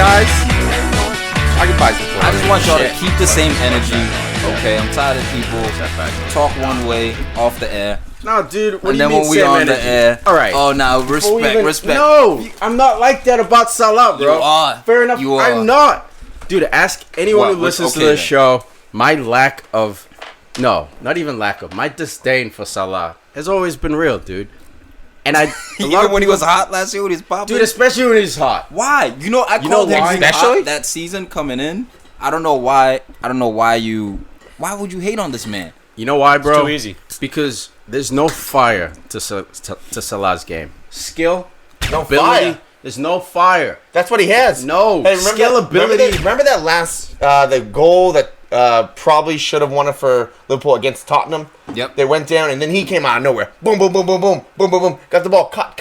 guys. I can buy some. I just want y'all to keep the same energy. Okay, I'm tired of people talk one way off the air. No, dude. What And do you then mean when we same on energy? the air, all right. Oh, now respect. No, I'm not like that about Salah, bro. You are. Fair enough. You are. I'm not. Dude, ask anyone who listens to this show. My lack of, no, not even lack of, my disdain for Salah has always been real, dude. And even when he was hot last year, when he's popping, dude, especially when he's hot. Why? You know, I called him especially hot that season coming in. I don't know why. Why would you hate on this man? You know why, bro? It's too easy. Because there's no fire to Salah's game. Skill, No ability. fire. There's no fire. That's what he has. No Hey, skill, ability. Remember that last the goal that probably should have won it for Liverpool against Tottenham? Yep. They went down and then he came out of nowhere. Boom, boom, boom, boom, boom, boom, boom, boom. Got the ball. Cut.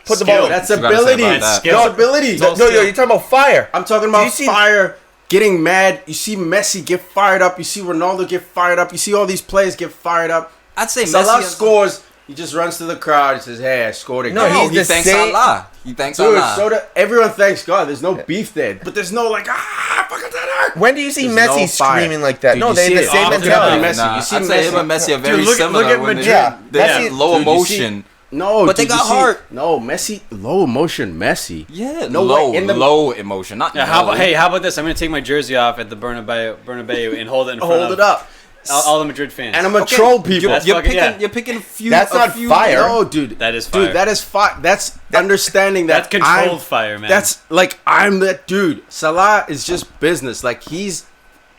Put the ball in. That's You gotta say ability. about that. Skill, ability. No, you're talking about fire. I'm talking Do you about see- fire, getting mad. You see Messi get fired up. You see Ronaldo get fired up. You see all these players get fired up. I'd say Salah Messi scores. He just runs to the crowd and says, "Hey, I scored again." No, No, he's he the thanks same- Salah. He thanks Dude, Salah. everyone thanks God. There's no beef there, but there's no like fucking that hurt. When do you see There's no Messi fire. screaming like that? Dude, no, you they see have it the same often mentality. with Messi. Nah, You see I'd say him Messi- and Messi are very Dude, look similar. at when Madrid. Yeah, they Messi- have low dude, you see- emotion. No, But they dude, you got see- hurt. No, Messi, low emotion, Messi. Yeah, No low, way, in the- low emotion. Not Yeah, no. how about this? I'm gonna take my jersey off at the Bernabeu and hold it in front Hold of it up. all the Madrid fans. And I'm gonna troll people. That's You're fucking- picking. yeah. You're picking a few. That's not few, fire. No, dude. That is fire. Dude, that is fire. That's understanding that That's controlled I'm- fire, man. That's like I'm that dude. Salah is just business. Like he's,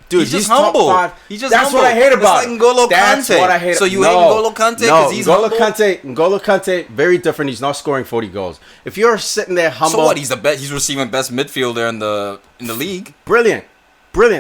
dude. He's just top humble. five. He's just That's humble. what I hate It's about. like him. N'Golo That's Kante. what I hate. So you hate N'Golo Kante 'cause he's N'Golo humble? N'Golo Kante, very different. He's not scoring 40 goals. If you're sitting there humble, So what? He's the best. He's receiving best midfielder in the league. brilliant.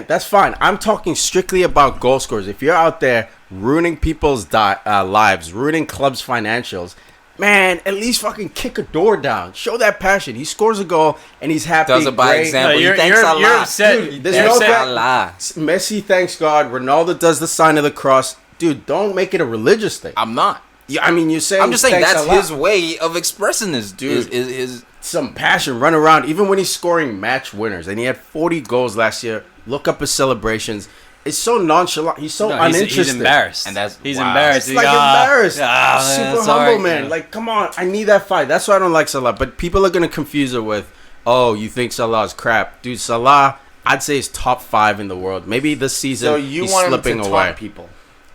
That's fine. I'm talking strictly about goal scorers. If you're out there ruining people's lives, ruining clubs' financials, man, at least fucking kick a door down. Show that passion. He scores a goal and he's happy. Does it by great. example. No, He you're- thanks you're- Salah. you're upset. Dude, there's Thanks no Salah. Messi thanks God. Ronaldo does the sign of the cross. Dude, don't make it a religious thing. I'm not. Yeah, I mean, you're saying. I'm just saying thanks that's Allah. his way of expressing this, dude. Is Some passion, run around. Even when he's scoring match winners, and he had 40 goals last year. Look up his celebrations. It's so nonchalant. He's so uninterested. He's embarrassed. And that's- he's wow. embarrassed. It's like embarrassed. Super that's humble, all right. man. Like, come on. I need that fight. That's why I don't like Salah. But people are going to confuse it with, oh, you think Salah's crap. Dude, Salah, I'd say is top 5 in the world. Maybe this season So you he's want him slipping to away. taunt people?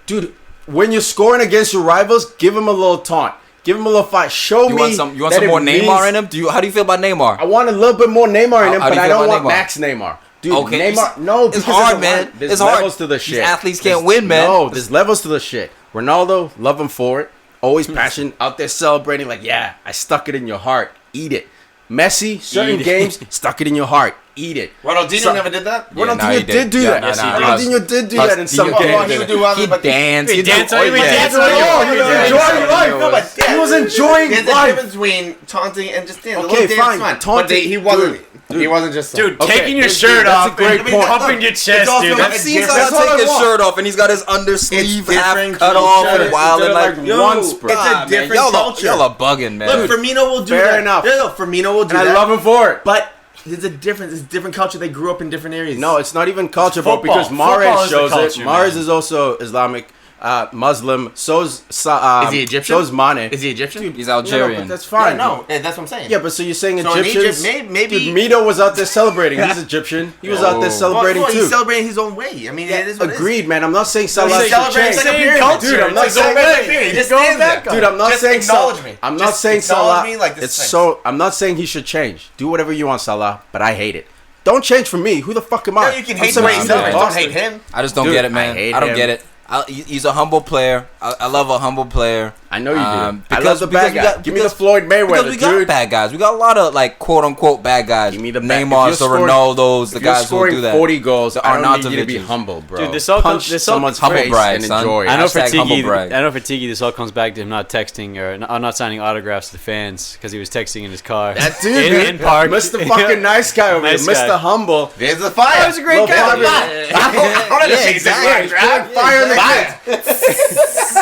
Dude, when you're scoring against your rivals, give him a little taunt. Give him a little fight. Show you me want some that it more means- Neymar in him? How do you feel about Neymar? I want a little bit more Neymar in him, How do but you I feel don't about want Neymar? Max Neymar. Dude, Okay, Neymar, no, it's because hard, man. There's It's levels hard. to the These shit. athletes can't win, man. No, there's levels to the shit. Ronaldo, love him for it. Always passion, out there celebrating like, yeah, I stuck it in your heart. Eat it. Messi, certain Eat it. games, stuck it in your heart. Eat it. Ronaldinho never did that? Yeah, no, he Ronaldinho did do Yeah, that. no, Yes, no, Ronaldinho did do Huss, that in some he- games. he would do other, He but danced. He danced on you, he danced on you. He was enjoying life. No, but He was enjoying There's a life. difference between taunting and just dancing. Okay, A little dance, fine. But he wasn't. Dude. He wasn't just. Dude, Okay, taking your dude, shirt that's a off great and point. pumping your chest, also dude. like- I've seen That's Salah all I take his want. shirt off and he's got his undersleeve It's half different cut culture. off and It's wild and like different, like, one spread. It's a man, different y'all culture. Y'all are bugging, man. Look, Firmino will do Fair that. enough. No, Firmino will do And that. I love him for it. But there's a difference. It's a different culture. They grew up in different areas. No, it's not even culture, bro, football. because Football Mahrez is the shows culture, it. Mahrez man. is also Islamic, Muslim. Is he Egyptian? So's Mane. Is he Egyptian? He's No, Algerian. but that's fine. No, that's what I'm saying. Yeah, but so you're saying So in Egyptians? Egypt, maybe- Dude, Mito was out there celebrating. He's Egyptian. He was out there celebrating Well, too. he's celebrating his own way. I mean, it is what Agreed, man. I'm not saying He's Salah should celebrating change. like a pyramid. culture. Dude, I'm not It's like saying going that. back. Just Going stand back. there. Dude, I'm not Just saying acknowledge me. I'm not Just saying acknowledge Salah. me like this It's thing. so. I'm not saying he should change. Do whatever you want, Salah. But I hate it. Don't change for me. Who the fuck am I? No, you can I'm hate the some way he dude celebrates. in Don't Boston. hate him. I just don't Dude, get it, I man. hate I don't him. get it. He's a humble player. I love a humble player. I know you do. I Because- love the bad because we guy. got- Give me the because- Floyd Because Mayweather, we got dude. bad guys. We got a lot of like quote unquote bad guys. Give me the Neymar's, the Ronaldos, the If you're guys who scoring do that. 40 goals, The I don't need you to be Arnautovic's. humble, bro. Dude, this all Punch comes- this all- someone's Humble face brag, and son. enjoy it. I know for Hashtag humble Tiki. brag. I know for Tiki, this all comes back to him not texting or not signing autographs to the fans because he was texting in his car. That dude, in park. Mr. fucking nice guy over Nice here, guy. Mr. Humble. There's the fire. That was a great Little guy. fire. Yeah, exactly. Fire in the kids.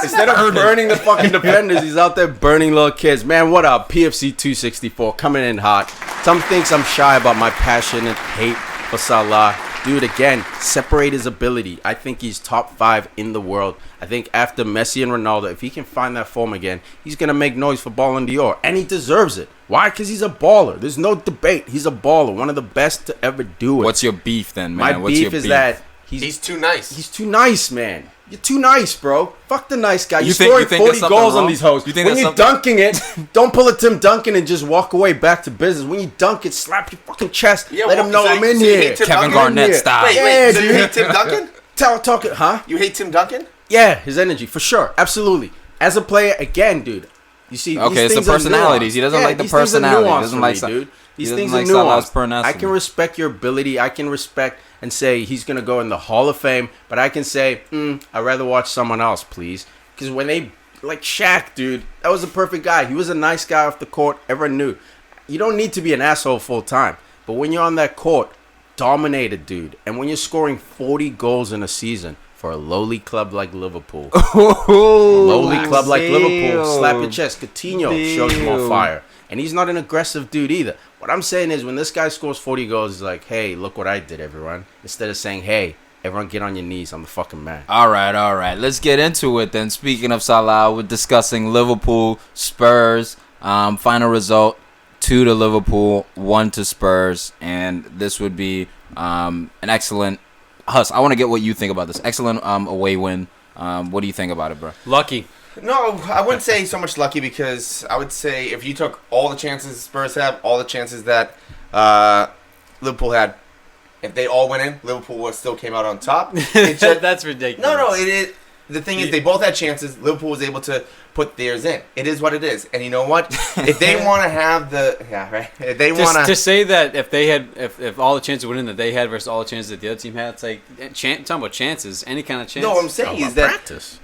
Instead of burning the fucking defenders, he's out there burning little kids. Man, what up? PFC 264 coming in hot. Some thinks I'm shy about my passion and hate for Salah. Dude, again, separate his ability. I think he's top 5 in the world. I think after Messi and Ronaldo, if he can find that form again, he's going to make noise for Ballon d'Or. And he deserves it. Why? Because he's a baller. There's no debate. He's a baller. One of the best to ever do it. What's your beef then, man? My beef is that he's too nice. He's too nice, man. You're too nice, bro. Fuck the nice guy. You're think scoring there's 40 something goals on wrong? these hoes. You think when there's you're something- dunking it, don't pull a Tim Duncan and just walk away back to business. When you dunk it, slap your fucking chest. Yeah, Let well, him know so I'm you- in so you here. hate Tim Kevin Duncan? Garnett Yeah. style. Wait, Yeah, so you dude. hate Tim Duncan? Talk it, huh? You hate Tim Duncan? Yeah, his energy, for sure. Absolutely. As a player, again, dude, you see, Okay, these it's the things are personalities. nuanced. He doesn't like the these things are personality. He nuanced doesn't for like me, Sa- dude. These he things doesn't are like Salah's nuanced. personality. I can respect your ability. I can respect and say he's going to go in the Hall of Fame, but I can say, I'd rather watch someone else, please. Because when they, like Shaq, dude, that was a perfect guy. He was a nice guy off the court, everyone knew. You don't need to be an asshole full time, but when you're on that court, dominated, dude, and when you're scoring 40 goals in a season for a lowly club like Liverpool, lowly club like Liverpool, slap your chest. Coutinho shows more fire, and he's not an aggressive dude either. What I'm saying is, when this guy scores 40 goals, he's like, "Hey, look what I did, everyone!" Instead of saying, "Hey, everyone, get on your knees. I'm the fucking man." All right. Let's get into it then. Speaking of Salah, we're discussing Liverpool, Spurs. Final result, 2 to Liverpool, 1 to Spurs. And this would be an excellent... Huss, I want to get what you think about this. Excellent away win. What do you think about it, bro? Lucky. No, I wouldn't say so much lucky, because I would say if you took all the chances Spurs have, all the chances that Liverpool had, if they all went in, Liverpool still came out on top. It's just- That's ridiculous. no, it is. The thing is, they both had chances. Liverpool was able to put theirs in. It is what it is. And you know what? If they want to have if they want To say that if all the chances went in that they had versus all the chances that the other team had, it's like talking about chances, any kind of chance. No, what I'm saying is that Practice.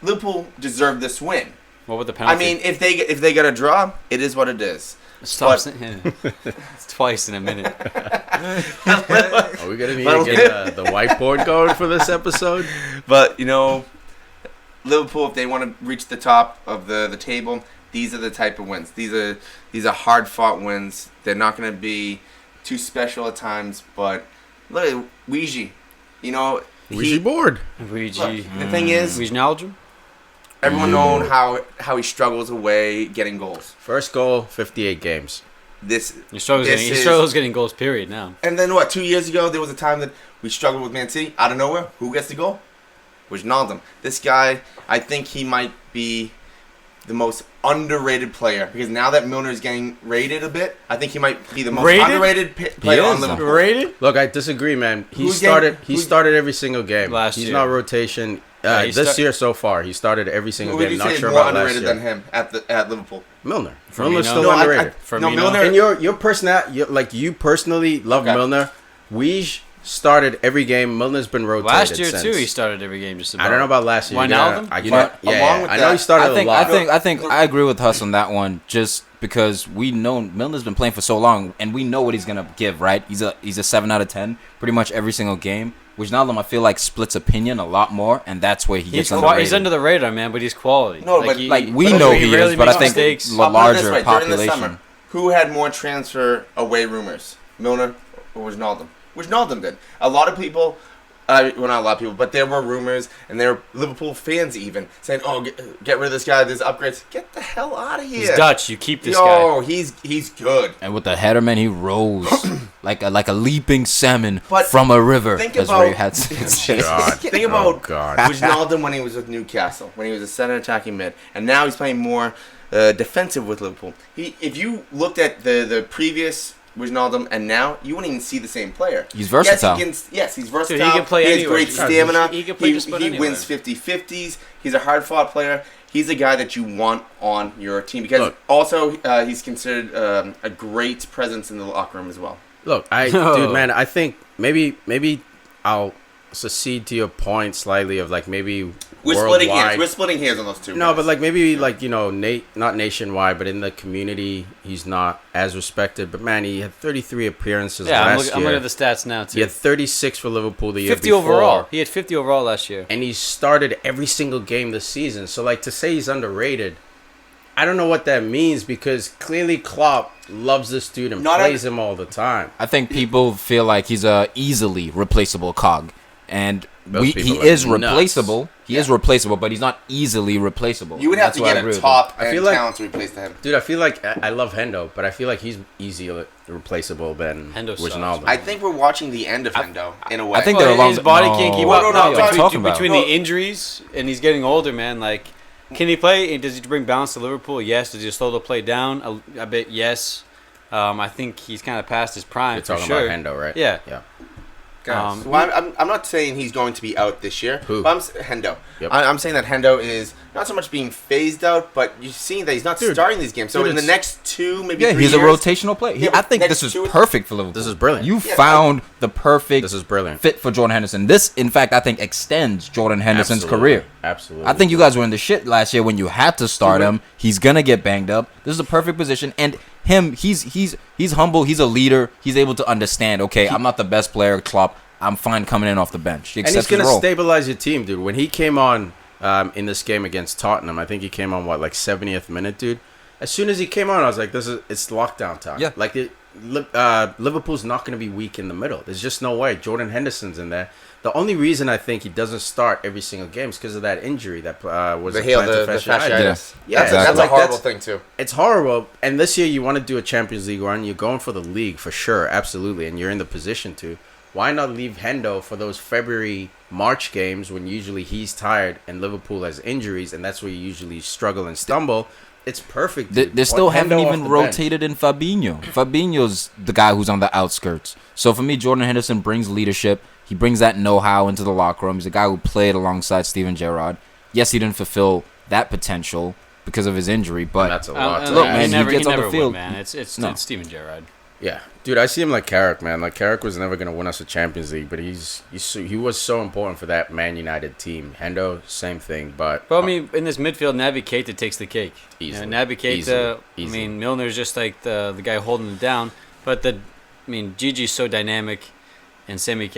Liverpool deserved this win. What with the I penalty? mean, if they get a draw, it is what it is. Stop but- saying it's twice in a minute. Are we gonna need to get the whiteboard going for this episode? But, you know, Liverpool, if they want to reach the top of the table, these are the type of wins. These are hard-fought wins. They're not going to be too special at times, but look at Ouija. You know, Ouija board. Luigi. look, the thing is, Wijnaldum? everyone knows how he struggles away getting goals. First goal, 58 games. He struggles getting goals, period, now. And then what? 2 years ago, there was a time that we struggled with Man City. Out of nowhere, who gets the goal? Wijnaldum. This guy, I think he might be the most underrated player, because now that Milner is getting rated a bit, I think he might be the most Rated? underrated player on is. Liverpool. Rated? Look, I disagree, man. He Who's started getting- every single game. Last He's year. not rotation. Yeah, he This start- year so far, he started every single Who would game. you Not say is sure more about last underrated year. than him at Liverpool? Milner. Firmino. Milner's still No, underrated. no, Firmino. Milner. And your personality, like you personally love Okay. Milner. Weege started every game. Milner's been rotated Last year, since. too, he started every game just about. I don't know about last year. Wijnaldum? I You know, can't. Yeah, along with I know he that, started I think a lot. I agree with Huss on that one, just because we know Milner's been playing for so long, and we know what he's gonna give. Right? He's a 7 out of 10 pretty much every single game. Wijnaldum, I feel like, splits opinion a lot more, and that's where he gets underrated. He's under the radar, man, but he's quality. No, but, we but know he he rarely is, but I makes think mistakes. the I'll put it this larger way, during the population. summer, who had more transfer away rumors, Milner or Wijnaldum? Wijnaldum did. A lot of people, well, not a lot of people, but there were rumors, and there were Liverpool fans even saying, "Oh, get rid of this guy. There's upgrades. Get the hell out of here." He's Dutch. You keep this Yo, guy. he's good. And with the header, man, he rose like a leaping salmon But from a river. think As about- Ray had said. God. Think about Oh, God. Wijnaldum when he was with Newcastle, when he was a center attacking mid, and now he's playing more defensive with Liverpool. If you looked at the previous Wijnaldum and now, you wouldn't even see the same player. He's versatile. Yes, he's versatile. Dude, he can play He has anywhere. great He- stamina. he can play just about he anywhere. wins 50-50s. He's a hard-fought player. He's a guy that you want on your team, because Look. also he's considered a great presence in the locker room as well. Look, dude, man, I think maybe I'll secede to your point slightly of like maybe We're worldwide. splitting hairs. We're splitting hairs on those two. No, guys. but like maybe like, you know, not nationwide, but in the community, he's not as respected. But man, he had 33 appearances Yeah, I'm last looking year. at the stats now, He too. had 36 for Liverpool the year 50 before. overall. He had 50 overall last year. And he started every single game this season. So like to say he's underrated, I don't know what that means because clearly Klopp loves this dude and plays him all the time. I think people feel like he's a easily replaceable cog, and Those he people is are nuts. replaceable. He is replaceable, but he's not easily replaceable. You would have That's to what I get agree a with top I end feel like- talent to replace him. Dude, I feel like I love Hendo, but I feel like he's easier replaceable than Hendo sucks, Wijnaldum. I think we're watching the end of Hendo in a way. I think Well, they're along his body can't keep no, up. no, No, I'm what are you talking about? between No. the injuries and he's getting older, man. Like, can he play? Does he bring balance to Liverpool? Yes. Does he slow the play down a bit? Yes. I think he's kind of past his prime You're for talking sure. about Hendo, right? Yeah. Yeah. Guys, well, I'm not saying he's going to be out this year. Who? But Hendo. Yep. I'm saying that Hendo is not so much being phased out, but you're seeing that he's not Dude, starting these games. So dude, in the it's- next 2, maybe Yeah, 3 he's years, a rotational player. Yeah, I think next this is 2 perfect for Liverpool. This is brilliant. You Yeah, found the perfect This is brilliant. fit for Jordan Henderson. This, in fact, I think extends Jordan Henderson's Absolutely. career. Absolutely. I think you guys were in the shit last year when you had to start him. He's gonna get banged up. This is a perfect position, and he's humble. He's a leader. He's able to understand. Okay, I'm not the best player, Klopp. I'm fine coming in off the bench. He and he's accepts going his to role. stabilize your team, dude. When he came on in this game against Tottenham, I think he came on, like 70th minute, dude. As soon as he came on, I was like, it's lockdown time. Yeah. Like, Liverpool's not going to be weak in the middle. There's just no way. Jordan Henderson's in there. The only reason I think he doesn't start every single game is because of that injury that was the a heel, plantar the fasciitis. fasciitis. Yeah, Exactly. That's a like, horrible thing too. It's horrible. And this year, you want to do a Champions League run. You're going for the league for sure, absolutely, and you're in the position to. Why not leave Hendo for those February, March games when usually he's tired and Liverpool has injuries, and that's where you usually struggle and stumble? It's perfect. They, dude. they still Want haven't Hendo off even the bench. rotated in Fabinho. Fabinho's the guy who's on the outskirts. So for me, Jordan Henderson brings leadership. He brings that know-how into the locker room. He's a guy who played alongside Steven Gerrard. Yes, he didn't fulfill that potential because of his injury, And but that's a lot. to look, ask. man, he gets on the would, field. man. It's No. Steven Gerrard. Yeah, dude, I see him like Carrick, man. Like Carrick was never gonna win us a Champions League, but he was so important for that Man United team. Hendo, same thing, but Well, I mean, in this midfield, Naby Keita takes the cake. Easily. Naby Keita. Easily. I mean, Milner's just like the guy holding it down. But Gigi's so dynamic, and Naby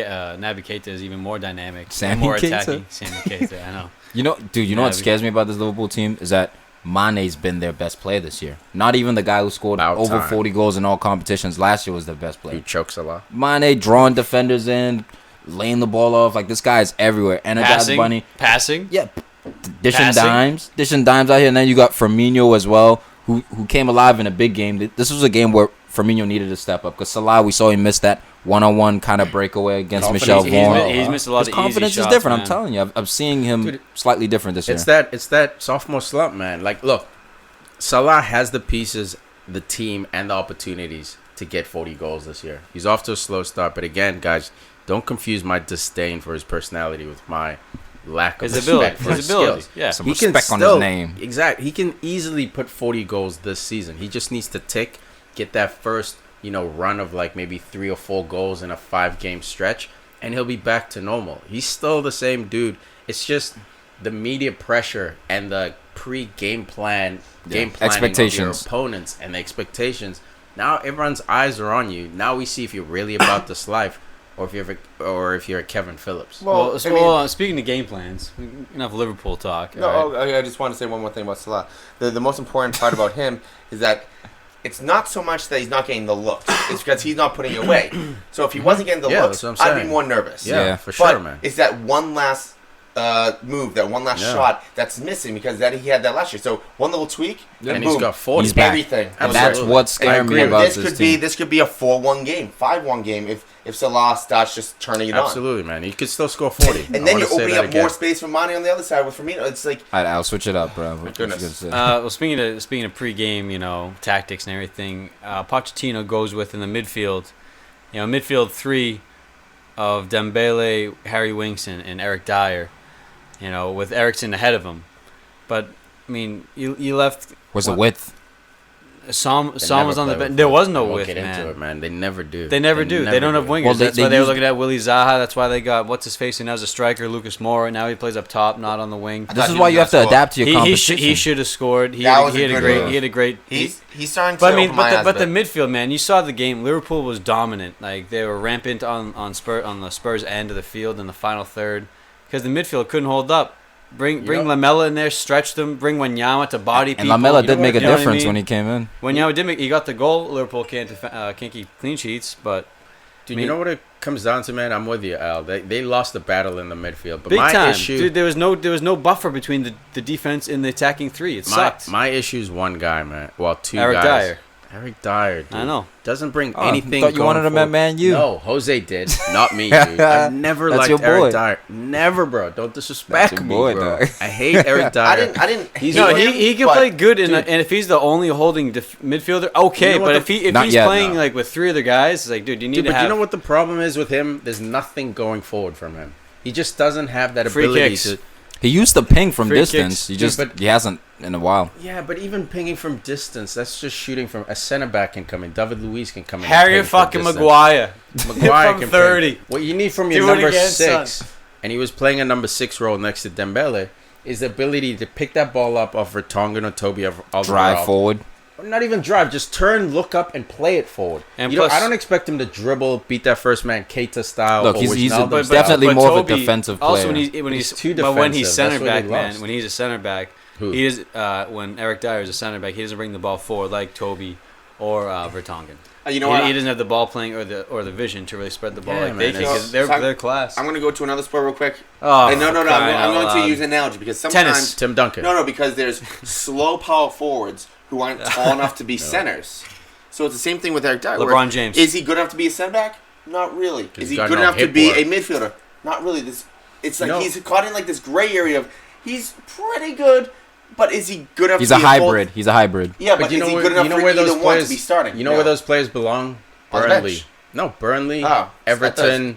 Keita is even more dynamic, Sammy and more Keita? attacking. Sammy Keita, I know. You know, dude, you know what Naby. scares me about this Liverpool team is that Mane's been their best player this year. Not even the guy who scored About over time. 40 goals in all competitions last year was their best he player. chokes a lot. Mane drawing defenders laying the ball off. Like, this guy is everywhere. Energized Bunny. Passing. Yeah, dishing Passing. dimes out here. And then you got Firmino as well, who came alive in a big game. This was a game where Firmino needed to step up because Salah, we saw him miss that one-on-one kind of breakaway against Confidence, Michel he's Vaughan. mi- He's missed a lot His of confidence easy is shots, different. man. I'm telling you, I'm seeing him Dude, slightly different this year. It's that sophomore slump, man. Like, look, Salah has the pieces, the team, and the opportunities to get 40 goals this year. He's off to a slow start, but again, guys, don't confuse my disdain for his personality with my lack of His ability. respect for his ability. skills. Yeah. Some respect on his name. Exactly. He can easily put 40 goals this season. He just needs to get that first, run of like maybe 3 or 4 goals in a 5-game stretch, and he'll be back to normal. He's still the same dude. It's just the media pressure and the game planning of your Expectations. opponents and the expectations. Now everyone's eyes are on you. Now we see if you're really about this life, or if you're a Kevin Phillips. Well, I mean- speaking of game plans, enough Liverpool talk. No, all right? I just want to say one more thing about Salah. The most important part about him is that it's not so much that he's not getting the looks. It's because he's not putting it away. So if he wasn't getting the Yeah, looks, that's what I'm I'd be saying. more nervous. Yeah, for But sure, man. it's that one last move, that one last Yeah. shot that's missing because he had that last year. So one little tweak, And and he's boom, got 40. He's back. everything. And goes that's right. what's scaring me agree. about This this could team. be a 4-1 game, 5-1 game if Salah starts just turning it on. Absolutely, man. He could still score 40. And I then wanna you're say opening that up again. more space for Mane on the other side with Firmino. It's like All right, I'll switch it up, bro. What you goodness. gonna say? Well, speaking of pre-game, tactics and everything, Pochettino goes with in the midfield, midfield 3 of Dembele, Harry Winks, and Eric Dyer, with Eriksen ahead of him. But I mean, you left. Where's the width? Sam They never was on the play bench. with There it. was no We won't width, get into it, man. They never do. They never do. They don't have wingers. Well, That's they why they were use- looking at Willie Zaha. That's why they got what's his face, and now as a striker, Lucas Moura. Now he plays up top, not on the wing. This is he why was you have to gonna score. adapt to your He competition. should have scored. He That had, was he a had a good great. move. He had a great. he's starting to But I mean, open my eyes but the a bit. midfield, man, you saw the game. Liverpool was dominant. Like they were rampant on the Spurs end of the field in the final third, because the midfield couldn't hold up. Bring Lamella in there, stretch them. Bring Wanyama to body And people. Lamella You did know make a what- you know what I difference mean? when he came in. Wanyama did make. He got the goal. Liverpool can't keep clean sheets, but Dude, I mean, you know what it comes down to, man? I'm with you, Al. They lost the battle in the midfield. But big my time, issue, dude. There was no buffer between the defense and the attacking three. It sucked. my issue is one guy, man. Well, two Eric guys. Dyer. Eric Dyer, dude. I know. Doesn't bring Oh, anything. thought you wanted him at forward. Man U. No, Jose did, not me, dude. I've never That's liked your boy. Eric Dyer. Never, bro. Don't disrespect That's your me, boy, bro. dog. I hate Eric Dyer. I didn't. He's No, hate him, he can but- play good, and dude. if he's the only holding midfielder, okay. You know what But the- if Not he's yet, playing no. like with three other guys, it's like, dude, you need Dude, to but have you know what the problem is with him? There's nothing going forward from him. He just doesn't have that Free ability kicks. to. He used to ping from Free distance. kicks. He just Dude, but- he hasn't in a while. Yeah, but even pinging from distance, that's just shooting from a center back can come in. David Luiz can come in. and Harry ping from fucking distance. Maguire. Maguire From can 30. Ping. What you need from your Do it number again, 6, son. and he was playing a number 6 role next to Dembele, is the ability to pick that ball up off Vertonghen or Toby Alderweireld. Drive forward. Not even drive, just turn, look up, and play it forward. And You know, plus- I don't expect him to dribble, beat that first man, Keita style. Look, or he's Wijnaldum a- style. definitely more of a Toby, defensive Also, player. when He's he's too but when he's defensive. center That's what he back, man, lost. when he's a center back, Who? he is when Eric Dyer is a center back, he doesn't bring the ball forward like Toby or Vertonghen. You know what? He doesn't have the ball playing or the vision to really spread the ball Yeah, like man, they can. it's- 'Cause they're class. I'm gonna go to another sport real quick. Oh, And no. for crying I'm out going to loud. use an analogy because sometimes Tennis. Tim Duncan. No, because there's slow power forwards who aren't tall enough to be centers. So it's the same thing with Eric Dyer. where LeBron James. Is he good enough to be a center back? Not really. He's Is he got good no enough to hip be work. a midfielder? Not really. It's like No. he's caught in like this gray area of he's pretty good, but is he good enough He's to a be full- hybrid. He's a hybrid. Yeah, but you is know he where, good enough you know for where either those one players to be starting? You know where those players belong? On the Burnley. bench. No, Burnley, Oh, Everton,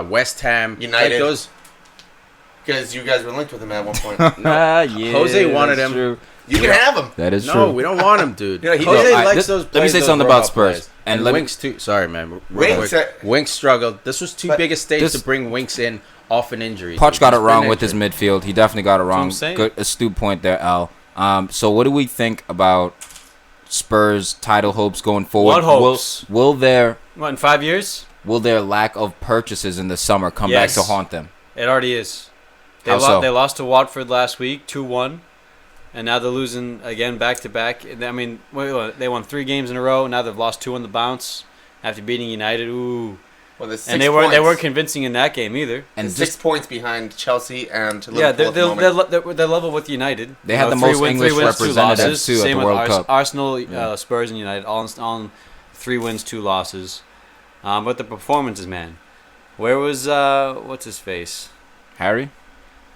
West Ham, United. Like those. Because you guys were linked with him at one point. Ah, yeah, Jose wanted that's him. true. You can have him. That is No, true. we don't want him, dude. Yeah, he Jose did. likes This- those. let me Players, say those something grown-up about Spurs. players. And And let me- Winks too. Sorry, man. Winks, Winks struggled. This was too But big a stage this- to bring Winks in off an injury. Poch dude. got it He's wrong been with his injured. midfield. He definitely got it what I'm wrong. saying. Good, astute point there, Al. So what do we think about Spurs' title hopes going forward? What hopes? Will their What, in 5 years? lack of purchases in the summer come back Yes. to haunt them? It already is. How so? They lost to Watford last week, 2-1. And now they're losing again back to back. I mean, they won 3 games in a row. Now they've lost 2 on the bounce after beating United. Ooh. Well, there's And 6 they weren't points. convincing in that game either. And There's 6 just points behind Chelsea and Liverpool Yeah, at the moment. they're level with United. They had the three most wins, English 3 wins, 2 representatives, losses. too, at Same the with World Cup. Arsenal, Yeah. Spurs, and United, all on 3 wins, 2 losses. But the performances, man. Where was what's his face? Harry.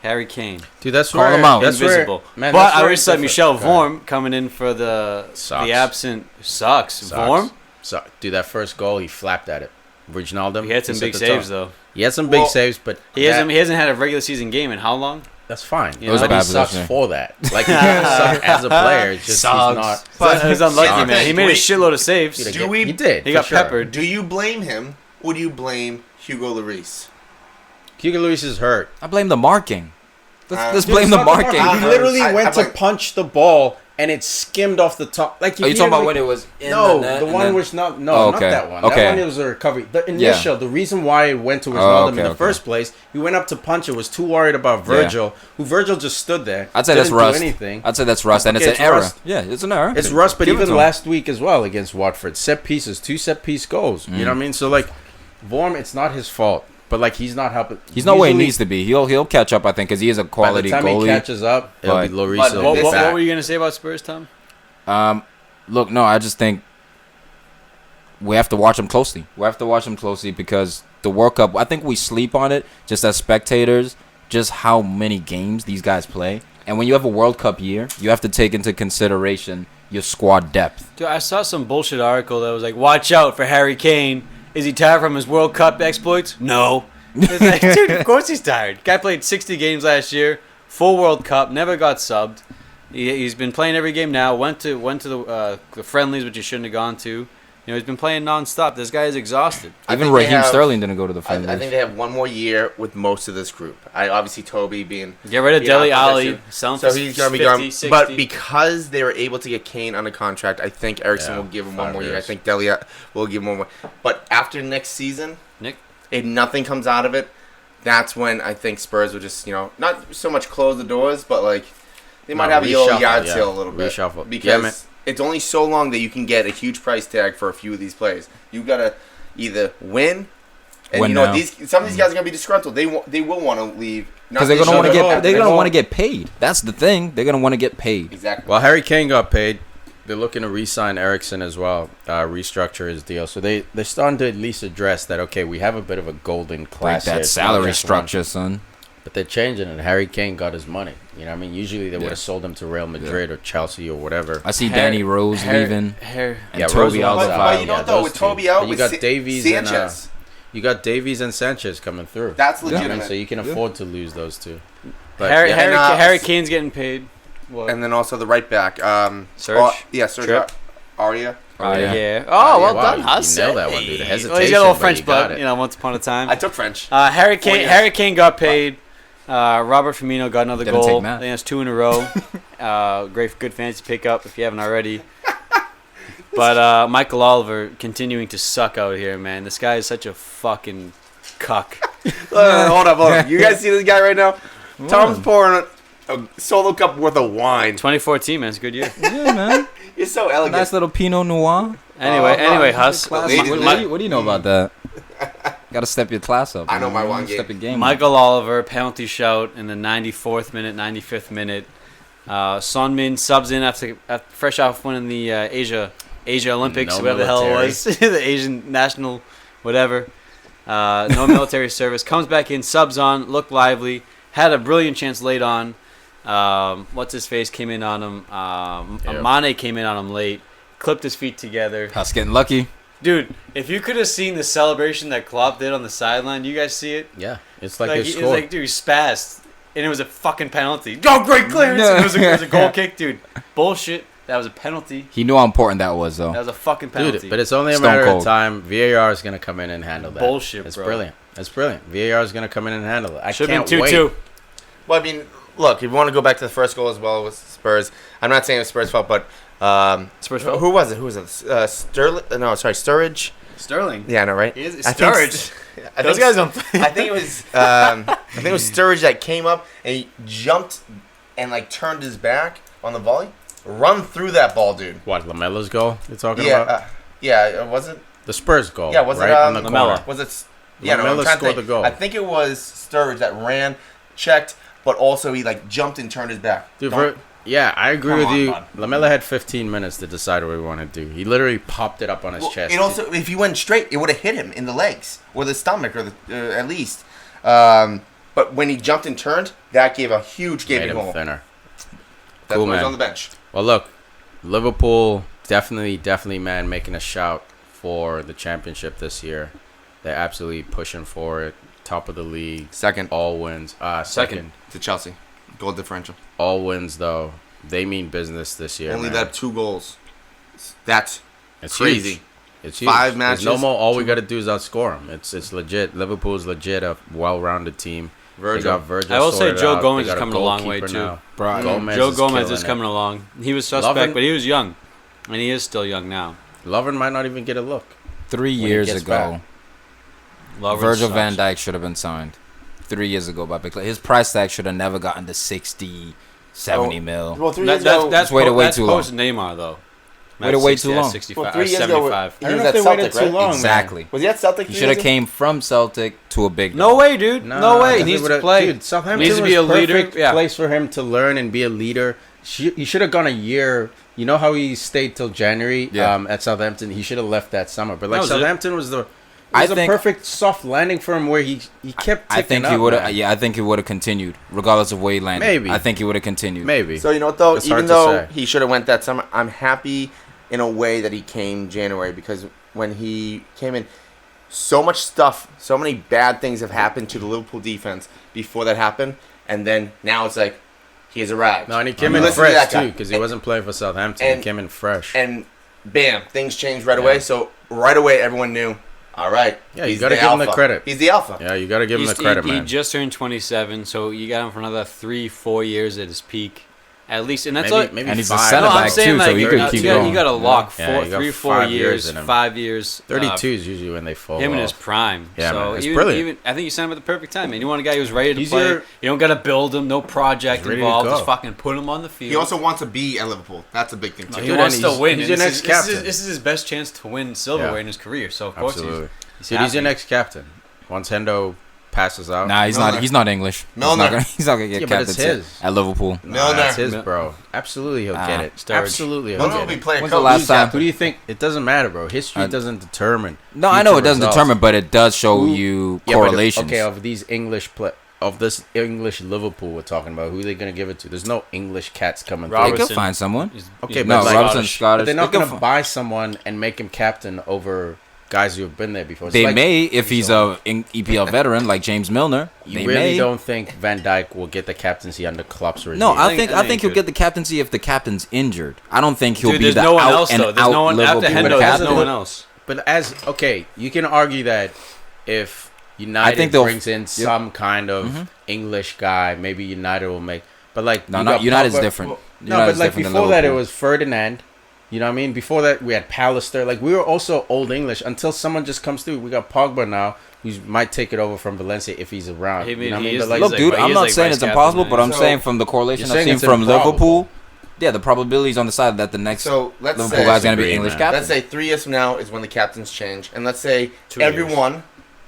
Harry Kane. Dude, that's Call where him out. That's Invisible. Where, man, But that's I where always it's said different. Michel Okay. Vorm coming in for Sucks. the absent sucks. Sucks. Vorm? Dude, that first goal, he flapped at it. Wijnaldum. He had some set big the saves tone. though. He had some big Well, saves, but He hasn't had a regular season game in how long? That's fine. It was But a bad he sucks position. for that. Like he doesn't suck as a player. It's just he's not. But he's unlucky, Sucks. man. He made a Wait. shitload of saves. Dude, Do we- He did. He for got sure. peppered. Do you blame him or do you blame Hugo Lloris? Hugo Lloris is hurt. I blame the marking. Let's Dude, blame It's the not marking. He literally I went to blame- punch the ball and it skimmed off the top. Like Are you talking about when it was in No, the net? the and one then- was not. No, Oh, not okay. that one. Okay. That one was a recovery. The initial, the reason why it went to Wijnaldum in the first place, he went up to punch it. Was too worried about Virgil, who Virgil just stood there. I'd say that's didn't do rust. anything. I'd say that's rust, and Okay, it's it's an error. rust. Yeah, it's an error. It's rust, but Give it even to him. last week as well against Watford, set pieces, 2 set piece goals. You know what I mean? So like, Vorm, it's not his fault, but like he's not helping. He's not where he Usually, needs to be. He'll catch up, I think, because he is a By the quality time goalie. he catches up, it'll But- be Lloris. but will What, be what, back. what were you gonna say about Spurs, Tom? Look, no, I just think we have to watch them closely. We have to watch them closely because the World Cup, I think we sleep on it just as spectators, just how many games these guys play. And when you have a World Cup year, you have to take into consideration your squad depth. Dude, I saw some bullshit article that was like, "Watch out for Harry Kane. Is he tired from his World Cup exploits? No." It's like, dude, of course he's tired. Guy played 60 games last year, full World Cup, never got subbed. He's been playing every game now. Went to the friendlies, which he shouldn't have gone to. You know, he's been playing nonstop. This guy is exhausted. I Even think they Raheem have- Sterling didn't go to the I friendlies. think they have one more year with most of this group. Obviously Toby being Get rid of being out Dele of Alli. position. Sell him So for he's gonna be 50, gone. 60. But because they were able to get Kane under contract, I think Eriksson Yeah, will give him one 5 more year. I years. think Dele will give him one more. But after next season, Nick? if nothing comes out of it, that's when I think Spurs will just, not so much close the doors, but like they might No, have a little reshuffle, yard yeah. sale a little bit. Reshuffle. Because Yeah, man. it's only so long that you can get a huge price tag for a few of these players. You gotta either win, and Win you know now. some of these guys are gonna be disgruntled. They will want to leave Because they're Not gonna want to this get year, they're but gonna next want to year. get paid. That's the thing. They're gonna want to get paid. Exactly. Well, Harry Kane got paid. They're looking to re-sign Eriksson as well, restructure his deal. So they're starting to at least address that. Okay, we have a bit of a golden Break class. here. that It's not salary just one. structure, son. But they're changing it. Harry Kane got his money. You know what I mean? Usually they would Yeah. have sold him to Real Madrid or Chelsea or whatever. I see Danny Rose leaving and Yeah, Toby Rose was Alderweireld. But you know what, though, those with two. Toby out, But you with got Davies Sanchez, you got Davies and Sanchez coming through. that's You know what I mean? legitimate. So you can afford to lose those two. But Harry, yeah, Harry, And, Harry Kane's getting paid. What? And then also the right back. Serge? Serge Tripp? Aria. Oh, yeah. yeah. Oh, well wow, done, you Huss. nailed that one, dude. The Well, he's hesitation, got a little but French you got blood, it. once upon a time. I took French. Harry Kane. years. Harry Kane got paid. Robert Firmino got another Didn't goal. take I Matt. think that's 2 in a row. Good fantasy pickup if you haven't already. But Michael Oliver continuing to suck out here, man. This guy is such a fucking cuck. Hold up. You guys see this guy right now? Tom's pouring a solo cup worth of wine. 2014, man, it's a good year. Yeah, man. You're so elegant. Nice little Pinot Noir. Anyway, Huss. Ladies, What do you know about that? Got to step your class up. I know my man. wine game. Step your game up. Michael Oliver, penalty shout in the 94th minute, 95th minute. Son Min subs in after fresh off winning the Asia Olympics, No whatever the hell it military. was, the Asian national, whatever. No military service. Comes back in, subs on, looked lively, had a brilliant chance late on. What's his face came in on him. Mane came in on him late, clipped his feet together. Huss getting lucky. Dude, if you could have seen the celebration that Klopp did on the sideline, you guys see it? Yeah, it's like his It was score. like, dude, he spazzed, and it was a fucking penalty. Oh, great clearance! No. It was a goal kick, dude. Bullshit. That was a penalty. He knew how important that was, though. That was a fucking penalty. Dude, but it's only a Stone matter cold. of time. VAR is going to come in and handle that. Bullshit, It's bro. brilliant. It's brilliant. VAR is going to come in and handle it. I Should have can't been wait. 2-2. Well, I mean, look, if you want to go back to the first goal as well with Spurs, I'm not saying it was Spurs' fault, but Spurs fault? who was it? Sterling? No, sorry, Sturridge. Sterling. Yeah, I know, right? It's I think Sturridge. I Those think- guys don't play. I think it was Sturridge that came up and he jumped and like turned his back on the volley, run through that ball, dude. What, Lamella's goal you're talking Yeah, about? was it? The Spurs goal. Yeah, was it, right on the Lamella? corner. Was it? Yeah, no, I'm Lamella trying to scored think. the goal. I think it was Sturridge that ran, checked, but also he like jumped and turned his back. Dude, Don't- yeah, I agree Come with on, you. bud. Lamella had 15 minutes to decide what he wanted to do. He literally popped it up on his Well, chest. and also, if he went straight, it would have hit him in the legs or the stomach, or at least. But when he jumped and turned, that gave a huge Made gaping him hole. thinner. That's Cool, why he's man. on the bench. Well, look, Liverpool definitely, man, making a shout for the championship this year. They're absolutely pushing for it. Top of the league. Second All wins. Second. to Chelsea, goal differential. All wins, though. They mean business this year. Only man. led up 2 goals. That's It's crazy. huge. It's huge. 5 There's no matches, more. All we got to do is outscore them. It's legit. Liverpool's legit a well-rounded team. They Virgil. got Virgil I will say sorted Joe out. Gomez They is got coming a long way, goalkeeper too. now. Bro, Gomez Joe is Gomez killing is coming it. along. He was suspect, Lovren- but he was young. And he is still young now. Lovren might not even get a look. 3 he years gets ago, back. Lovren Virgil sucks. van Dijk should have been signed. 3 years ago by Big Club. His price tag should have never gotten to 60, 70 mil. Well, 3 That, years ago, that's waited way that's too long. post Neymar, though. Waited way too long. 65, Well, 3 years ago, 75. he I don't was know at if they waited Celtic, too right? long. Exactly. Was he at Celtic? He 3 should have years ago? came from Celtic to a big No dog. way, dude. No way. He needs to play. Dude, Southampton Needs to was be a leader, perfect yeah. place for him to learn and be a leader. He should have gone a year. You know how he stayed till January Yeah. at Southampton? He should have left that summer. But like That was it. Southampton was the I a think- perfect soft landing for him where he kept I ticking think he up, would man. have. Yeah, I think he would have continued, regardless of where he landed. Maybe. I think he would have continued. Maybe. So you know what though, It's even hard to though say. he should have went that summer, I'm happy in a way that he came January, because when he came in, so much stuff, so many bad things have happened to the Liverpool defense before that happened, and then now it's like he has arrived. No, and he came You in listen to that fresh guy. too because he wasn't playing for Southampton. and- He came in fresh. And bam, things changed right away. Yeah. So right away, everyone knew. All right, Yeah, you he's gotta the give him the alpha. credit. He's the alpha. Yeah, you got to give him the He's- credit, he man. just turned 27, so you got him for another 3-4 years at his peak. At least, and that's maybe, all. maybe And he's a 5. center No, I'm back, saying too, so like he could keep going. you got to lock Yeah, you got 3-4 5 years, in him. 5 years. 32 is usually when they fall Him in off. his prime. Yeah, so man, it's even, brilliant. I think you signed him at the perfect time, man. You want a guy who's ready to He's play. your- You don't got to build him. No project He's ready to involved. go. Just fucking put him on the field. He also wants to be at Liverpool. That's a big thing too. He Dude, wants and to he's- win. he's and your this next is- captain. This is his best chance to win silverware Yeah. in his career. So of course Absolutely. he's Dude, he's your happy. next captain. Once Hendo passes out. Nah, he's Milner. not. He's not English. Milner. He's not gonna get Yeah, but it's captain his. at Liverpool. Milner. That's his, Mil- bro. Absolutely, he'll get it. Sturridge. Absolutely, he'll Milner will get be it. playing When's the coach. last He's time- Who do you think? It doesn't matter, bro. History Uh, doesn't determine. No, I know it future doesn't results. determine, but it does show Who- you Yeah, but correlations. okay, of these of this English Liverpool we're talking about, who are they gonna give it to? There's no English cats coming They through. Robertson. could find someone. He's- Okay, he's but No, like- Robertson's Scottish. Scottish. But they're not They gonna could buy someone and make him captain over guys who have been there before. It's They like- may if he's a EPL veteran like James Milner. You They really may. don't think Van Dijk will get the captaincy under Klopp's regime? No, I think- think I I think think he he'll could. get the captaincy if the captain's injured. I don't think he'll Dude, be there's the no one out else and though. There's out no one after Liverpool Hendo. There's captain. no one else. But you can argue that if United think they'll- brings in some kind of English guy, maybe United will make. But like, No, you not got United's Pogba- different. No, United's but like different than before that, it Liverpool. was Ferdinand. You know what I mean? Before that, we had Pallister. Like we were also old English until someone just comes through. We got Pogba now, who might take it over from Valencia if he's around. I mean, you know what I he mean? is- But like, he's Look, like- dude, he I'm is not like saying vice it's impossible, captain, but I'm so- saying from the correlation You're I've saying seen it's from improbable. Liverpool, yeah, the probabilities on the side that the next So let's Liverpool say, guy's gonna be Disagree, English man. captain. let's say 3 years from now is when the captains change, and let's say 2 years.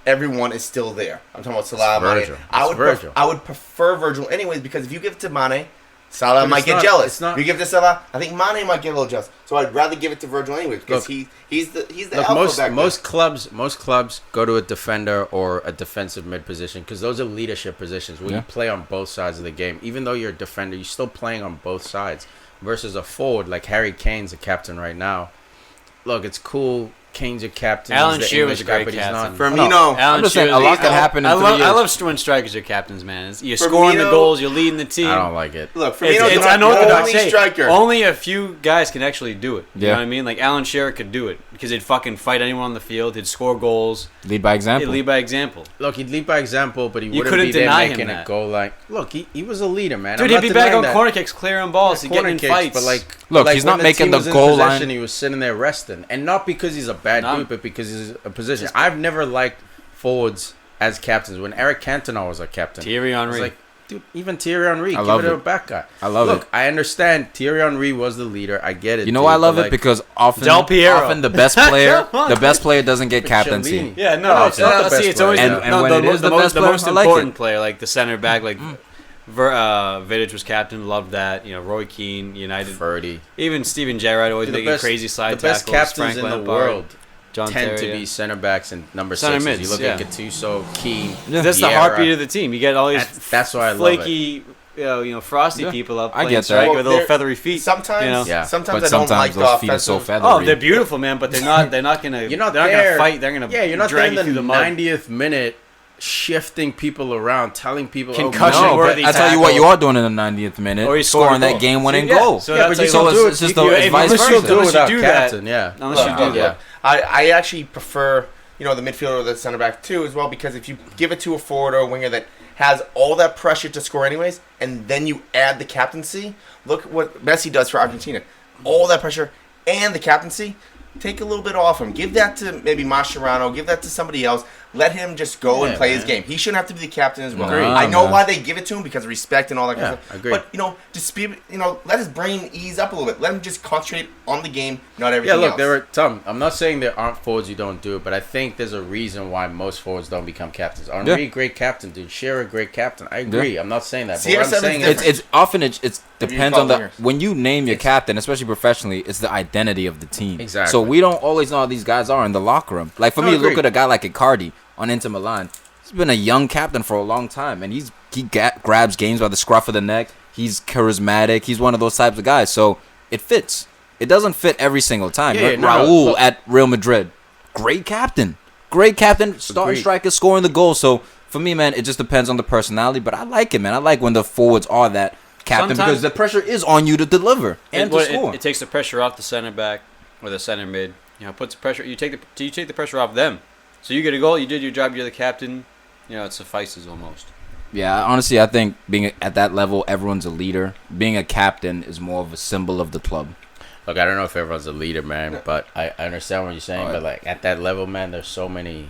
everyone is still there. I'm talking about Salah, Mane. Virgil. It's Virgil. I would prefer Virgil anyways because if you give it to Mane, Salah But might it's get not- jealous. it's not- If you give it to Salah, I think Mane might get a little jealous. So I'd rather give it to Virgil anyways because Look, he's the Look, alpha most back there. most clubs go to a defender or a defensive mid position because those are leadership positions where Yeah. you play on both sides of the game. Even though you're a defender, you're still playing on both sides. Versus a forward like Harry Kane's a captain right now. Look, it's cool. Kane's your captain. Alan He's the Shearer was English a guy, great but he's captain. not. Firmino. No, I'm just saying, a Shearer, lot can happen in 3 years. I love when strikers are captains, man. You're scoring the Firmino- goals. You're leading the team. I don't like it. Look, It's, Firmino's it's, not I know the what they're only saying. striker. Only a few guys can actually do it. You Yeah. know what I mean? Like Alan Shearer could do it because he'd fucking fight anyone on the field. He'd score goals. lead by He'd example. lead by example. Look, he'd lead by example, but he You wouldn't couldn't be there deny him making a that. goal. Like, look, he was a leader, man. Dude, I'm he'd not be back denying on that. corner kicks, clearing balls, he'd get Corner in kicks, fights. but like, Look, like he's when not making team the was in goal possession, line. He was sitting there resting, and not because he's a bad No. dude, but because he's a position. I've never liked forwards as captains. When Eric Cantona was a captain, Thierry I was Henry. like, dude, even Thierry Henry, I give love it to it. a back guy. I love Look, it. I understand Thierry Henry was the leader. I get it. You know dude, why I love but, it? like, Because often, Del Piero. often the best player, Come on. the best player doesn't get captaincy. Chiellini. Yeah, No, no, it's not the best see, it's always player. the, And no, when the, it is the, the most, best the player, most I like important it. player, like the center back, like Vidic was captain, loved that. You know, Roy Keane, United. Ferdy. Even Steven Gerrard always Dude, the making best- crazy slide The best tackles. captains Frank in the Lampard, world John tend Terry, to be center backs and number Center sixes. mids, You look yeah. at Gattuso, Keane. That's the Vieira. heartbeat of the team. You get all these That's why I love flaky, frosty Yeah. people up I playing get that. strike Well, with little they're- feathery feet. Sometimes, you know? Yeah. sometimes But I don't sometimes like the those feet are so offensive. feathery. Oh, they're beautiful, man, but they're not gonna. You're not they're not there. gonna fight. They're gonna. Yeah, you're not there drag in you the through the mud. 90th minute, shifting people around, telling people, Concussion No, but worthy I tell you what, tackle. you are doing in the 90th minute, Or you score scoring a that goal. game-winning Yeah, goal. so Yeah, that's but you how don't you do do it. It's just If the you- it's if vice you Unless versa. you'll do it Unless you without do that. captain, yeah. Unless you do Yeah. that. I actually prefer, the midfielder or the center back too as well because if you give it to a forward or a winger that has all that pressure to score anyways, and then you add the captaincy, look what Messi does for Argentina. All that pressure and the captaincy, take a little bit off him. Give that to maybe Mascherano. Give that to somebody else. Let him just go and Yeah, play man. his game. He shouldn't have to be the captain as well. Agreed. I know man. why they give it to him because of respect and all that kind Yeah, of stuff. agreed. But just be, let his brain ease up a little bit. Let him just concentrate on the game, not Yeah, everything look, else. there are Tom. I'm not saying there aren't forwards who don't do it, but I think there's a reason why most forwards don't become captains. Henry, great captain, dude. Shearer, great captain. I agree. I'm not saying that. But what I'm CR7 's saying is, different. It's often it depends on the wingers. when you name your captain, especially professionally, it's the identity of the team. Exactly. So we don't always know how these guys are in the locker room. Like for No, me, agreed. look at a guy like Icardi on Inter Milan. He's been a young captain for a long time, and grabs games by the scruff of the neck. He's charismatic. He's one of those types of guys. So it fits. It doesn't fit every single time. Yeah, no, Raul look. at Real Madrid, great captain, starting Agreed. striker, scoring the goal. So for me, man, it just depends on the personality. But I like it, man. I like when the forwards are that captain Sometimes- because the pressure is on you to deliver and to score. It takes the pressure off the center back or the center mid. Puts the pressure. You take the pressure off them. So you get a goal. You did your job. You're the captain. It suffices almost. Yeah, honestly, I think being at that level, everyone's a leader. Being a captain is more of a symbol of the club. Look, I don't know if everyone's a leader, man, but I understand what you're saying. Oh, but like at that level, man, there's so many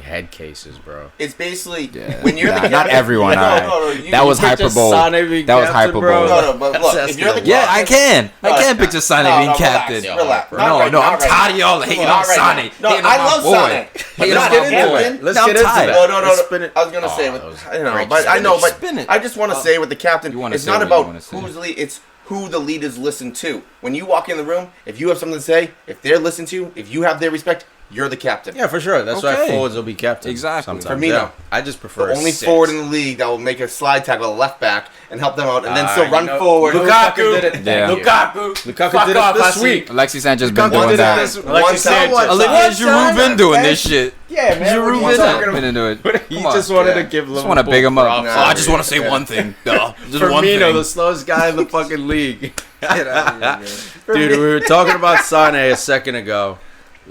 head cases, bro. It's basically Yeah. when you're the captain. Not everyone. No, all right. no, you- That was picture hyperbole. Sane being That was captain, hyperbole. bro. No, but look, That's if you're the asking Yeah, I can. I No, can picture Sane being captain. Relax. No, I'm tired of y'all hating on Sane. No, hating I on my love boy. Sane. Hating Let's on get my into boy. it. Let's Now get I'm into tired. that. No. Let's spin it. I was gonna say, that was I know, great but I know, but Spin it. I just want to say with the captain, You wanna it's say not what you about wanna say. who's lead. It's who the leaders listen to. When you walk in the room, if you have something to say, if they're listening to you, if you have their respect, you're the captain. Yeah, for sure. That's why Okay. forwards will be captain. Exactly. Sometimes. For me, yeah. though. I just prefer The only six. forward in the league that will make a slide tackle a left back and help them out, and then still You run know, forward. Lukaku did it. Yeah. Thank you. Lukaku Lukaku did it this week. Alexis Sanchez been Lukaku doing did it that. this One Alexis time. Sanchez. Olivier One Giroud time. been doing this shit. Yeah, man. Giroud what are you talking been about? into it. He Come on. just wanted to Yeah. give Liverpool Just want to big him up. props. Oh, I just want to say one thing. Duh. Just one Firmino, thing. the slowest guy in the fucking league. Get out of here, man. Dude, we were talking about Sane a second ago.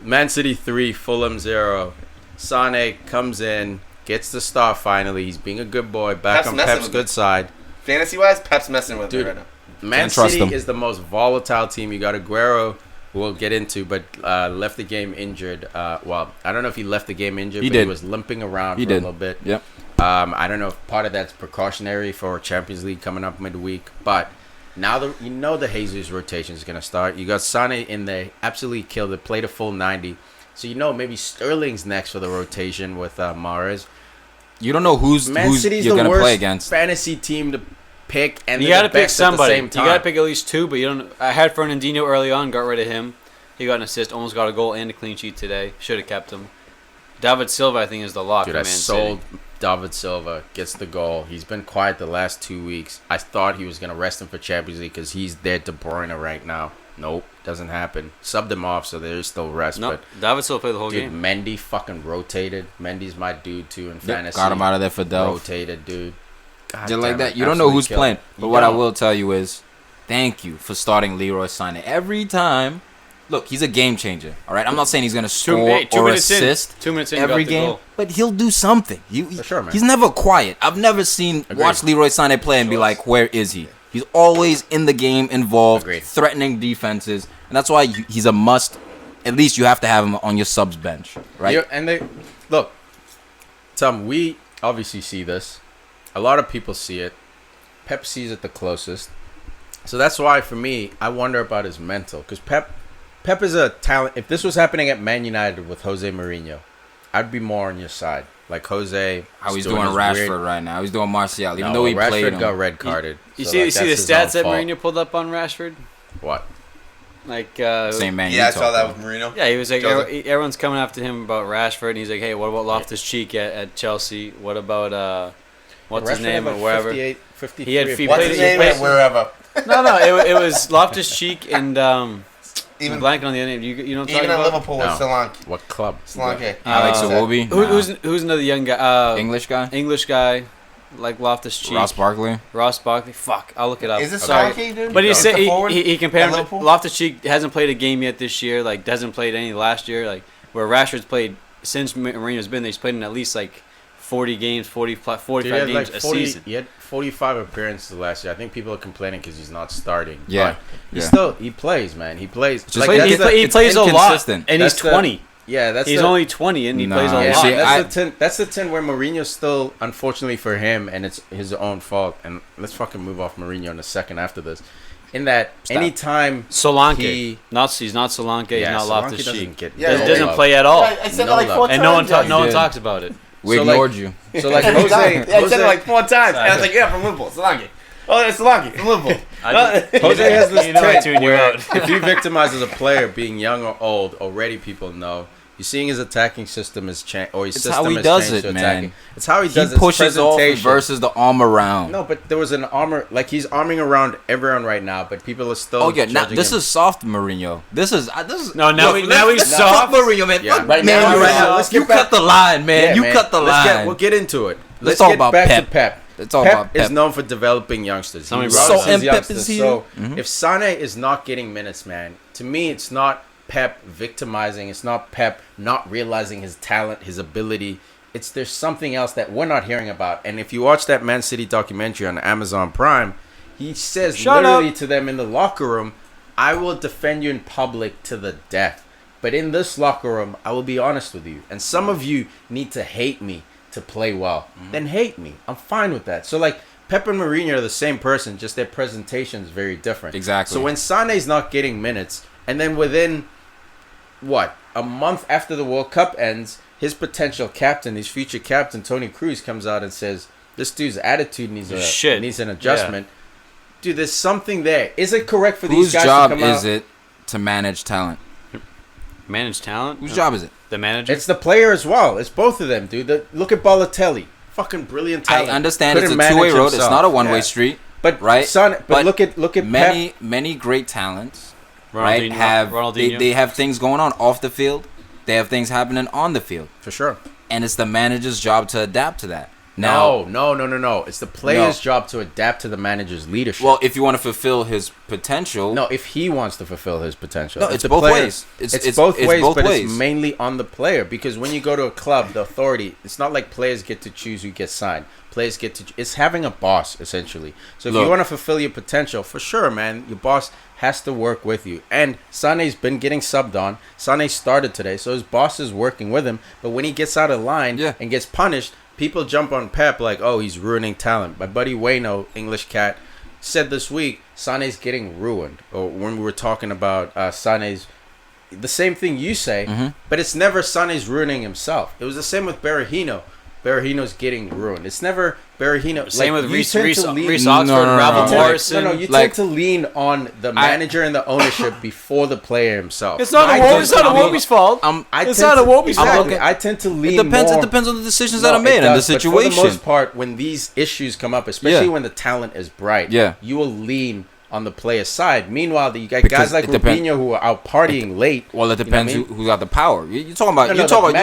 Man City 3, Fulham 0. Sane comes in, gets the start finally. He's being a good boy, back Pep's on messing Pep's with good him. side. Fantasy-wise, Pep's messing with Dude, it right now. Man Can't trust City him. is the most volatile team. You got Aguero, who we'll get into, but left the game injured. Well, I don't know if he left the game injured, He but did. he was limping around He for did. a little bit. Yep. I don't know if part of that's precautionary for Champions League coming up midweek, but now the Jesus rotation is going to start. You got Sane in there, absolutely killed it, played a full 90. So maybe Sterling's next for the rotation with Mahrez. You don't know who's Man City's you're the gonna worst play against. fantasy team to pick, and You they're got to the pick best at the somebody. same You time. got to pick at least two, but you don't. I had Fernandinho early on, got rid of him. He got an assist, almost got a goal and a clean sheet today. Should have kept him. David Silva, I think, is the lock Dude, for I Man sold City. David Silva, gets the goal. He's been quiet the last 2 weeks. I thought he was going to rest him for Champions League because he's their De Bruyne right now. Nope, doesn't happen. Subbed him off, so there's still rest. No, But David Silva played the whole dude, game. Mendy fucking rotated. Mendy's my dude too in fantasy. Got him out of there for Delph. Rotated, dude. God Just like damn that. it, You don't know who's absolutely playing. killed. But You what I don't. will tell you is, thank you for starting Leroy Sané every time. Look, he's a game changer. All right, I'm not saying he's gonna score Two or minutes assist in. 2 minutes in, every you got the game, goal. but he'll do something. For sure, man. He's never quiet. I've never seen Agreed. watch Leroy Sané play and be like, "Where is he?" He's always in the game, involved, Agreed. threatening defenses, and that's why he's a must. At least you have to have him on your subs bench, right? And they look, Tom. We obviously see this. A lot of people see it. Pep sees it the closest. So that's why, for me, I wonder about his mental. Because Pep is a talent. If this was happening at Man United with Jose Mourinho, I'd be more on your side. Like Jose, How he's is doing his Rashford weird- right now. He's doing Martial, even No, though he Rashford played him. got red carded. You So, see, like, you see that's the his stats own that fault. Mourinho pulled up on Rashford? What? Like, Same man. Yeah, I you saw talk that about. with Marino. yeah, he was like, Jose. everyone's coming after him about Rashford, and he's like, hey, what about Loftus-Cheek at Chelsea? What about, what's his Rashford name had or like wherever? 58, 53 He had or he What's played- his he name? played- At wherever. No, it was Loftus-Cheek and, Even I'm blanking on the other name. You know what I'm even talking at about? Liverpool No. with Solanke. What club? Solanke. Alex Iwobi, Who's another young guy? English guy, English guy, like Loftus-Cheek. Ross Barkley. Ross Barkley. Fuck, I'll look it up. Is it Sorry. Solanke, dude? But he Is said the forward he compared at him to Liverpool? Loftus-Cheek hasn't played a game yet this year. Like hasn't played any last year. Like where Rashford's played since Mourinho's been there. He's played in at least like 40 games, 45 Dude, he had games like a 40, season. he had 45 appearances last year. I think people are complaining because he's not starting. Yeah, But he plays, man. He plays. Just Like, play- that's the- He plays a lot, inconsistent. and he's That's the- 20. yeah, that's He's the, only 20, and he Nah, plays a yeah, lot. see, that's the 10 where Mourinho's still, unfortunately for him, and it's his own fault. And let's fucking move off Mourinho in a second after this. In that, Stop. anytime Solanke, he, he's not Solanke. yeah, he's not Solanke Loftus-Cheek. doesn't get Yeah, no Doesn't love. play at all, Yeah, I said No that like love. 4 times. and no one did. talks about it. We So, like- ignored you. So like Jose, Yeah, I said it Jose, like 4 times. And I was like, yeah, from Liverpool. Solanke. Oh, that's Solanke from Liverpool. Jose has this You know I tip tune you where out. if he victimizes a player being young or old, already people know. You're seeing his attacking system is changed, or his It's system how he has does changed it, to man. attacking. It's how he He does it. pushes off and presentation. versus the arm around. No, but there was an armor, like he's arming around everyone right now, but people are still. Oh yeah, now, judging this him. is soft Mourinho. This is No, now Look, now he's let's soft. fuck Mourinho, man. Yeah. Fuck Right Man now, U right right now, now. let's You get back- cut the line, man. Yeah, You man. cut the line. We'll get into it. Let's talk get about back Pep. to Pep. It's all Pep about is Pep. known for developing youngsters. Tell me He about loves it. his So, and Pep youngsters. is here. So Mhm. if Sane is not getting minutes, man, to me it's not Pep victimizing. It's not Pep not realizing his talent, his ability. there's something else that we're not hearing about. And if you watch that Man City documentary on Amazon Prime, he says literally to them in the locker room, I will defend you in public to the death. But in this locker room, I will be honest with you. And some of you need to hate me to play well. Then hate me. I'm fine with that. So, like, Pep and Mourinho are the same person, just their presentation is very different. Exactly. So when Sané's not getting minutes, and then within, a month after the World Cup ends, his potential captain, his future captain, Toni Kroos, comes out and says, this dude's attitude needs an adjustment. Dude, there's something there. Is it correct for these guys to come out? Whose job is it to manage talent? Manage talent? Whose job is it? The manager? It's the player as well. It's both of them, dude. Look at Balotelli. Fucking brilliant talent. I understand it's Couldn't a two-way manage road. himself. It's not a one-way street. But right? But look at many great talents. Right? They have things going on off the field. They have things happening on the field. For sure. And it's the manager's job to adapt to that. No. It's the player's job to adapt to the manager's leadership. Well, if you want to fulfill his potential. No, if he wants to fulfill his potential. No, it's both ways. It's both ways, but it's mainly on the player. Because when you go to a club, the authority, it's not like players get to choose who gets signed. Players get to... It's having a boss, essentially. So if you want to fulfill your potential, for sure, man, your boss has to work with you. And Sané's been getting subbed on. Sané started today, so his boss is working with him. But when he gets out of line and gets punished, people jump on Pep like, oh, he's ruining talent. My buddy Wayno, English cat, said this week, Sané's getting ruined. Or when we were talking about Sané's... The same thing you say, but it's never Sané's ruining himself. It was the same with Berahino. Berahino's getting ruined. It's never Berahino. Same with Reece Oxford, no, Ravel Morrison. No, you tend to lean on the manager and the ownership before the player himself. It's not Iwobi's fault. It's not Iwobi's fault. I tend to lean It depends on the decisions that are made and the situation. But for the most part, when these issues come up, especially when the talent is bright, you will lean on the player's side. Meanwhile, you got guys like Rubinho who are out partying late. Well, it depends who got the power. You're talking about. You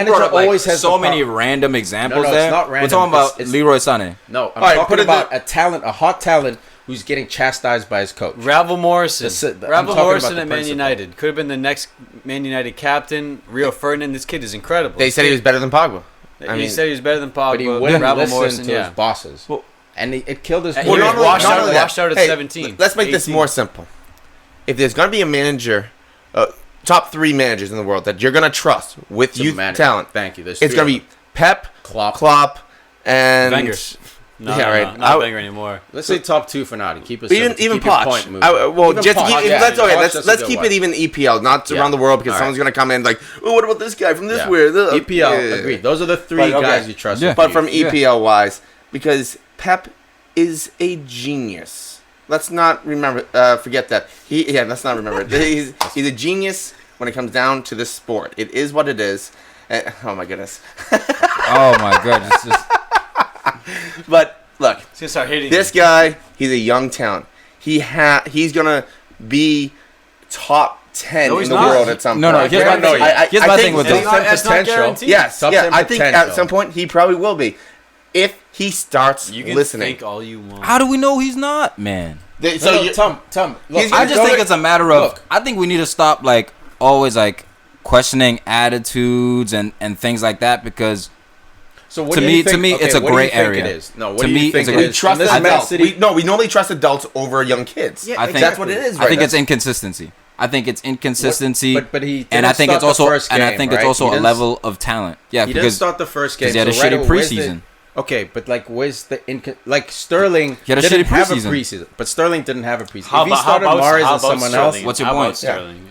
brought up always has so many random examples there. It's not random. We're talking about Leroy Sané. No, I'm talking about a hot talent who's getting chastised by his coach. Ravel Morrison. Ravel Morrison at Man principle. United could have been the next Man United captain. Rio Ferdinand. This kid is incredible. They said he was better than Pogba. He said he was better than Pogba. But he wouldn't Ravel listen Morrison, to his bosses. And it killed his... He was washed out at 17. Let's make this more simple. If there's going to be a manager, top 3 managers in the world that you're going to trust with youth talent, thank you. It's going to be Pep, Klopp, and... Wenger. No, not Wenger anymore. Let's say top 2 for now to keep it even Poch. Let's keep it even EPL, not around the world, because someone's going to come in like, oh, what about this guy from this weird? EPL, agreed. Those are the 3 guys you trust. But from EPL wise, because Pep is a genius. Let's not forget that. Let's not remember it. He's a genius when it comes down to this sport. It is what it is. Oh my goodness. Oh my goodness. But look, this guy, he's a young talent. He's gonna be top 10 in the world at some point. Here's my thing with this. Potential. Yes, I think at some point he probably will be. If he starts listening. You can think all you want. How do we know he's not, man? Tom, look, I just think it's a matter of... I think we need to stop, always, questioning attitudes and things like that, because... So to me, it's a gray area. It is? No, what do you think it is? Trust adults. We normally trust adults over young kids. Yeah, I think that's what it is. I think it's inconsistency. I think it's inconsistency. But he and I think it's also it's also a level of talent. Yeah, he didn't start the first game. He had a shitty preseason. Okay, but where's the Sterling he had a didn't shitty have a preseason, but Sterling didn't have a preseason. If he started how Mahrez and about someone else, what's your point?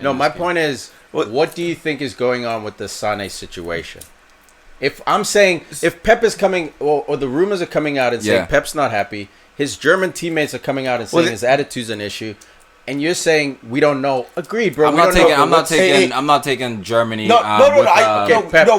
No, my point is, what do you think is going on with the Sané situation? If I'm saying, if Pep is coming, or the rumors are coming out and saying Pep's not happy, his German teammates are coming out and saying his attitude's an issue, and you're saying we don't know. Agreed, bro. I'm not taking Germany. No.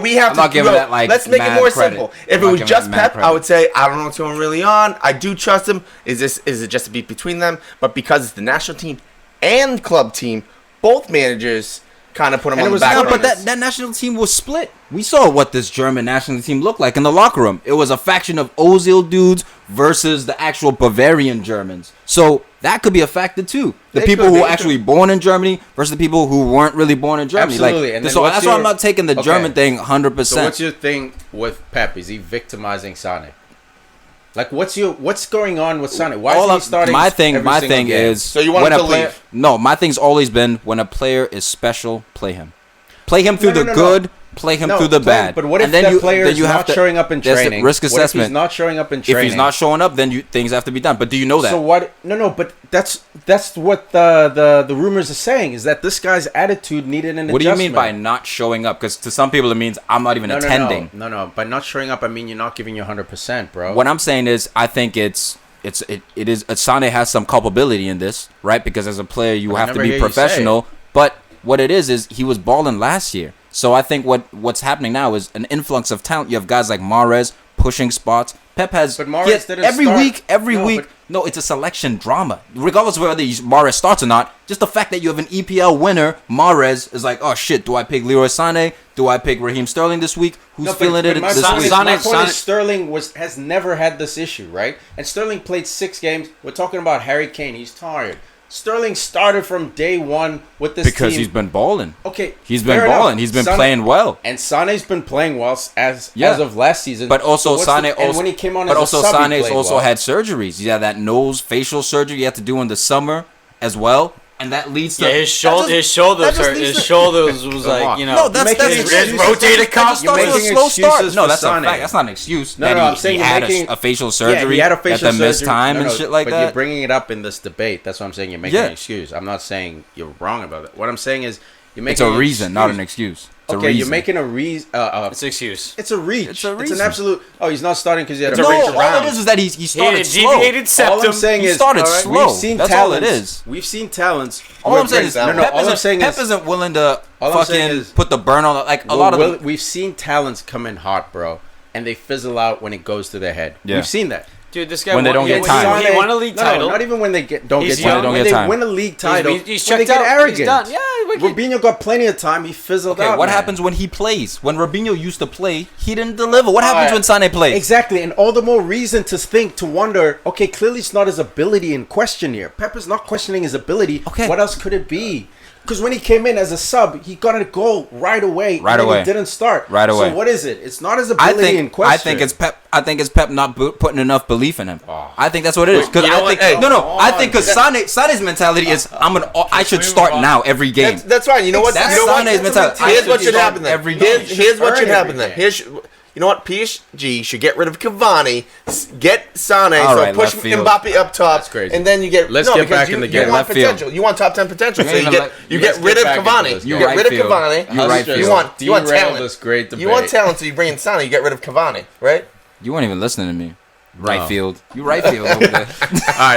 We have I'm not giving that let's make it more credit. simple. If it was just Pep, I would say I don't know what's going really on. I do trust him. Is it just a beat between them? But because it's the national team and club team, both managers kind of put him And on it the was back. not- No, but that national team was split. We saw what this German national team looked like in the locker room. It was a faction of Ozil dudes versus the actual Bavarian Germans. So that could be a factor too. The They people could, who they were could. actually born in Germany versus the people who weren't really born in Germany. Absolutely. Like, And then so what's that's why your- I'm not taking the Okay. German thing 100%. So what's your thing with Pep? Is he victimizing Sane? Like, what's going on with Sane? Why is he starting? my every thing single game? is So you want when him a to player, leave? No, my thing's always been when a player is special, play him. Play him through No, the no, no, good, play him No, through the play- bad. But what if and then that you, player then is you have not to, showing up in there's the training? risk What if assessment. he's not showing up in If training? he's not showing up, then things have to be done. But do you know that? So what? No, but that's what the rumors are saying, is that this guy's attitude needed an What do you mean by adjustment. not showing up? Because to some people it means I'm not even attending. No. By not showing up, I mean you're not giving your 100%, bro. What I'm saying is, I think it is Sane has some culpability in this, right? Because as a player, you I have to never be hear you say professional. But what it is he was balling last year. So I think what's happening now is an influx of talent. You have guys like Mahrez pushing spots. Pep has But Mahrez he has- didn't every start. week. No, but- No, it's a selection drama. Regardless of whether Mahrez starts or not, just the fact that you have an EPL winner, Mahrez, is like, oh shit, do I pick Leroy Sané? Do I pick Raheem Sterling this week? Who's feeling it my this point week? is- my Sane- point is Sterling has never had this issue, right? And Sterling played 6 games. We're talking about Harry Kane. He's tired. Sterling started from day one with this Because team. he's been balling. Okay, He's been fair balling. enough. He's been Sané- playing well. And Sane's been playing well as Yeah. of last season. But also So what's Sane the- and also, when he came on but as also a sub, he Sane's played also well. had surgeries. Yeah, that nose facial surgery you have to do in the summer as well, and that leads to Yeah, his shoulders that just hurt. leads His to- shoulders was Come like, on. you know. No, that's making his excuses. rotator cuff. That just starts You're with a making slow start. excuses No, for that's a Sané. fact. That's not an excuse. No, that I'm saying he you're had making a facial Yeah, surgery. he had a facial that missed surgery. time No, and no, shit like but that. you're bringing it up in this debate. That's what I'm saying. You're making Yeah. an excuse. I'm not saying you're wrong about it. What I'm saying is you're It's making a an reason, not an excuse. excuse. It's a Okay, reason. you're making a reason. It's an excuse. It's a reach. It's a It's reason. an absolute. Oh, he's not starting because he had It's a a No, reach reach. all around. it is that he He had started a slow. deviated septum. All I'm saying He is started slow. We've seen That's all talents. it is. We've seen talents. All I'm saying is No, Pep, all I'm isn't, saying Pep is- isn't willing to All I'm saying fucking is- put the burn on like a lot of them. We've seen talents come in hot, bro, and they fizzle out when it goes to their head. Yeah. We've seen that. Dude, this guy When they won, don't get he, time. He won a league No, title. not even when they don't He's get young. time. Don't When get they time. win a league title, he's when they checked get out. arrogant. He's done. Yeah, we can- Robinho got plenty of time. He fizzled Okay, out. what man. happens when he plays? When Robinho used to play, he didn't deliver. What happens when Sané plays? Exactly, and all the more reason to think, to wonder, okay, clearly it's not his ability in question here. Pep is not questioning his ability. Okay. What else could it be? Because when he came in as a sub, he got a goal right away. Right and then away. He didn't start. Right away. So what is it? It's not his I ability in think question. I think it's Pep not putting enough belief in him. I think that's what it is. Because You know I what? think Hey, I think because Sané's mentality is I should start now every game. That's fine. You know what? That's You know what? Sané's mentality. I Here's what should start happen then. every game. Here's what Earn should happen every then. game. You know what? PSG should get rid of Cavani, get Sane, All so right, push left field. Mbappe up top, That's crazy. and then you get Let's get because back you, in the you game. want Left field. potential. You want top 10 potential, so Yeah, you even get let's rid get of back into Cavani. this. You You get right rid of field. Cavani. You right You field. want Derail talent. this great debate. You want talent, so you bring in Sane. You get rid of Cavani, right? You weren't even listening to me. Right No. field. You right field over there. All right,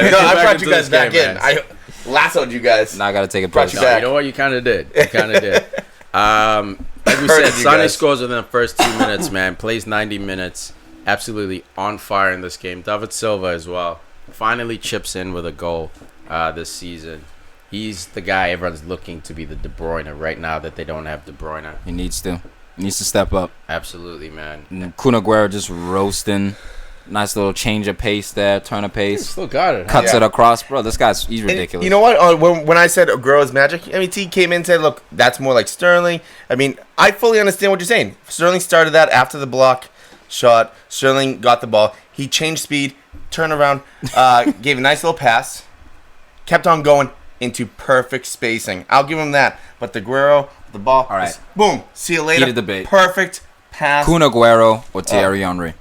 let's No, get I back brought into you guys this back game, in. man. I lassoed you guys. Now I gotta take a Brought piss. you No, back. you know what? You kind of did. You kind of did. Like we Hurted said, you Sané guys. scores within the first 2 minutes, man. Plays 90 minutes. Absolutely on fire in this game. David Silva as well. Finally chips in with a goal this season. He's the guy everyone's looking to be the De Bruyne right now that they don't have De Bruyne. He needs to. He needs to step up. Absolutely, man. Kun Aguero just roasting. Nice little change of pace there. Turn of pace. Still got it. Huh? Cuts Yeah. it across. Bro, this guy's he's And ridiculous. you know what? When I said Aguero's magic, I mean, T came in and said, look, that's more like Sterling. I mean, I fully understand what you're saying. Sterling started that after the block shot. Sterling got the ball. He changed speed, turned around, gave a nice little pass, kept on going into perfect spacing. I'll give him that. But the Aguero, the ball, All right. just boom, see you later. Heated debate. Perfect pass. Kun Aguero or Thierry Henry?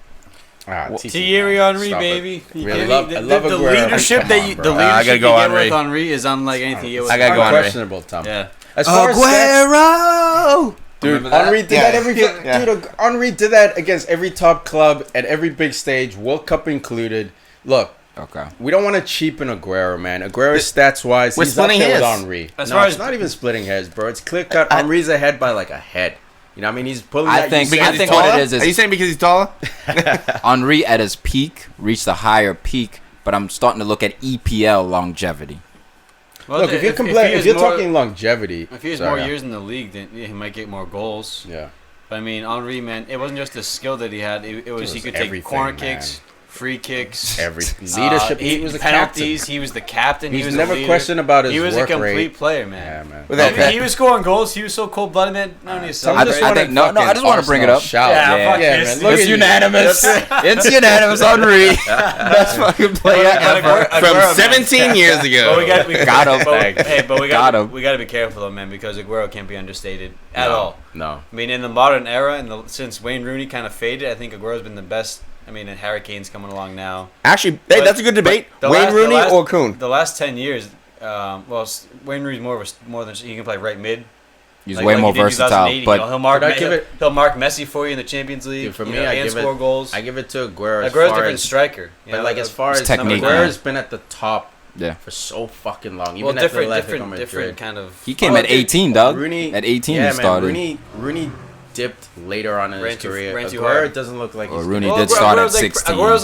Thierry Henry, Stop it. baby. You Really can't- love- the, I love the Aguero. leadership Come that on, you, bro. the I leadership gotta you go get Henry. with Henry is unlike anything you get with I gotta go Henry. Questionable, Tom. Yeah. As far as stats, Aguero! dude, Remember that? Henry did Yeah. that every Yeah. dude. Henry did that against every top club at every big stage, World Cup included. Look, Okay. we don't want to cheapen Aguero, man. Aguero stats wise, We're he's up splitting there with hairs. Henry. As No, far it's as- not even splitting hairs, bro. It's clear cut. Henry's ahead by like a head. You know what I mean? He's pulling I that. think- you see I his think taller- what it is Are you saying because he's taller? Henry at his peak reached a higher peak, but I'm starting to look at EPL longevity. Well, Look, if you're talking longevity, if he has more years in the league, then he might get more goals. Yeah. But I mean, Henry, man, it wasn't just the skill that he had. It was he could take corner kicks, free kicks, leadership. He was a penalties. captain. He was the captain. He's he was never a questioned about his He was work a complete rate. player, man. Yeah, man. I mean, he was scoring goals. He was so cold-blooded, man. No need to celebrate. I just want to bring it up. Shout. Yeah, fuck man. this. Look It's at you. unanimous. It's unanimous. Henry, best fucking player ever. From 17 years ago. But we Got him. But we Got got him. we got to be careful though, man, because Aguero can't be understated at all. No. I mean, in the modern era, since Wayne Rooney kind of faded, I think Aguero's been the best. I mean, and Harry Kane's coming along now. Actually, hey, that's a good debate. Wayne Rooney or Kuhn? The last 10 years, Wayne Rooney's more than he can play right mid. He's way more he did in versatile. 2008, But he'll mark Messi for you in the Champions League. Dude, for me, and score goals. I give it to Aguero. Aguero's a different striker. But like as far as technique, Aguero's been at the top yeah, for so fucking long. well, Even at the different Madrid. kind of. he came at 18, dog. Rooney, At 18, yeah, he started. Man, Rooney dipped later on in his career. ran too Aguero hard. doesn't look like Well, he's Rooney gonna- did start at Aguero's 16. Aguero's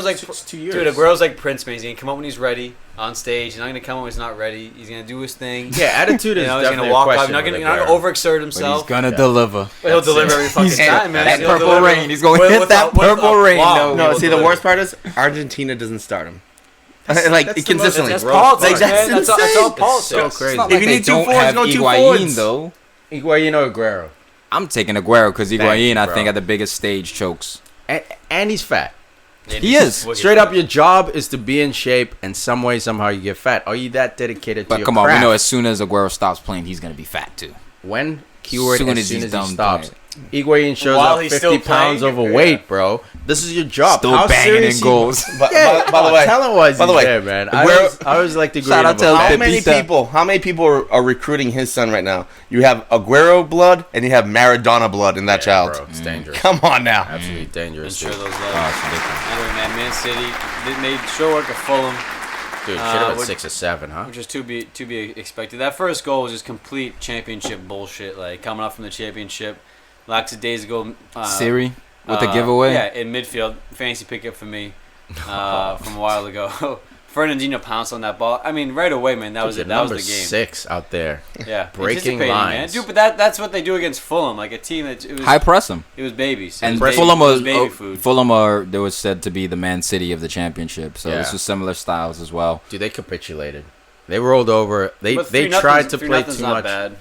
like It's 2 years. dude. Aguero's like Prince, man. He's gonna come out when he's ready on stage. He's not gonna come out when he's not ready. He's gonna do his thing. Yeah, attitude is You know, he's definitely gonna walk a off. question. You're with not Aguero. gonna overexert But himself. he's gonna deliver. But he'll deliver every fucking time, man. That He'll purple deliver rain. He's going to with- hit with that a- with a- purple rain, wow. though. No, He'll see, the deliver. worst part is Argentina doesn't start him. Like, that's the consistently. That's Gross politics, part. man. That's all insane. politics. So crazy. It's not If like you they need two don't forwards, have go two Higuain, forwards. though. Higuain or Aguero. I'm taking Aguero because Higuain, you, I bro. think, at the biggest stage chokes. And he's fat. Yeah, He is. Straight up, your job is to be in shape, and some way, somehow, you get fat. Are you that dedicated to But your come on, craft? we know as soon as Aguero stops playing, he's going to be fat, too. When? Keyword Soon as as soon he's as he done stops. playing. Higuain shows While up he's 50 still pounds playing? overweight, bro. This is your job. Still How banging serious in he- goals. But, Yeah, by the way, talent-wise, by the he's way, there, man. Aguero- I always like to agree. Shout out to how Pepita. many people are recruiting his son right now? You have Aguero blood and you have Maradona blood in that child. Bro, it's dangerous. Come on now. Absolutely And dangerous. sure Dude, those Oh, levels. it's ridiculous. Anyway, man, Man City they made short work of Fulham, should have been which- 6 or 7, huh? which is to be expected. That first goal was just complete championship bullshit. Like coming up from the championship, lackadaisical. Siri with the giveaway. Yeah, in midfield, fancy pickup for me from a while ago. Fernandinho pounced on that ball. I mean, right away, man. That was Dude, it. That was number the game. 6 out there. Yeah, Breaking anticipating, lines. man. Dude, but that's what they do against Fulham, like a team that it was. High press him. It was babies. It And was Fulham it was baby food. Fulham are there was said to be the Man City of the championship, so Yeah. this was similar styles as well. Dude, they capitulated. They rolled over. They But tried to 3-0's play not too much. Bad.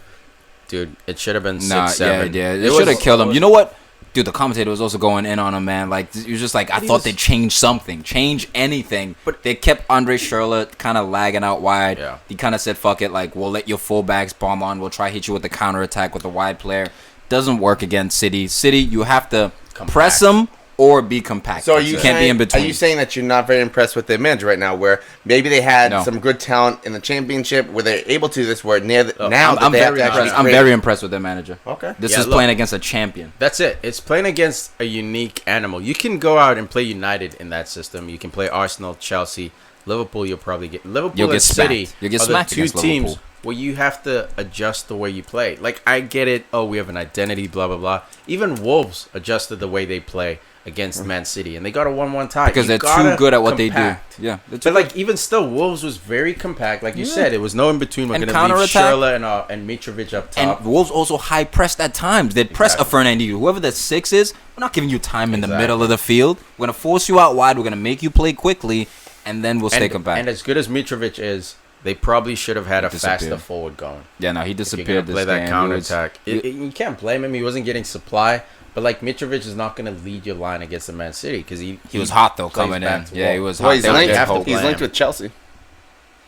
Dude, it should have been 6, Nah, 7. yeah, It they was- should have killed him. You know what? Dude, the commentator was also going in on him, man. Like, he was just like, I he thought was- they'd change something, change anything. But they kept Andre Schürrle kind of lagging out wide. Yeah. He kind of said, fuck it, like, we'll let your fullbacks bomb on. We'll try hit you with the counterattack with the wide player. Doesn't work against City. City, you have to press them or be compact. So are you you can't be in Are between. you saying that you're not very impressed with their manager right now, where maybe they had No. some good talent in the championship, where they're able to do this, where now that I'm they have very to actually impressed. I'm create- very impressed with their manager. Okay. This Yeah, is look. playing against a champion. That's it. It's playing against a unique animal. You can go out and play United in that system. You can play Arsenal, Chelsea, Liverpool. You'll probably get Liverpool You'll and get City. smacked. You'll get are the smacked two against teams Liverpool. where you have to adjust the way you play. Like I get it. Oh, we have an identity. Blah blah blah. Even Wolves adjusted the way they play against Man City, and they got a 1-1 tie Because You they're gotta too good at what compact. they do. Yeah. they're too But like even still, Wolves was very compact. Like you Yeah. said, it was no in between. We're And gonna leave counterattack. Schürrle and Mitrovic up top. And Wolves also high pressed at times. They'd press a Fernandinho. Whoever the 6 is, we're not giving you time in the middle of the field. We're going to force you out wide. We're going to make you play quickly, and then we'll stay compact. And as good as Mitrovic is, they probably should have had a faster Disappeared. forward going. Yeah, no, he If you're disappeared gonna this play that game. counterattack. You can't blame him. He wasn't getting supply. But like Mitrovic is not going to lead your line against the Man City because he was hot, though, plays coming back in. to Yeah, wall. he was Well, hot. he's They linked, have hope. he's linked with Chelsea.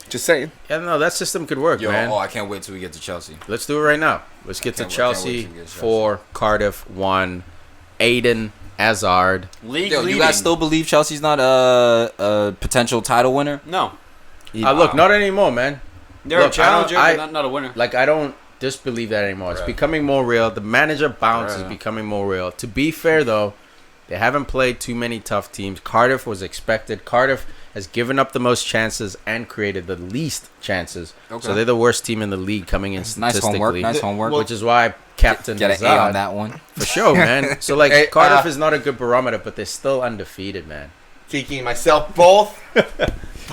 Just saying. Yeah, no, that system could work, Yo, man. I can't wait till we get to Chelsea. Let's do it right now. Let's get to Can't wait Chelsea till we get to Chelsea. 4, Cardiff 1, Aiden Hazard. League Yo, leading. you guys still believe Chelsea's not a potential title winner? No, Look, not anymore, man. they're Look, a challenger, I don't- but not a winner. Like I don't disbelieve that anymore. It's becoming more real. The manager bounce is Right. becoming more real. To be fair though, they haven't played too many tough teams. Cardiff was expected. Cardiff has given up the most chances and created the least chances. Okay. So they're the worst team in the league coming in Nice statistically. homework. Nice homework. Which is why Captain Get an Hazard, A on that one. for sure, man. So like Hey, Cardiff is not a good barometer, but they're still undefeated, man. Tiki and myself both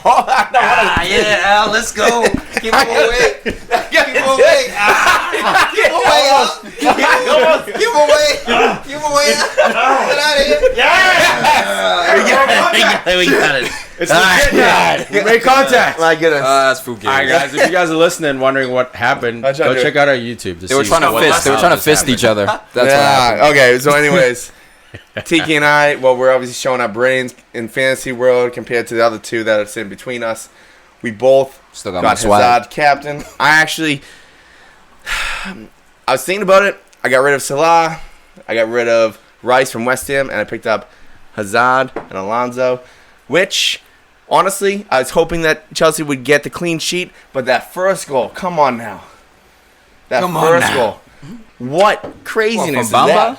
ball. I don't want to. Yeah, Al, let's go. Keep him away. Keep him away. Keep him away, Al. Keep him away. Keep him away. Get out of here. Yeah. We got it. It's legit now. We made contact. My goodness. That's spooky. All right, guys. If you guys are listening, wondering what happened, go check out our YouTube. They were trying to fist. They were trying to fist each other. That's what happened. Okay, so anyways, Tiki and I, well, we're obviously showing our brains in fantasy world compared to the other two that are sitting between us. We both Still got my got swag. Hazard captain. I was thinking about it. I got rid of Salah. I got rid of Rice from West Ham, and I picked up Hazard and Alonso, which, honestly, I was hoping that Chelsea would get the clean sheet, but that first goal, come on now. That Come on first now. goal. What craziness From is that?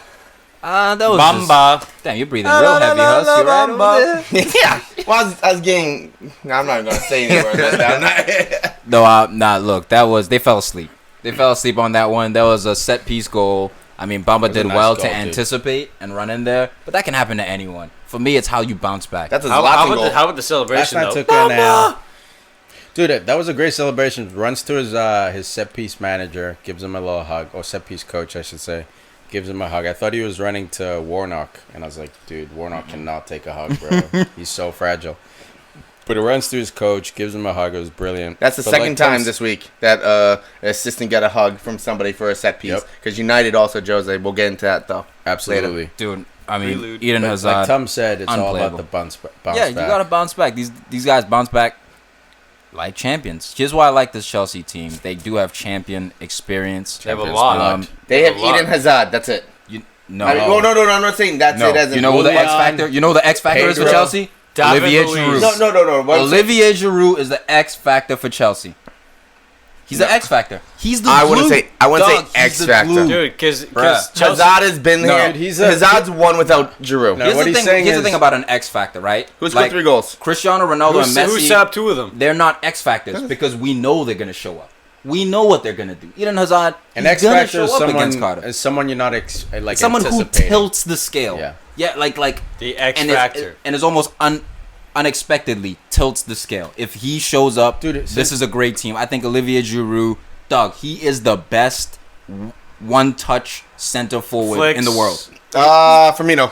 Bamba? That was Bamba. Just, damn, you're breathing real heavy, Huss. You right over there? Yeah. Well, I was getting... I'm not going to say any words like that. No, nah, look, they fell asleep. They fell asleep on that one. That was a set-piece goal. I mean, Bamba was a did nice well goal, to too. anticipate and run in there, but that can happen to anyone. For me, it's how you bounce back. That's a How Zlatan about goal. the Last celebration, night though? took an L. Dude, that was a great celebration. Runs to his set piece manager, gives him a little hug, or set piece coach, I should say, gives him a hug. I thought he was running to Warnock, and I was like, dude, Warnock cannot take a hug, bro. He's so fragile. But he runs to his coach, gives him a hug. It was brilliant. That's the But second like time Tom's- this week that an assistant got a hug from somebody for a set piece. Yep. Because United also, Jose. We'll get into that, though. Absolutely. Dude, I mean, Prelude. Eden But Hazard. like Tom said, it's all about unplayable. the bounce Yeah, you back. got to bounce back. These guys bounce back like champions. Here's why I like this Chelsea team. They do have champion experience. They have a lot. They have A lot. Eden Hazard. That's it. No, No, I'm not saying that's no. it as in You know who the Julian, X factor? You know who the X factor is for Pedro, Chelsea? David Olivier Luiz. Giroud. No. What I'm saying- Olivier Giroud is the X factor for Chelsea. He's the X factor. He's the glue. I wouldn't say Dog, X he's the factor. glue. Dude, because Bruh. Chelsea. Hazard has been there. dude, Hazard's won without Giroud. No. Here's what the he's thing. saying Here's the is- thing about an X factor, right? Who scored 3 goals? Cristiano Ronaldo Who and Messi. set up 2 of them? They're not X factors because we know they're gonna show up. We know what they're gonna do. Eden Hazard, An he's X gonna factor show is up against someone Cardiff. is someone you're not like Someone who anticipating. tilts the scale. Yeah. like The X and factor. and is almost unexpectedly tilts the scale. If he shows up, Dude, this is a great team. I think Olivier Giroud, dog, he is the best one-touch center forward Flicks. in the world. Firmino.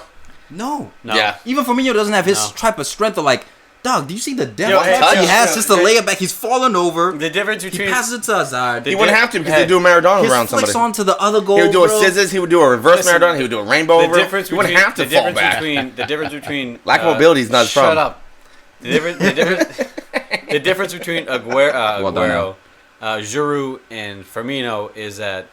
No. No. Yeah. Even Firmino doesn't have his No. type of strength of like, dog, do you see the depth Yo, of hey, touch he yo, has? yo, Just to lay it back. He's fallen over. The difference He between passes it to Hazard. He wouldn't have to because Hey, he'd do a Maradona His around flicks somebody. onto the other goal. He would do a bro. scissors. He would do a reverse Listen, Maradona. He would do a rainbow the over. difference He wouldn't between have to the fall difference back. between the difference between Lack of mobility is not his shut problem. up. The difference between Aguero, Giroud, and Firmino is that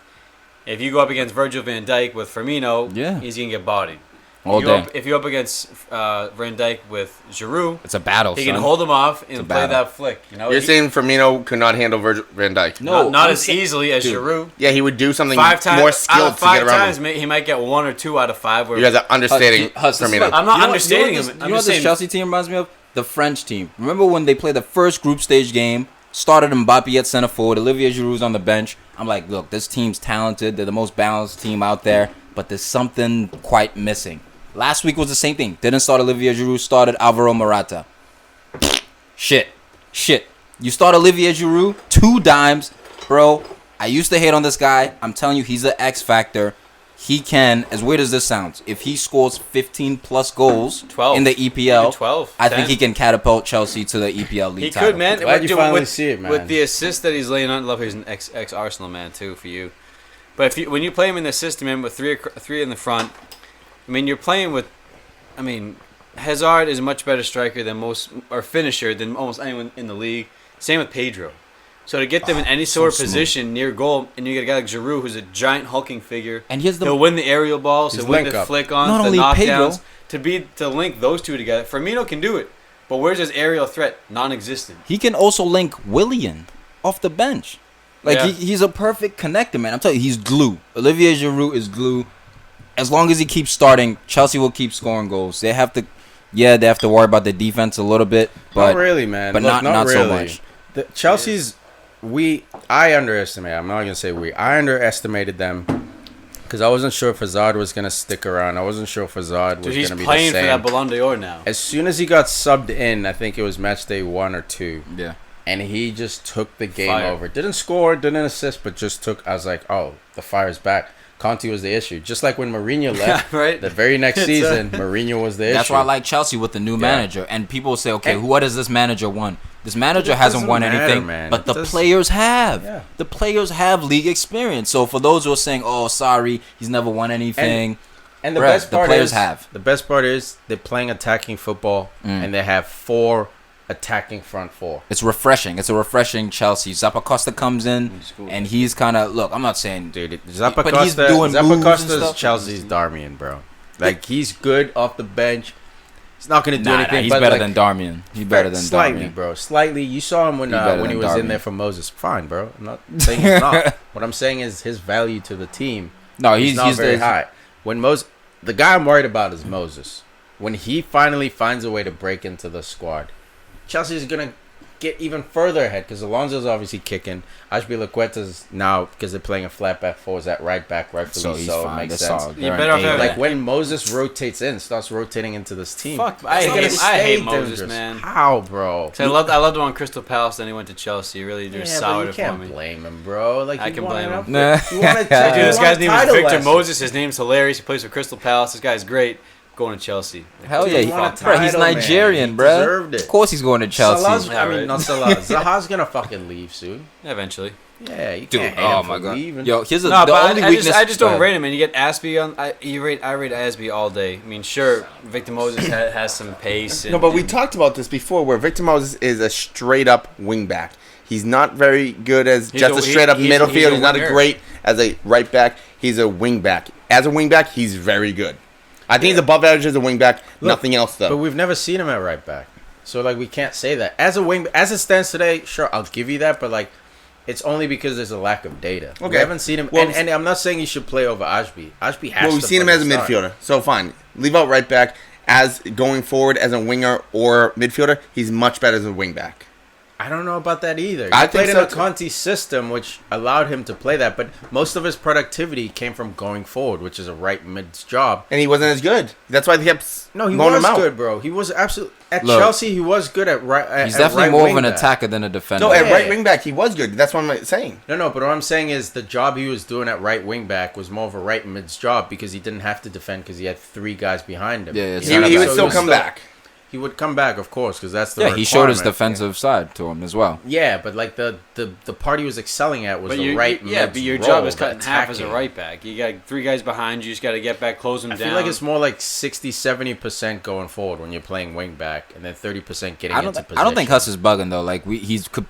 if you go up against Virgil van Dijk with Firmino, Yeah. he's gonna get bodied. All if you day. if you up against Van Dijk with Giroud, It's a battle, he son. can hold him off and a play battle. that flick. You know, You're He- saying Firmino could not handle Virgil van Dijk? No, not I'm as saying- easily as Dude. Giroud. Yeah, he would do something 5 times, more out skilled of to 5 get around times, him. he might get 1 or 2 out of 5. Where You guys are understating Huss, this is Firmino. what- I'm not you know what- understating you know him. what this- I'm You know what just this saying- Chelsea team reminds me of? The French team. Remember when they played the first group stage game? Started Mbappe at center forward. Olivier Giroud's on the bench. I'm like, look, this team's talented. They're the most balanced team out there, but there's something quite missing. Last week was the same thing. Didn't start Olivier Giroud. Started Alvaro Morata. Shit. You start Olivier Giroud, 2 dimes, bro. I used to hate on this guy. I'm telling you, he's the X factor. He can, as weird as this sounds, if he scores 15 plus goals 12. in the EPL, Even 12, I think 10. he can catapult Chelsea to the EPL league He title. could, man. Glad you Dude, finally with, see it, man. With the assist that he's laying on, love he's an ex Arsenal man too for you. But if you when you play him in the system, man, with three in the front, I mean, you're playing with, I mean, Hazard is a much better striker than most or finisher than almost anyone in the league. Same with Pedro. So to get them in any sort of smooth. position near goal, and you get a guy like Giroud who's a giant hulking figure, And here's the he'll win the aerial balls, His he'll win link the up. flick ons, Not the only knockdowns. Pedro. To link those two together, Firmino can do it. But where's his aerial threat? Non-existent. He can also link Willian off the bench. Like Yeah. he's a perfect connector, man. I'm telling you, he's glue. Olivier Giroud is glue. As long as he keeps starting, Chelsea will keep scoring goals. They have to worry about the defense a little bit, but not really, man. but Look, not so really. much. The Chelsea's, I underestimated. I'm not gonna say we. I underestimated them Because I wasn't sure if Hazard was going to stick around. I wasn't sure if Hazard was Dude, going he's to be the playing same. for that Ballon d'Or now. As soon as he got subbed in, I think it was match day 1 or 2. Yeah. And he just took the game Fire. over. Didn't score, didn't assist, but just took. I was like, oh, the fire's back. Conte was the issue. Just like when Mourinho left, Right? the very next season, Mourinho was the issue. That's why I like Chelsea with the new manager. And people say, okay, what has this manager won? This manager hasn't won anything, but the players have. Yeah. The players have league experience. So for those who are saying, oh, sorry, he's never won anything. And the Bruh, best the part players is, have. the best part is they're playing attacking football, and they have 4 attacking front 4. It's refreshing. It's a refreshing Chelsea. Zappacosta comes in, and he's kind of, look, I'm not saying, Dude, but Zappacosta, he's doing moves and Zappacosta's stuff. Chelsea's Darmian, bro. Like, he's good off the bench. He's not going to do nah, anything. he's but better like, than Darmian. He's better than slightly, Darmian. bro. Slightly. You saw him when He's better he than was in Darmian. there for Moses. Fine, bro. I'm not saying he's not. What I'm saying is his value to the team. No, He's not very the- high. When the guy I'm worried about is Moses. When he finally finds a way to break into the squad, Chelsea's gonna get even further ahead because Alonso's obviously kicking. Ashby Laqueta's now, because they're playing a flat back 4, is at right back, rightfully So he's so. It fine. makes That's sense. solid. You They're better an off A. having Like when Moses rotates in, starts rotating into this team. Fuck, it's I not gonna hate stay Moses, dangerous. man. How, bro? I loved him on Crystal Palace, then he went to Chelsea. Really, just Yeah, but soured you it for can't me. blame him, bro. Like I you can wanted blame up- him. Nah. You wanted Dude, this guy's name is Victor Moses. Moses. His name's hilarious. He plays for Crystal Palace. This guy's great. Going to Chelsea. Hell Dude, yeah, he won a bruh, he's title, man. Nigerian, He bro. deserved it. Of course he's going to Chelsea. Salah's, Yeah, I mean, right. not Salah. Zaha's gonna fucking leave soon. Eventually. Yeah, you Dude, can't hate oh him my for god. leaving. Yo, here's No, the but only I weakness. just don't Go rate ahead. him. And you get Aspie on. I rate Aspie all day. I mean, sure, Victor Moses has some pace. And, No, but we and- talked about this before, where Victor Moses is a straight up wing back. He's not very good as He's just a- a straight up he's- middle he's field. a He's not winger. a great as a right back. He's a wing back. As a wing back, he's very good. I think he's above average as a wing back. Nothing else But though. we've never seen him at right back, so like we can't say that as a wing. As it stands today, sure, I'll give you that, but like it's only because there's a lack of data. We Okay. haven't seen him, Well, and I'm not saying he should play over Ashby. Ashby has. Well, we've to seen him play as a the start. midfielder, so fine. Leave out right back as going forward as a winger or midfielder. He's much better as a wing back. I don't know about that either. He I think played so in a too. Conte system, which allowed him to play that, but most of his productivity came from going forward, which is a right mid's job. And he wasn't as good. That's why they kept No, he loaning was him out. good, bro. He was absolutely at Look, Chelsea. He was good at right. He's at definitely right more of wing an back. attacker than a defender. No, at Yeah. right wing back, he was good. That's what I'm saying. No, but what I'm saying is the job he was doing at right wing back was more of a right mid's job because he didn't have to defend because he had 3 guys behind him. Yeah, it's He, not he a would bad still thing. come back. He would come back, of course, because that's the Yeah, he showed his requirement. defensive side to him as well. Yeah, but like the part he was excelling at was But the you, right yeah, mid's but your role, job is the cut in half as a attacking. right back. You got 3 guys behind you. You just got to get back, close them I down. feel like it's more like 60-70% going forward when you're playing wing back, and then 30% getting I don't, into position. I don't think Huss is bugging though. Like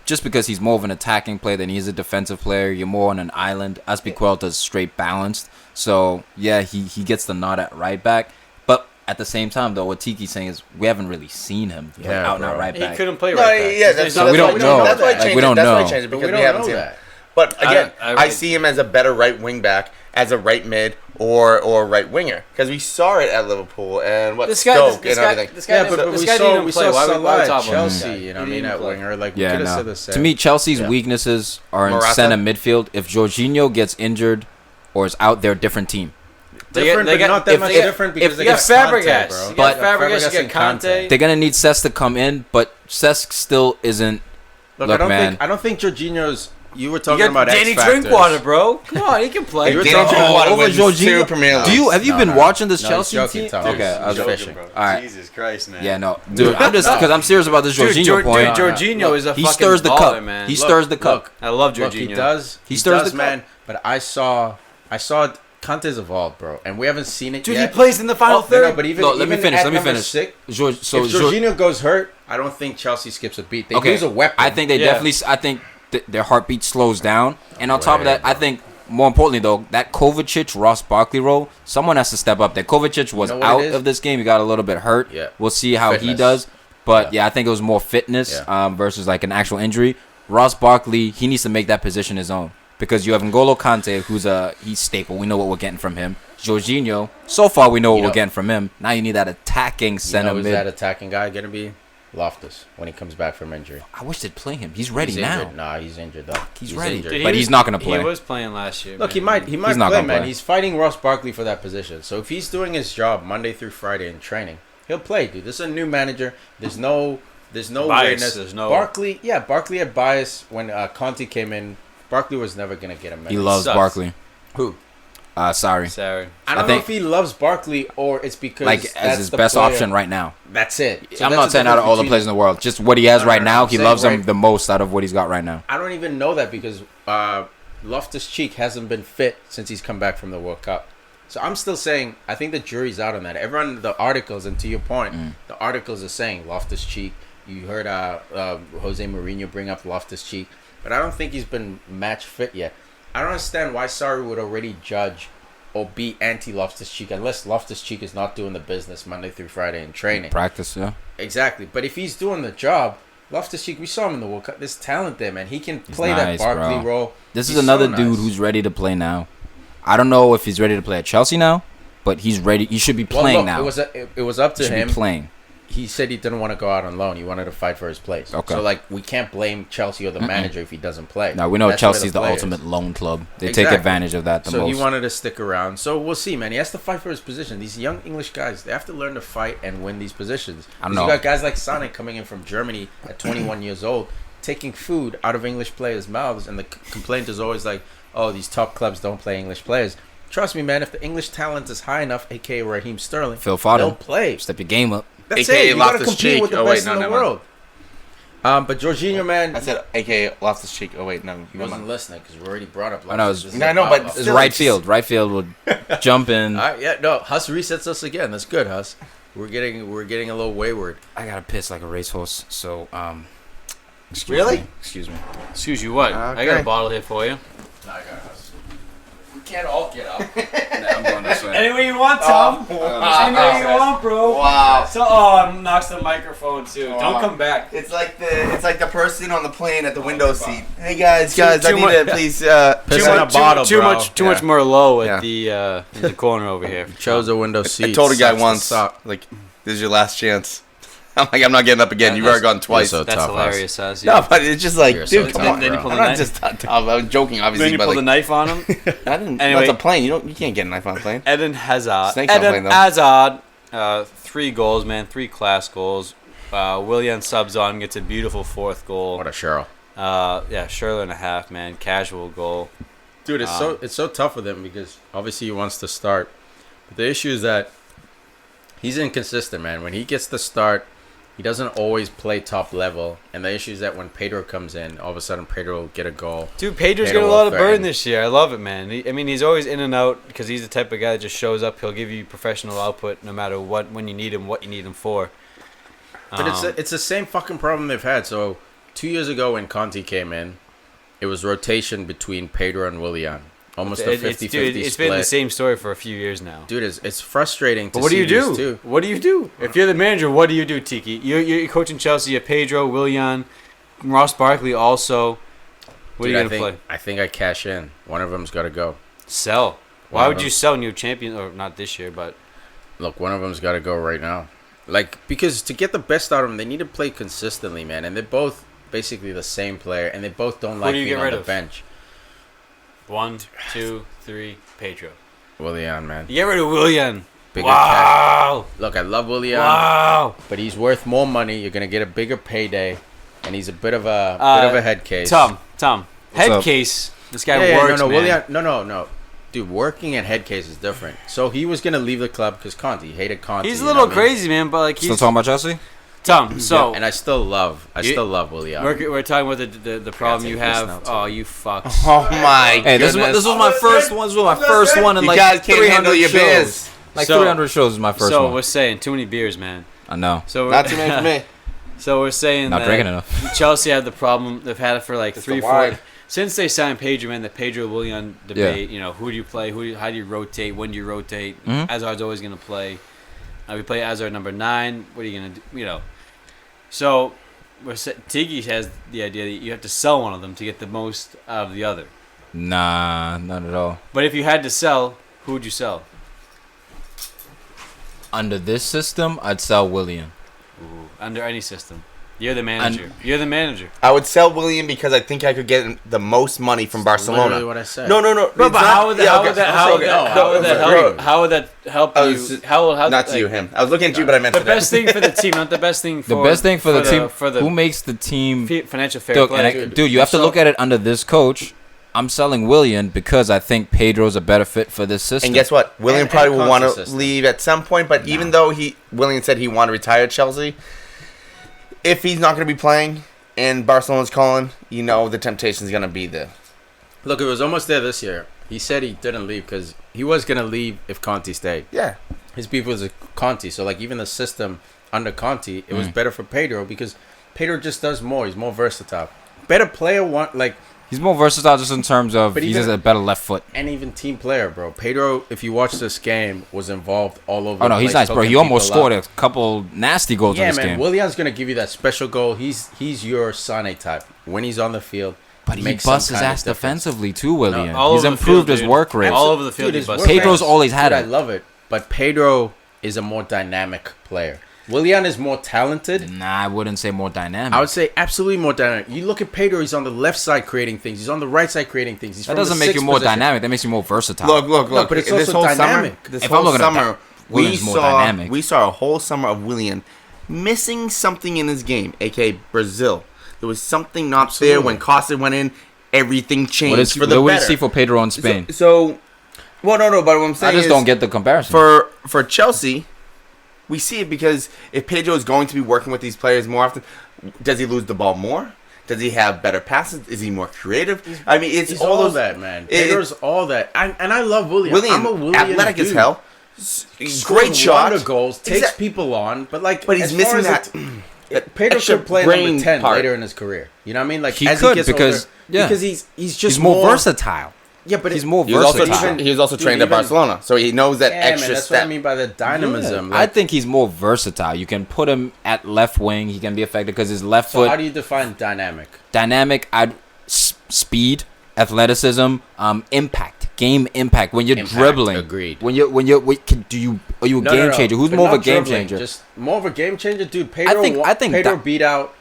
just because he's more of an attacking player than he is a defensive player. You're more on an island. Aspilicueta's straight balanced. So yeah, he gets the nod at right back. But at the same time though, what Tiki's saying is we haven't really seen him play Yeah, out and out bro. right he back. couldn't play No, right back. yeah, There's that's no- we don't know. That's why I Like, changed we it. don't That's why I know. changed it But because we we don't haven't know seen him. that. But again, I I really- see him as a better right wing back, as a right mid or right winger because we saw it at Liverpool and This guy, Stoke this and guy, everything. this guy, Yeah, didn't- but this we guy saw didn't we play. saw Why Salah we at talk about this Chelsea. guy? You know, He what I mean, didn't at play. winger, like we Yeah, could have no. said the same. To me, Chelsea's Yeah. weaknesses are in Morata? center midfield. If Jorginho gets injured or is out, they're a different team. different, they but got- not that if much they- different because if they You got got Conte, Fabregas. bro. You But- got Fabregas, you and got Conte. They're gonna need Cesc to come in, but Cesc still isn't. Look, Look, I man. don't think Jorginho's. You were You talking got about Danny X factors. Drinkwater, bro. Come on, he can play. You were Danny talking Drinkwater over wins Jorginho? 2 Premier Do Leagues. have you been watching this No, Chelsea he's joking, team? Thomas. Okay, I was He's fishing. joking, All right. Jesus Christ, man. Yeah, no, dude. I'm just because I'm serious about this Dude, Jorginho point. Jorginho is a He fucking stirs the baller, cup. man. He Look, stirs the cup. look, I love Look, Jorginho. he does. He stirs does, the man. But I saw Conte's evolved, bro, and we haven't seen it Dude, yet. he plays in the final No, third. but even Look, let me even finish. at Let me number finish. 6, So if Jor- Jorginho goes hurt, I don't think Chelsea skips a beat. They okay, lose a weapon. I think they Yeah. definitely. I think their heartbeat slows down, and on top of Way, that, I think more importantly though, that Kovacic Ross Barkley role, someone has to step up. There, Kovacic was You know what out it is? of this game. He got a little bit hurt. Yeah. We'll see how he Fitness. does. But Yeah. yeah, I think it was more fitness Yeah. versus like an actual injury. Ross Barkley, he needs to make that position his own because you have N'Golo Kante, he's staple. We know what we're getting from him. Jorginho, so far we know what You we're know- getting from him. Now you need that attacking you center know, is mid. that attacking guy gonna be Loftus, when he comes back from injury. I wish they'd play him. He's ready He's now. injured. Nah, he's injured though. He's ready. injured. Dude, But he's not gonna play. He was playing last year. Look, man. he might He's not play, gonna man. play. He's fighting Ross Barkley for that position. So if he's doing his job Monday through Friday in training, he'll play, dude. This is a new manager. There's no Bias, weirdness. there's no- Barkley had bias when Conte came in. Barkley was never gonna get a minute. He loves sucks. Barkley. Who? Sorry. Sorry. I don't I know think- if he loves Barkley or it's because Like that's as his the best player. option right now. That's it. So I'm that's not the saying out of difference all the between- players in the world. Just what he has No, right no, now. I'm He saying loves him right- the most out of what he's got right now. I don't even know that because Loftus-Cheek hasn't been fit since he's come back from the World Cup. So I'm still saying I think the jury's out on that. Everyone, the articles, and to your point, the articles are saying Loftus-Cheek. You heard Jose Mourinho bring up Loftus-Cheek, but I don't think he's been match fit yet. I don't understand why Sarri would already judge or be anti Loftus-Cheek unless Loftus-Cheek is not doing the business Monday through Friday in training. Practice, yeah. Exactly. But if he's doing the job, Loftus-Cheek, we saw him in the World Cup. There's talent there, man. He can play nice, that Barkley bro. role. This is He's another so dude nice. who's ready to play now. I don't know if he's ready to play at Chelsea now, but he's ready. He should be Well, playing look, now. It was up He to should him. be playing. He said he didn't want to go out on loan. He wanted to fight for his place. Okay. So, like, we can't blame Chelsea or the manager if he doesn't play. Now, we know That's where Chelsea's the player ultimate is. loan club. They Exactly. take advantage of that the So most. he wanted to stick around. So we'll see, man. He has to fight for his position. These young English guys, they have to learn to fight and win these positions. I don't 'Cause know. You got guys like Sonic coming in from Germany at 21 years old, taking food out of English players' mouths, and the complaint is always like, "Oh, these top clubs don't play English players." Trust me, man. If the English talent is high enough, aka Raheem Sterling, Phil they'll Foden, play. step your game up. That's AKA it. You gotta Loftus-Cheek. compete with the Oh, wait, best no, in the never mind. world. But Jorginho, man, I said AKA Loftus-Cheek. Oh wait, no. he never wasn't mind. listening because we already brought up. I know, Loftus. This is I know, a but pop-up. It's Still, right it's- field. Right field would jump in. All right, yeah, no, Huss resets us again. That's good, Huss. We're getting a little wayward. I gotta piss like a racehorse. So, excuse Really? me. Excuse me. Excuse you, what? I got Okay. a bottle here for you. I got Huss. We can't all get up. I'm going this way. Any way you want, Tom. Any way you want, bro. Wow. So, knocks the microphone too. Don't come back. It's like the person on the plane at the window seat. Hey guys, I too need much- to please. Piss in a bottle, too bro. much Merlot Yeah. at the in the corner over here. Chose a window seat. I told a guy Sucks to once, suck. like, this is your last chance. I'm like, I'm not getting up again. You've already gone twice. so That's tough, hilarious, Huss. No, but it's just like, You're dude, so come tough, on. Then you bro. pull I'm the not knife. just tough. I was joking, obviously, Then you but pull the like, knife on him. I didn't. Anyway. That's a plane. You can't get a knife on a plane. Eden Hazard. Snakes on plane, Eden though. Hazard. 3 goals, man. 3 class goals. Willian subs on, gets a beautiful 4th goal. What a Cheryl. Yeah, Shirley and a half, man. Casual goal. Dude, it's so tough with him because obviously he wants to start. But the issue is that he's inconsistent, man. When he gets the start, he doesn't always play top level. And the issue is that when Pedro comes in, all of a sudden Pedro will get a goal. Dude, Pedro's Pedro getting a lot of will burn threaten. this year. I love it, man. He's always in and out because he's the type of guy that just shows up. He'll give you professional output no matter when you need him, what you need him for. But it's the same fucking problem they've had. So 2 years ago when Conte came in, it was rotation between Pedro and Willian. Almost a 50-50 dude, it's split. been the same story for a few years now. Dude, it's frustrating to But what do see you do? these two. What do you do? If you're the manager, what do you do, Tiki? You're coaching Chelsea. You have Pedro, Willian, Ross Barkley also. What Dude, are you going to play? I think I cash in. One of them's got to go. Sell. Why One would of you them. sell new champion? Or not this year, but Look, one of them's got to go right now. Like, because to get the best out of them, they need to play consistently, man. And they're both basically the same player, and they both don't like do you being get on rid the of? bench. 1, 2, 3, Pedro. Willian, man. You get rid of Willian. Bigger cash. Wow. Look, I love Willian, Wow. but he's worth more money. You're gonna get a bigger payday, and he's a bit of a head case. Tom. What's Head up? case. This guy Yeah, works, no, man. Willian, no. Dude, working at head case is different. So he was gonna leave the club because Conte. He hated Conte. He's a you little know what I mean? crazy, man, but like Still he's talking about Chelsea? Tom. So Yeah, and I still love Willian. we're talking about the problem take you this have. now, too. Oh, you fucks. Oh my Hey, this goodness. was my first one. This was my first one in You like guys can't 300 handle your shows. biz. Like So- 300 shows is my first So one. we're saying too many beers, man. I know. So we're, Not too many for me. So we're saying Not that drinking enough. Chelsea had the problem. They've had it for like It's 3, the 4 wine. since they signed Pedro, man. The Pedro Willian debate. You know, who do you play? How do you rotate? When do you rotate? Mhm. Hazard's always gonna play. We play Hazard number 9. What are you gonna do? You know. So Tiki has the idea that you have to sell one of them to get the most out of the other. Nah, not at all. But if you had to sell, who would you sell? Under this system, I'd sell William. under any system. You're the manager. You're the manager. I would sell William because I think I could get the most money from Barcelona. Literally what I said. No. But how would that help you? Not to you, him. I was looking at you, but I meant the best thing for the team, not the best thing for The best thing for the team. for the Who makes the team? financial fair play. Dude, you have to look at it under this coach. I'm selling William because I think Pedro's a better fit for this system. And guess what? William probably will want to system. leave at some point. But even though William said he wanted to retire at Chelsea, if he's not going to be playing and Barcelona's calling, the temptation is going to be there. Look, it was almost there this year. He said he didn't leave because he was going to leave if Conte stayed. Yeah. His beef was with Conte. So, even the system under Conte, it was better for Pedro because Pedro just does more. He's more versatile. Better player, He's more versatile just in terms of But he's even- just a better left foot. and even team player, bro. Pedro, if you watch this game, was involved all over. Oh no, the he's place, nice, bro. He hooking almost people scored up. a couple nasty goals in Yeah, this man. game. Willian's gonna give you that special goal. He's your Sane type when he's on the field. But he makes busts some his kind of ass difference. defensively too, William. all He's over the improved field, his dude. work rate. All over the field, Dude, he his busts. work Pedro's rate- always had Dude, it. I love it, but Pedro is a more dynamic player. Willian is more talented. Nah, I wouldn't say more dynamic. I would say absolutely more dynamic. You look at Pedro; he's on the left side creating things. He's on the right side creating things. He's that from the doesn't make you sixth more position. dynamic. That makes you more versatile. Look. No, but it's this also whole dynamic. Summer, this If I'm whole looking at summer, that, we William's more dynamic. saw a whole summer of William missing something in his game, aka Brazil. There was something not there when Costa went in. Everything changed for the what do better. you see for Pedro in Spain? So, well, no, but what I'm saying I just is, don't get the comparison. for Chelsea, we see it because if Pedro is going to be working with these players more often, does he lose the ball more? Does he have better passes? Is he more creative? I mean, it's He's all all those. that, man. Pedro's all that, and I love William. I'm a William athletic dude. as hell. Scores Great shot. wonder goals, takes Exact- people on, but he's as missing far as that. Pedro extra could play brain number 10 part. later in his career. You know what I mean? He as could, gets because- older, yeah. because he's just he's more versatile. Yeah, but He's more He was also versatile. he was also Dude, trained at even- Barcelona, so he knows that Yeah, extra man, that's step. what I mean by the dynamism. Yeah. I think he's more versatile. You can put him at left wing. He can be effective because his left so. How foot do you define dynamic? dynamic. Speed, athleticism, impact, game impact. When you're Impact, dribbling, agreed. Are you a game changer? Who's but more of a not game dribbling, changer? Just more of a game changer, dude. Pedro, I think Pedro that- beat out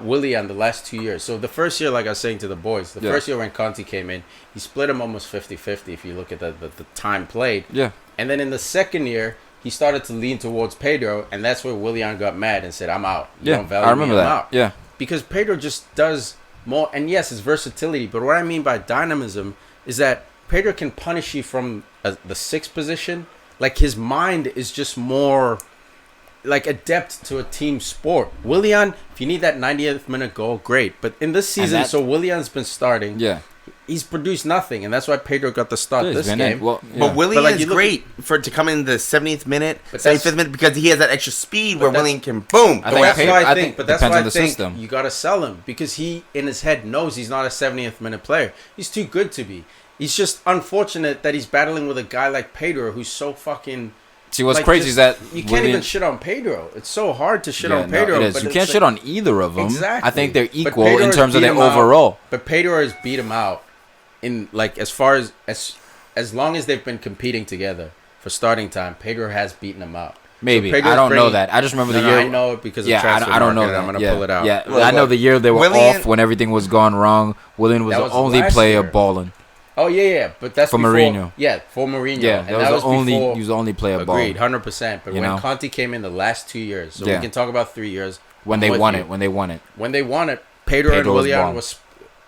Willian the last 2 years. So the first year, like I was saying to the boys, the first year when Conte came in, he split him almost 50-50 if you look at the time played. Yeah. And then in the second year, he started to lean towards Pedro, and that's where Willian got mad and said, I'm out. You don't value I remember me, I'm that. out. Yeah. Because Pedro just does more, and yes, his versatility, but what I mean by dynamism is that Pedro can punish you from the sixth position. Like, his mind is just more adept to a team sport. Willian, if you need that 90th minute goal, great. But in this season, so Willian's been starting. Yeah. He's produced nothing, and that's why Pedro got the start Yeah, he's this been game. in. Well, yeah. But William But, is you look great to come in the 70th minute, But that's- 75th minute, because he has that extra speed where that's- William can boom. I go think after Pedro- it. That's why I think think, but that's depends why on I the think system. you got to sell him because he, in his head, knows he's not a 70th minute player. He's too good to be. He's just unfortunate that he's battling with a guy like Pedro who's so fucking. See, what's like, crazy is that you can't William- even shit on Pedro. It's so hard to shit Yeah, on Pedro. no, it is. But You it's can't like- shit on either of them. Exactly. I think they're But equal Pedro in has terms of beat their him out. overall. But Pedro has beat him out in as far as long as they've been competing together for starting time. Pedro has beaten him out. Maybe. So Pedro's I don't know bringing- that. I just remember No, the year. I know it because of Yeah, transfer I don't know market, that. I'm gonna yeah. pull it out. Yeah, Look, I know look. the year they were Willian- off when everything was gone wrong. William was That the was only last player year. balling. Oh yeah, but that's For before, Mourinho. Yeah, for Mourinho. Yeah, and that was the only. before, He was the only player agreed, balling 100%. But You when know? Conte came in the last 2 years, so Yeah. we can talk about 3 years. when I'm they with won you. it. When they won it. When they won it, Pedro and Pedro was Willian balling.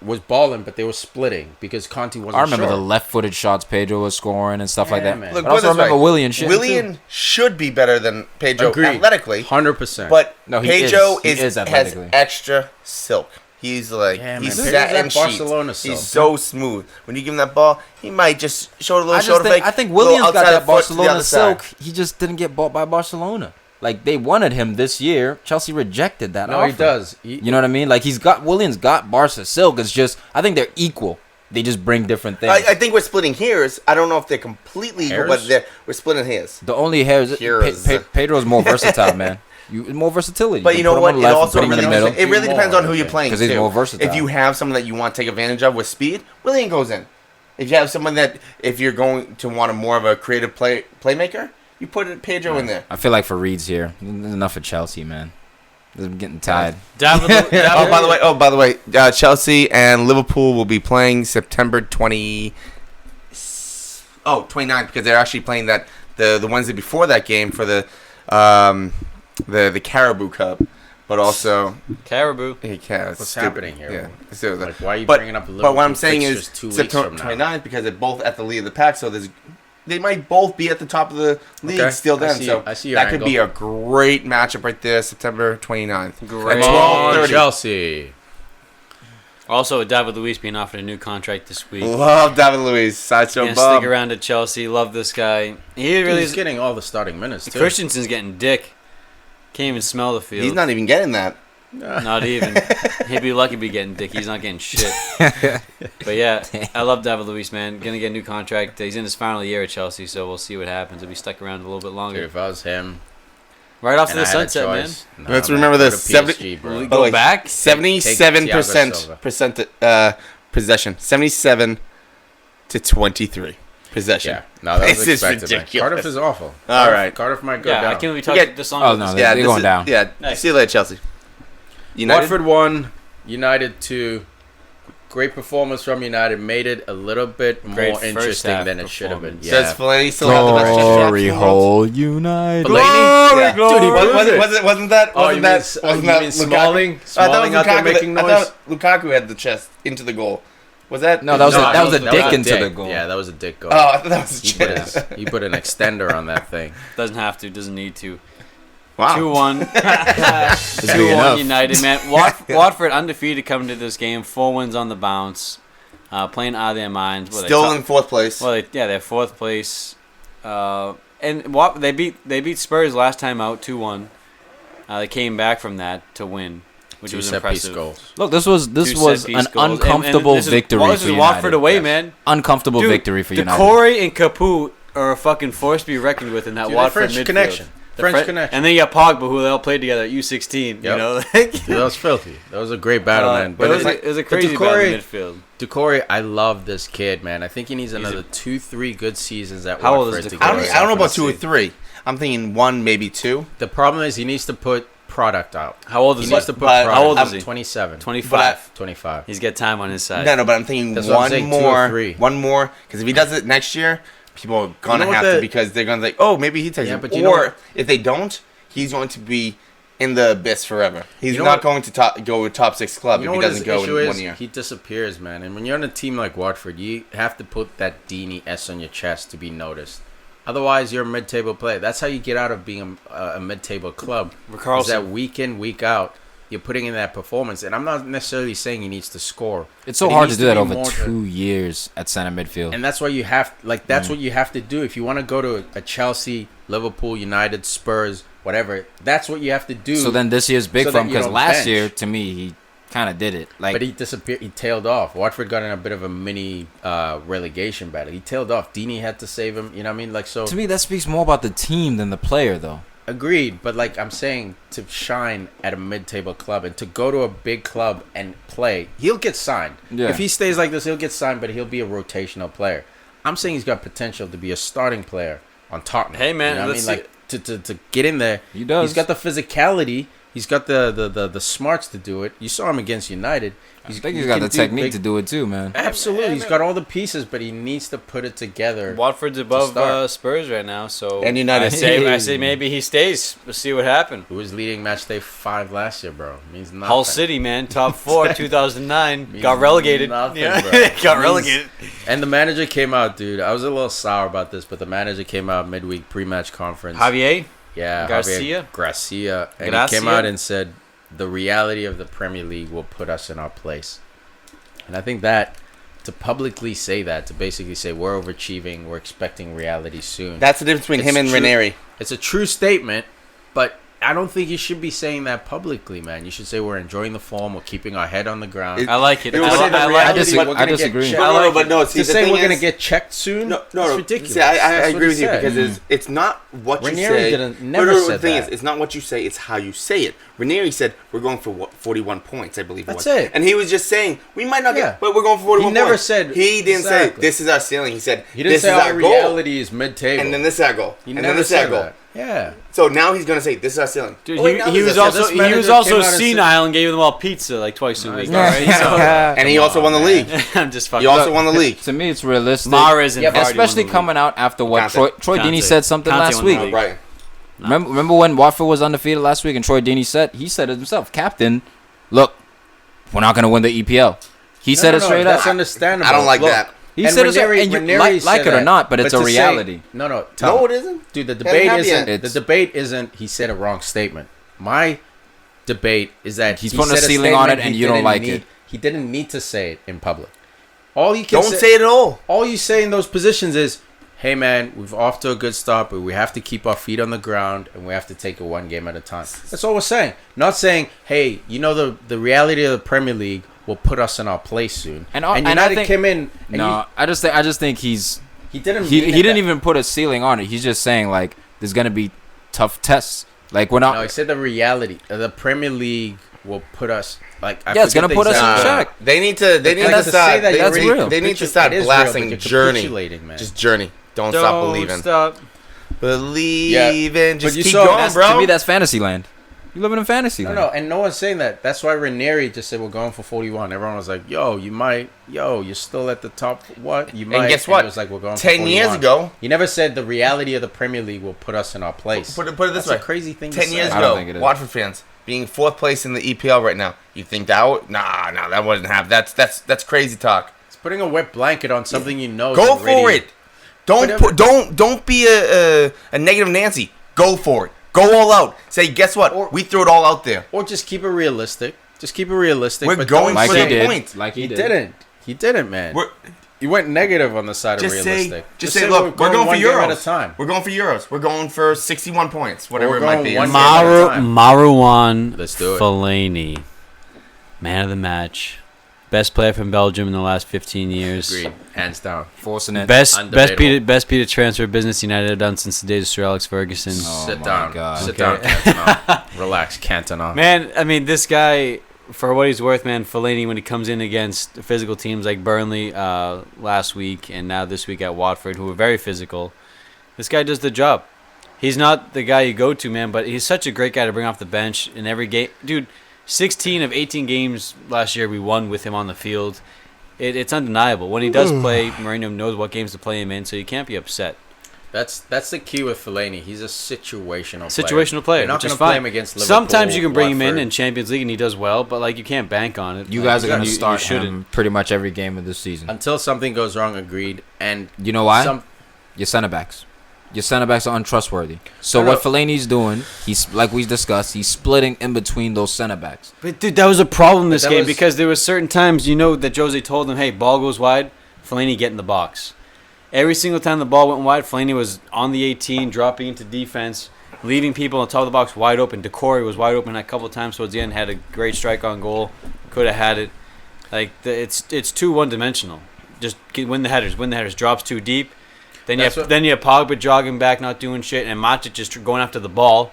was balling, but they were splitting because Conte wasn't. I remember sure. the left-footed shots Pedro was scoring and stuff like Yeah, that. man. Look, But I also put it this remember way. William shit. William should be better than Pedro Agreed. athletically, 100%. but No, he Pedro is. He is has athletically. extra silk. He's like Yeah, man. he's Pedro's satin that sheets. Barcelona silk. He's so smooth. When you give him that ball, he might just show a little I just shoulder think, fake. I think little Williams got outside that of foot to the Barcelona other side. silk. He just didn't get bought by Barcelona. Like they wanted him this year. Chelsea rejected that no, offer. he does. You know what I mean? Like Williams got Barca silk. It's just I think they're equal. They just bring different things. I think we're splitting hairs. I don't know if they're completely equal, Hairs? but we're splitting hairs. the only hair is Heroes. Pedro's more versatile, man. More versatility. But you know put him what? on It the left and also put him in the really, middle. it really Do depends more, on who you're okay. playing. 'Cause he's too. more versatile. If you have someone that you want to take advantage of with speed, William goes in. If you have someone that if you're going to want a more of a creative playmaker, You put Pedro in there. I feel like for Reed's here, there's enough for Chelsea, man. I'm getting tired. By the way, Chelsea and Liverpool will be playing September 29th, because they're actually playing that the Wednesday before that game for the Caribou Cup, but also Caribou. What's happening here? Yeah. So Like, why are you bringing up Liverpool? But what I'm saying is 2 weeks from September now? 29th, because they're both at the lead of the pack, so they might both be at the top of the league still then. I see your that angle. could be a great matchup right there, September 29th. Great. At Come on, 12:30. Chelsea. Also, David Luiz being offered a new contract this week. Love David Luiz. Sideshow Gonna Bob. stick around at Chelsea. Love this guy. He really He's is. getting all the starting minutes, too. Christensen's getting dick. Can't even smell the field. He's not even getting that. Not even. He'd be lucky to be getting dick. He's not getting shit. But yeah, I love David Luiz, man. Gonna get a new contract. He's in his final year at Chelsea, so we'll see what happens. He'll be stuck around a little bit Dude, longer. if I was him, Right off to and the I had a sunset, man. choice, Let's man, remember go this. to PSG, bro. Will he By the go way, back? 77% possession. 77 to 23 possession. Yeah, no, that was This is expected, man. ridiculous. Cardiff is awful. All right. Cardiff might go Yeah, I down. can't believe we talked Forget- this long. Oh, about no, this. they're this going is- down. Yeah. Nice. See you later, Chelsea. United? Watford 1, United 2. Great performance from United. Made it a little bit Great more first interesting half than it should have been. performance. Does Fellaini still have the best chest Glory in the world? hole United. Fellaini? Yeah. Dude, he Wasn't proved it. wasn't that? Oh, you Wasn't that? mean, Wasn't you that mean Lukaku? Smalling? I thought Smalling it was out there Lukaku making that- I noise? thought Lukaku had the chest into the goal. Was that? No, that was a that dick was a into the goal. Yeah, that was a dick goal. Oh, I thought that was he, a put chest. he put an extender on that thing. Doesn't have to. Doesn't need to. Wow. 2-1. It's big 2-1 enough. United, man. Watford undefeated coming to this game. 4 wins on the bounce. Playing out of their minds. What, Still in fourth place. Well, they're fourth place. And they beat Spurs last time out 2-1. They came back from that to win, which Two was set-piece impressive. goals. Look, this was Two an set-piece goals. uncomfortable And this is- victory well, this for is United. Watford away, Yes. man. Uncomfortable Dude, victory for United. Decore and Capoue are a fucking force to be reckoned with in that Dude, Watford French midfield. connection. The French connection. And then you got Pogba, who they all played together at U16. Yep. You know, Dude, that was filthy. That was a great battle, man. But But it was a but crazy battle in the midfield. Decore, I love this kid, man. I think he needs another 2-3 good seasons at How old Watford is to Decore? get I don't himself know in about the 2 or seat. 3. I'm thinking 1, maybe 2. The problem is he needs to put product out. How old is He he? needs to put But product. how old is he? 27. 25. 25. He's got time on his side. No, but I'm thinking That's what I'm one saying, 2 or more. 3. One more. Because if he does it next year, people are going You to know have what to the- because they're going to think, oh, maybe he takes Yeah, it. but you know Or what? if they don't, he's going to be in the abyss forever. He's You know not what? going to go with top 6 club You know if what he his doesn't go issue in is? 1 year. He disappears, man. And when you're on a team like Watford, you have to put that Dini S on your chest to be noticed. Otherwise, you're a mid-table player. That's how you get out of being a mid-table club. Is that week in, week out, you're putting in that performance. And I'm not necessarily saying he needs to score. It's so but he hard to needs do that be over more 2 years at center midfield. And that's why you have, that's what you have to do. If you want to go to a Chelsea, Liverpool, United, Spurs, whatever, that's what you have to do. So then this year's big so for that him you because don't last bench. year, to me, he kind of did it. Like, But he disappeared. He tailed off. Watford got in a bit of a mini relegation battle. He tailed off. Dini had to save him. You know what I mean? Like, so to me, that speaks more about the team than the player, though. agreed. But like I'm saying, to shine at a mid-table club and to go to a big club and play, he'll get signed. Yeah. If he stays like this, he'll get signed. But he'll be a rotational player. I'm saying he's got potential to be a starting player on Tottenham. Hey, man, you know what I let's mean? Like to get in there. He does. He's got the physicality. He's got the smarts to do it. You saw him against United. I think he he's got can the do technique big- to do it too, man. Absolutely, he's got all the pieces, but he needs to put it together. Watford's above start. Spurs right now, so And United. I say maybe he stays. We'll see what happens. Who was leading Matchday 5 last year, bro? Means nothing. Hull City, man, top 4, 2009, Means got relegated. nothing, Yeah, bro. got Means- relegated. And the manager came out, dude. I was a little sour about this, but the manager came out midweek pre-match conference. Javier, Yeah, Garcia? Javier Garcia, and Gracia? he came out and said the reality of the Premier League will put us in our place. And I think that to publicly say that, to basically say we're overachieving, we're expecting reality soon. That's the difference between It's him and true. Ranieri. It's a true statement, but I don't think you should be saying that publicly, man. You should say we're enjoying the form, we're keeping our head on the ground. I like it. You I say the like reality, it. we're gonna get disagree. checked. But no. See, To the say thing we're going to is- get checked soon, No, it's ridiculous. See, I That's what agree he with you said. because it's not what you Ranieri say. never The said thing that. is, it's not what you say; it's how you say it. Ranieri said we're going for 41 points, I believe. That's it was. it. And he was just saying we might not Yeah. get, but we're going for 41 He never points. said- He didn't say Exactly. this is our ceiling. He said He didn't this say is our our goal, reality is mid-table. and then this is our goal, He and never then this is our said goal. that. Yeah. So now he's gonna say this is our ceiling. Dude, Oh, wait, now he this was is our also this he was manager also came out and senile and gave them all pizza like twice a No, week. he's All not. right, so and he also won the league. I'm just fucking. He also won the league. To me, it's realistic. Mahrez and Yeah, but Vardy Especially won the coming out after what Conte. Troy Deeney Conte. said something Conte last won the week. league. Right. Remember when Watford was undefeated last week and Troy Deeney said it himself, Captain, look, we're not going to win the EPL. He said it straight That's up. understandable. I don't like Look, that. He and said it straight Ranieri- and you Ranieri like said it or that. not, but it's a to say- reality. No, No, Tom, it isn't. dude, the Hasn't debate happened isn't. yet. The debate isn't. He said a wrong statement. My debate is that He's he putting a said ceiling on statement it and he you don't didn't like need- it. He didn't need to say it in public. All you can Don't say it at all. all you say in those positions is, "Hey man, we've off to a good start, but we have to keep our feet on the ground and we have to take it one game at a time." That's all we're saying. Not saying, "Hey, you know the reality of the Premier League will put us in our place soon." And And I United think- came in. And No, I just think he didn't. he mean it didn't that- even put a ceiling on it. He's just saying like there's gonna be tough tests. Like we're not. No, he said the reality. The Premier League will put us like. I Yeah, it's forget gonna the put us exact in word. check. They need to. They need Like to to start. say that They, you're That's need- real. they need to It start is real, blasting but you're Journey. capitulating, man. Just Journey. Don't stop Don't believing. stop. Believe in. Just But you keep saw- going, that's- bro. To me, that's fantasy land. You living in fantasy No, land. no, and no one's saying that. That's why Ranieri just said we're going for 41. Everyone was like, "Yo, you might. Yo, you're still at the top. What? You might." guess what? It was like we're going. 10 for years 41. ago- he never said the reality of the Premier League will put us in our place. Put it this That's way. a crazy thing. 10 to years say. I don't ago, think it is. Watford fans being fourth place in the EPL right now. You think that would? Nah, that wouldn't happen. That's crazy talk. It's putting a wet blanket on something you know. is Go already- for it. Don't Whatever. don't be a negative Nancy. Go for it. Go all out. Say, guess what? Or- we threw it all out there. Or just keep it realistic. Just keep it realistic. We're but going don't like for he the say- did. point. Like He he did. didn't. He didn't, man. We're, You went negative on the side of just realistic. say, look, we're going for one game Euros. at a time. We're going for Euros. We're going for 61 points, whatever We're it might going be. one game at a time. Marouane Let's do it. Fellaini, man of the match, best player from Belgium in the last 15 years. Agreed. Hands down. Forcing it. Best Undebatable. best beat of transfer business United have done since the days of Sir Alex Ferguson. Oh Sit my down. God. Sit Okay. down, Cantona. Relax, Cantona. Man, I mean, this guy, for what he's worth, man, Fellaini, when he comes in against physical teams like Burnley last week and now this week at Watford, who are very physical, this guy does the job. He's not the guy you go to, man, but he's such a great guy to bring off the bench in every game. Dude, 16 of 18 games last year we won with him on the field. It's undeniable. When he does play, Mourinho knows what games to play him in, so you can't be upset. That's the key with Fellaini. He's a situational Situational player, You're not which is going to play fine. him against Liverpool. Sometimes you can bring him in Watford. in Champions League and he does well, but like you can't bank on it. You Like, guys are going to you start shouldn't. him pretty much every game of this season. Until something goes wrong, agreed. And You know why? some Your center backs. Your center backs are untrustworthy. So I what know. Fellaini's doing, he's like we discussed, he's splitting in between those center backs. But dude, that was a problem this that game was- because there was certain times that Jose told him, "Hey, ball goes wide, Fellaini get in the box." Every single time the ball went wide, Fellaini was on the 18, dropping into defense, leaving people on top of the box wide open. Decore was wide open a couple of times towards the end, had a great strike on goal, could have had it. Like it's too one dimensional. Just win the headers. Win the headers. Drops too deep. Then you have Pogba jogging back, not doing shit, and Matic just going after the ball.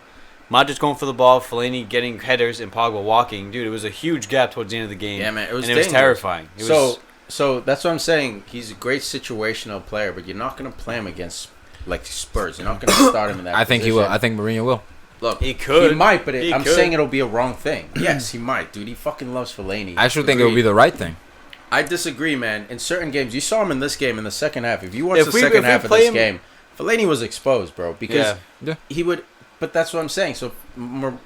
Matic going for the ball, Fellaini getting headers, and Pogba walking. Dude, it was a huge gap towards the end of the game. Yeah, man, it was and it was dangerous. terrifying. It was, So that's what I'm saying. He's a great situational player, but you're not going to play him against like Spurs. You're not going to start him in that. I think he will. position. I think Mourinho will. Look, He could. He might, but He I'm could. saying it'll be a wrong thing. Yes, he might, dude. He fucking loves Fellaini. I actually think it would be the right thing. I disagree, man. In certain games, you saw him in this game in the second half. If you watch If the we- second if we half of play this him- game, Fellaini was exposed, bro. Because Yeah. he would. But that's what I'm saying. So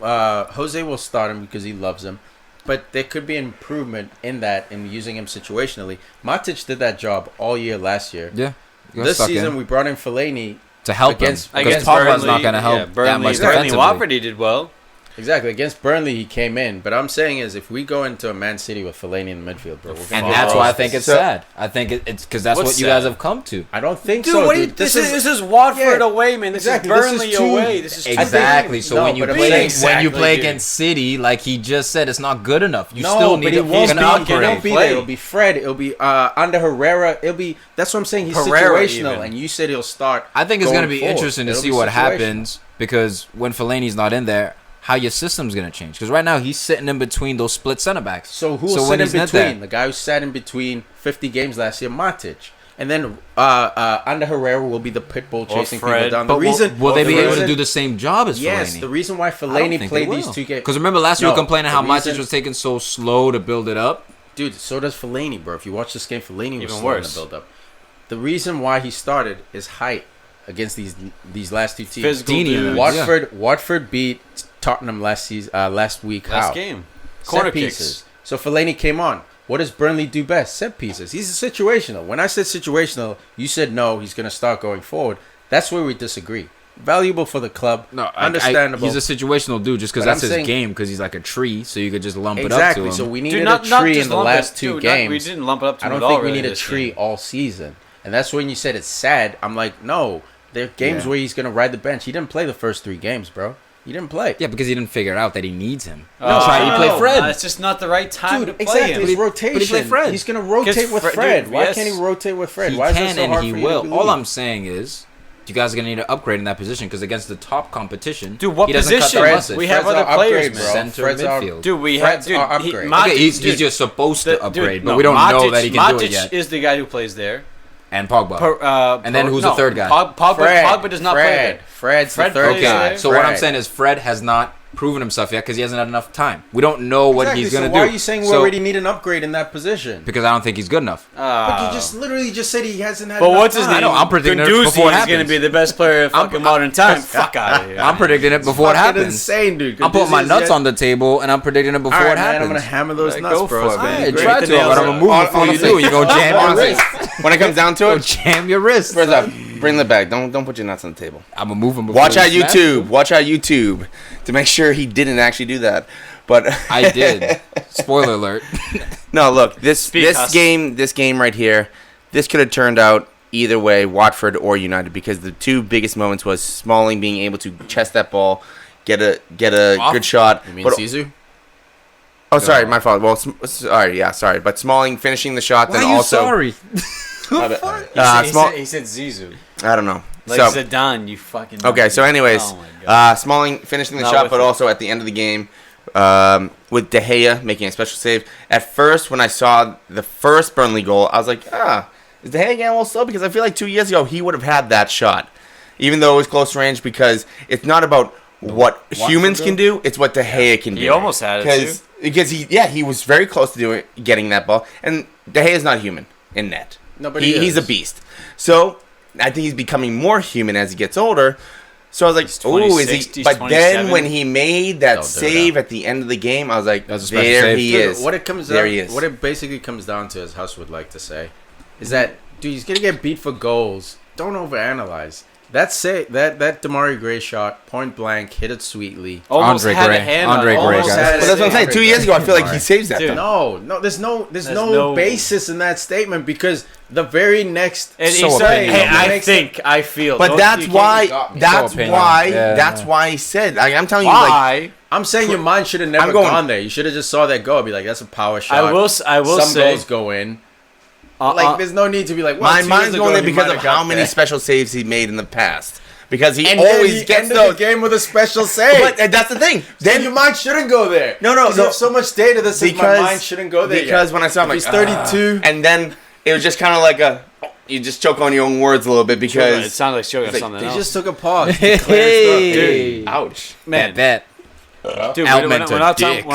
Jose will start him because he loves him. But there could be improvement in that in using him situationally. Matic did that job all year last year. Yeah. This season, we brought in Fellaini. to help against- him because against Pogba's Burnley, not going to help yeah, that Burnley, much Burnley defensively. Watford, he did well. Exactly. Against Burnley, he came in. But I'm saying is, if we go into a Man City with Fellaini in the midfield, bro, we're And gonna that's get why I lost. think it's So- sad. I think it's because that's What's what you guys sad? have come to. I don't think Dude, so, what do you, dude. this is Watford Yeah. away, man. This Exactly. is This is Burnley two- away. This is Exactly. So No, when you but I'm play saying when you exactly, play dude. against City, like he just said, it's not good enough. You No, still need but to it won't an be. It upgrade. won't be Play. there. It'll be Fred. It'll be under Herrera. It'll be. That's what I'm saying. He's Herrera situational, even. and you said he'll start. I think it's going going to be forward. interesting to It'll see be what situational. happens because when Fellaini's not in there, how your system's going to change. Because right now he's sitting in between those split center backs. So who will when sit in he's not there- between? The guy who sat in between 50 games last year, Matic. And then under Herrera will be the pit bull chasing people Fred. down. But The reason will they the be able to reason- do the same job as Yes, Fellaini? the reason why I don't Fellaini think played they these will. 2 games. Because remember last year we No, were complaining the how reason- Matic was taking so slow to build it up. Dude, so does Fellaini, bro. If you watch this game, Fellaini was Even slow in the worse. build up. The reason why he started is height against these last two teams. Physical Dini, dudes. Watford beat Tottenham last week. Last How? game. Set Corner pieces. kicks. So Fellaini came on. What does Burnley do best? Set pieces. He's situational. When I said situational, you said no, he's going to start going forward. That's where we disagree. Valuable for the club. No, understandable. he's a situational dude just because But that's I'm his saying- game because he's like a tree, so you could just lump Exactly. it up to him. So we Dude, needed not a tree just in the lump last it, 2 dude, games. we didn't lump it up to I him don't at think all we really need a this tree game. all season. And that's when you said it's sad. I'm like, no. There are games Yeah. where he's going to ride the bench. He didn't play the first 3 games, bro. He didn't play. Yeah, because he didn't figure out that he needs him. No, Try to play Fred. It's just not the right time Dude, to play exactly. him. It's rotation. but he played Fred. He's going to rotate 'Cause with Fred- Fred. dude, Why yes. can't he rotate with Fred? He Why is can it so and hard he for you will. to All believe? I'm saying is, you guys are gonna need to upgrade in that position because against the top competition, Dude, what he doesn't cut position? the mustard. We have Fred's other our players, upgrade, man. bro. Center Fred's our- midfield. Dude, we Fred's have our dude. upgrade. Matic, Okay, he's dude, just supposed the- to upgrade, dude, but no, we don't know that he can Matic do it yet. is the guy who plays there. And Pogba. And then who's the third guy? Pogba does not play there. Fred's Fred the third plays guy. there. So what I'm Fred. saying is Fred has not proven himself yet because he hasn't had enough time. We don't know what Exactly, he's gonna so do. why are you saying we So- already need an upgrade in that position? Because I don't think he's good enough. But you just literally just said he hasn't had. But enough what's his time. name? I know, I'm predicting it Guendouzi before it is going to happens. be the best player of fucking modern time. Fuck out of here. I'm predicting it before it Fucking happens. insane, dude. I'm putting my Guendouzi is nuts yet- on the table and I'm predicting it before All right, it man, happens. I'm gonna hammer those Like, nuts, go bro. for it, It's man. been I great. tried the to, nails but I'm out. gonna move before you Honestly- do. You're gonna jam your Honestly, wrist. when it comes down to Go it, jam your wrist. first up, bring the bag. Don't put your nuts on the table. I'm gonna move him. Before Watch he our snaps. YouTube. Watch our YouTube to make sure he didn't actually do that. But I did. Spoiler alert. No, look, this Speak, Huss. game right here, this could have turned out either way, Watford or United, because the 2 biggest moments was Smalling being able to chest that ball, get a good shot. You mean But- Sisu? oh, sorry, my fault. Well, sorry. But Smalling finishing the shot, Why then are you also. sorry? My bad. He said Zizou. I don't know. Like So Zidane, you fucking. okay, so anyways, Oh my God. Smalling finishing the Not shot, with but it. also at the end of the game, with De Gea making a special save. At first, when I saw the first Burnley goal, I was like, is De Gea getting a little slow? Because I feel like 2 years ago he would have had that shot, even though it was close range. Because it's not about what humans can do; it's what De Gea can do. He almost had it, because he was very close to getting that ball, and De Gea is not human in net. No, but he's a beast. So I think he's becoming more human as he gets older. So I was like, He's "Oh, is 26, he?" he's But then 27. when he made that Don't do save at the end of the game, I was like, That's a special "There save. he Dude, is." What it comes There down, he is. what it basically comes down to, as Huss would like to say, is that dude, he's gonna get beat for goals. Don't overanalyze. That Damari Gray shot, point blank, hit it sweetly. Almost Andre had Gray. a hand Andre on, Gray, almost guys. had But a that's what I'm saying. hand. 2 years ago, I feel like he saves that. Dude. though. No, there's no no- basis in that statement because the very next And So he said, opinion, "Hey, man. I Makes think, I feel." But Don't- that's you can't- why. you got me. That's opinion. why. Yeah. That's why he said. Like, I'm telling you, like, Why? I'm saying your mind should have never I'm going- gone there. You should have just saw that go. Be like, that's a power shot. I will Some say. goals go in. Like, there's no need to be like, well, my 2 mind's years ago going there he because might of have got how many there. special saves he made in the past. Because he And always he gets ended those. the game with a special save. But that's the thing. Then Then your mind shouldn't go there. No, 'Cause you no. have so much data that says my mind shouldn't go there. Because yet. when I saw him, If like, he's 32, and then it was just kind of like you just choke on your own words a little bit it because sounds like choking it's like, something he else. just took a pause. Hey. Dude, ouch. Man, Bet. dude, Out we're meant to not dick. talking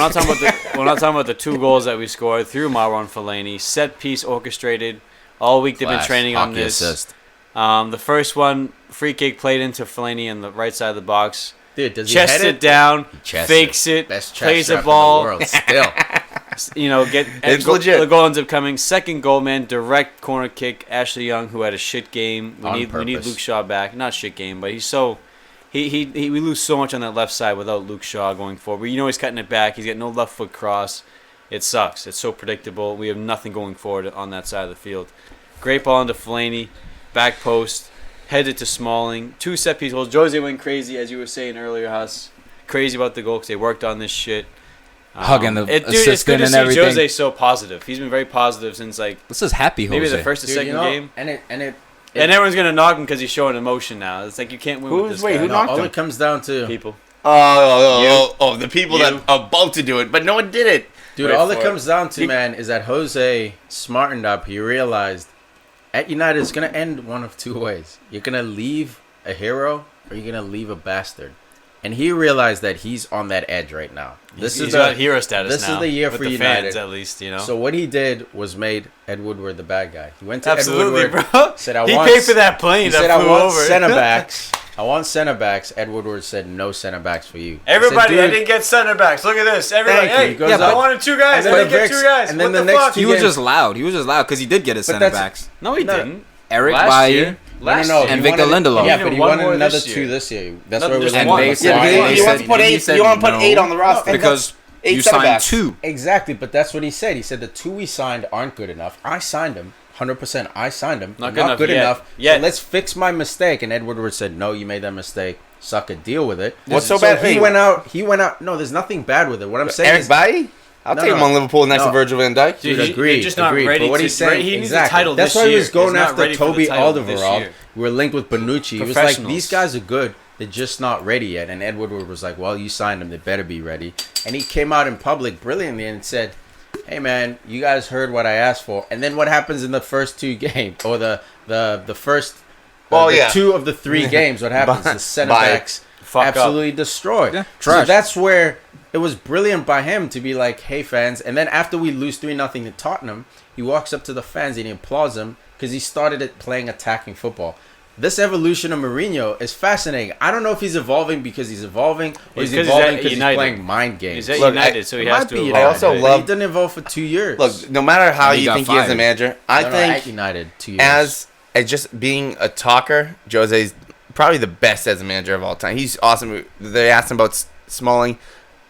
about the 2 goals that we scored through Marwan Fellaini. Set piece orchestrated. All week they've been Class. training on Hockey this. assist. The first one, free kick played into Fellaini on the right side of the box. Dude, does he Chests head it down, chests fakes it, Best chest plays strap the ball. in the world. Still. It's legit. The goal ends up coming. Second goal, man, direct corner kick. Ashley Young, who had a shit game. We On need purpose. Luke Shaw back. Not shit game, but he's so we lose so much on that left side without Luke Shaw going forward. You know he's cutting it back. He's got no left foot cross. It sucks. It's so predictable. We have nothing going forward on that side of the field. Great ball into Fellaini, back post, headed to Smalling. 2 set-piece goals. Jose went crazy, as you were saying earlier, Huss. Crazy about the goal because they worked on this shit. Hugging the Dude, it's assistant good to and see everything. Jose so positive. He's been very positive since, like, This is happy Jose. maybe the first or Dude, second you know, game. and everyone's going to knock him because he's showing emotion now. It's like you can't win with this guy. who knocked all him? it comes down to, People. The people that You. are about to do it, but no one did it. dude, Wait all for it it. comes down to, man, is that Jose smartened up. He realized at United it's gonna end one of 2 ways. You're gonna leave a hero, or you're gonna leave a bastard. And he realized that he's on that edge right now. He's got hero status this now. is the year with for the United. fans, at least, you know. So what he did was made Ed Woodward the bad guy. He went to Absolutely, Ed Woodward, bro. said, He want, paid for that plane he that said, I flew want over. center backs. I want center backs. Ed Woodward said, no center backs for you. Everybody, I I said, didn't get center backs. Look at this. Everybody, Thank you. hey, He goes yeah, I up. wanted 2 guys. I And didn't then get the 2 guys. and then What the the next fuck? two He was games- just loud. He was just loud because he did get his center that's- backs. No, he No. didn't. Eric Last Bailly. year. Last No, year. And he Victor wanted- Lindelof. Yeah, He but he wanted wanted one more another this 2 year. this year. That's No, where we're just landing. one. they Yeah, said, because they he wants said- to put he 8. said You want to put no, 8 on the roster because eight you center signed backs. 2. Exactly, but that's what he said. He said the 2 we signed aren't good enough. I signed them. 100%. I signed them. Not Not good good enough enough. yet. So let's fix my mistake. And Ed Woodward said, no, you made that mistake. Suck it. Deal with it. What's so bad? He Hey, went out. No, there's nothing bad with it. What I'm saying Eric is, Bailly? I'll No, take him no. on Liverpool next to No. Virgil van Dijk. Dude, Dude, agreed. they're just not agreed. ready But what to- he's saying, he needs exactly. the title That's this why he was year. going He's not after ready for the Toby title this Alderweireld. year. We were linked with Bonucci. He was like, Professionals. these guys are good. They're just not ready yet. And Ed Woodward was like, well, you signed them. They better be ready. And he came out in public brilliantly and said, hey, man, you guys heard what I asked for. And then what happens in the first 2 games, or the first the 2 of the 3 games, what happens? The center backs Fuck absolutely destroyed. Yeah, So trash. that's where it was brilliant by him to be like, hey, fans. And then after we lose 3-0 to Tottenham, he walks up to the fans and he applauds them because he started it playing attacking football. This evolution of Mourinho is fascinating. I don't know if he's evolving because he's evolving, or he's It's 'cause he's evolving at because he's United. playing mind games. He's at Look, United, so he It has might to be evolve. I also United. love- He didn't evolve for 2 years. Look, no matter how He you got think he is a fired. manager, I I think at United 2 years. as just being a talker, Jose's probably the best as a manager of all time. He's awesome. They asked him about Smalling,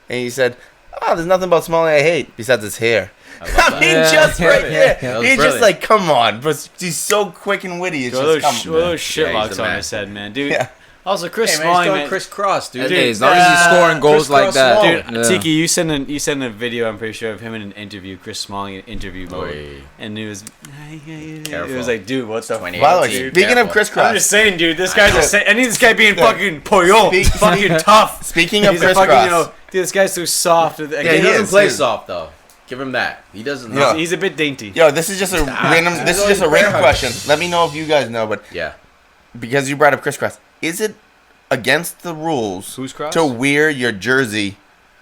and he said, "Oh, there's nothing about Smalling I hate besides his hair." I mean, Yeah. just right Yeah, there. that was He's just brilliant. like, come on, but he's so quick and witty. It's Those just come on. those shit Yeah, locks he's the on man. his head, man. Dude. Yeah. Also, Chris Hey, man, Smalling, he's doing man. crisscross, dude. Hey, as long as he's scoring goals like that. crisscross Dude, Yeah. Tiki, you sent a video, I'm pretty sure, of him in an interview, Chris Smalling in interview mode. Oy. And it was, it Careful. was like, dude, what's the 28. By the way, Dude, speaking of careful. crisscross, I'm just saying, dude, this guy's know. I need this guy being fucking poyo, fucking tough. speaking of He's a crisscross, fucking, dude, this guy's so soft. He he doesn't is, play he is. soft though. Give him that. He doesn't. Yeah. He's a bit dainty. yo, this is just a random. This is just a random question. Let me know if you guys know, but Yeah. because you brought up crisscross, is it against the rules Who's cross? to wear your jersey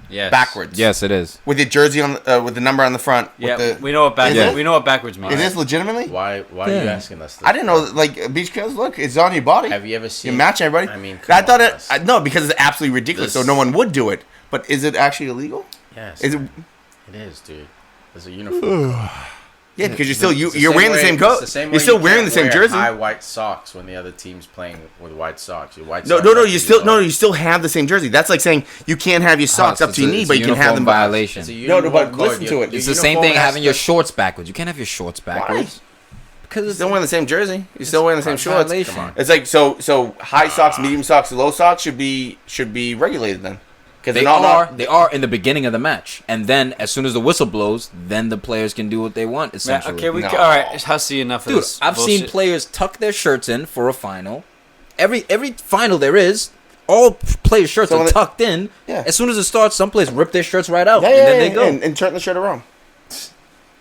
Yes. backwards? Yes, it is. With your jersey on, with the number on the front. Yeah, With the, we know what backwards. Is it? We know what backwards means. It is legitimately. Why are you asking us this? I didn't know. Like beach clothes, look, it's on your body. Have you ever seen? You match everybody. I mean, I come thought on, it. Russ. No, because it's absolutely ridiculous. So This- no one would do it. But is it actually illegal? Yes. Is it? It is, dude. There's a uniform. Yeah, because you're still It's the you're wearing the way- same it's coat. the same You're way still you wearing can't the same wear jersey. High white socks when the other team's playing with white socks. Your white No, socks no, no. have to You be still low. no. You still have the same jersey. That's like saying you can't have your socks up to your knee, but you can have them. violation. It's a No, uniform but code. listen to Your- it. your It's the same uniform thing has having to- your shorts backwards. You can't have your shorts backwards. Because You're it's still wearing the same jersey. You're still wearing the same shorts. violation. Come on. It's like so high socks, medium socks, low socks should be regulated then. Because They are in the beginning of the match, and then as soon as the whistle blows, then the players can do what they want. Man, Essentially, okay, No. all right. Hussy, enough of dude, this. I've bullshit. seen players tuck their shirts in for a final. Every final there is, all players' shirts So are when they- tucked in. Yeah. As soon as it starts, some players rip their shirts right out, Yeah, and yeah, then they yeah, go. and turn the shirt around.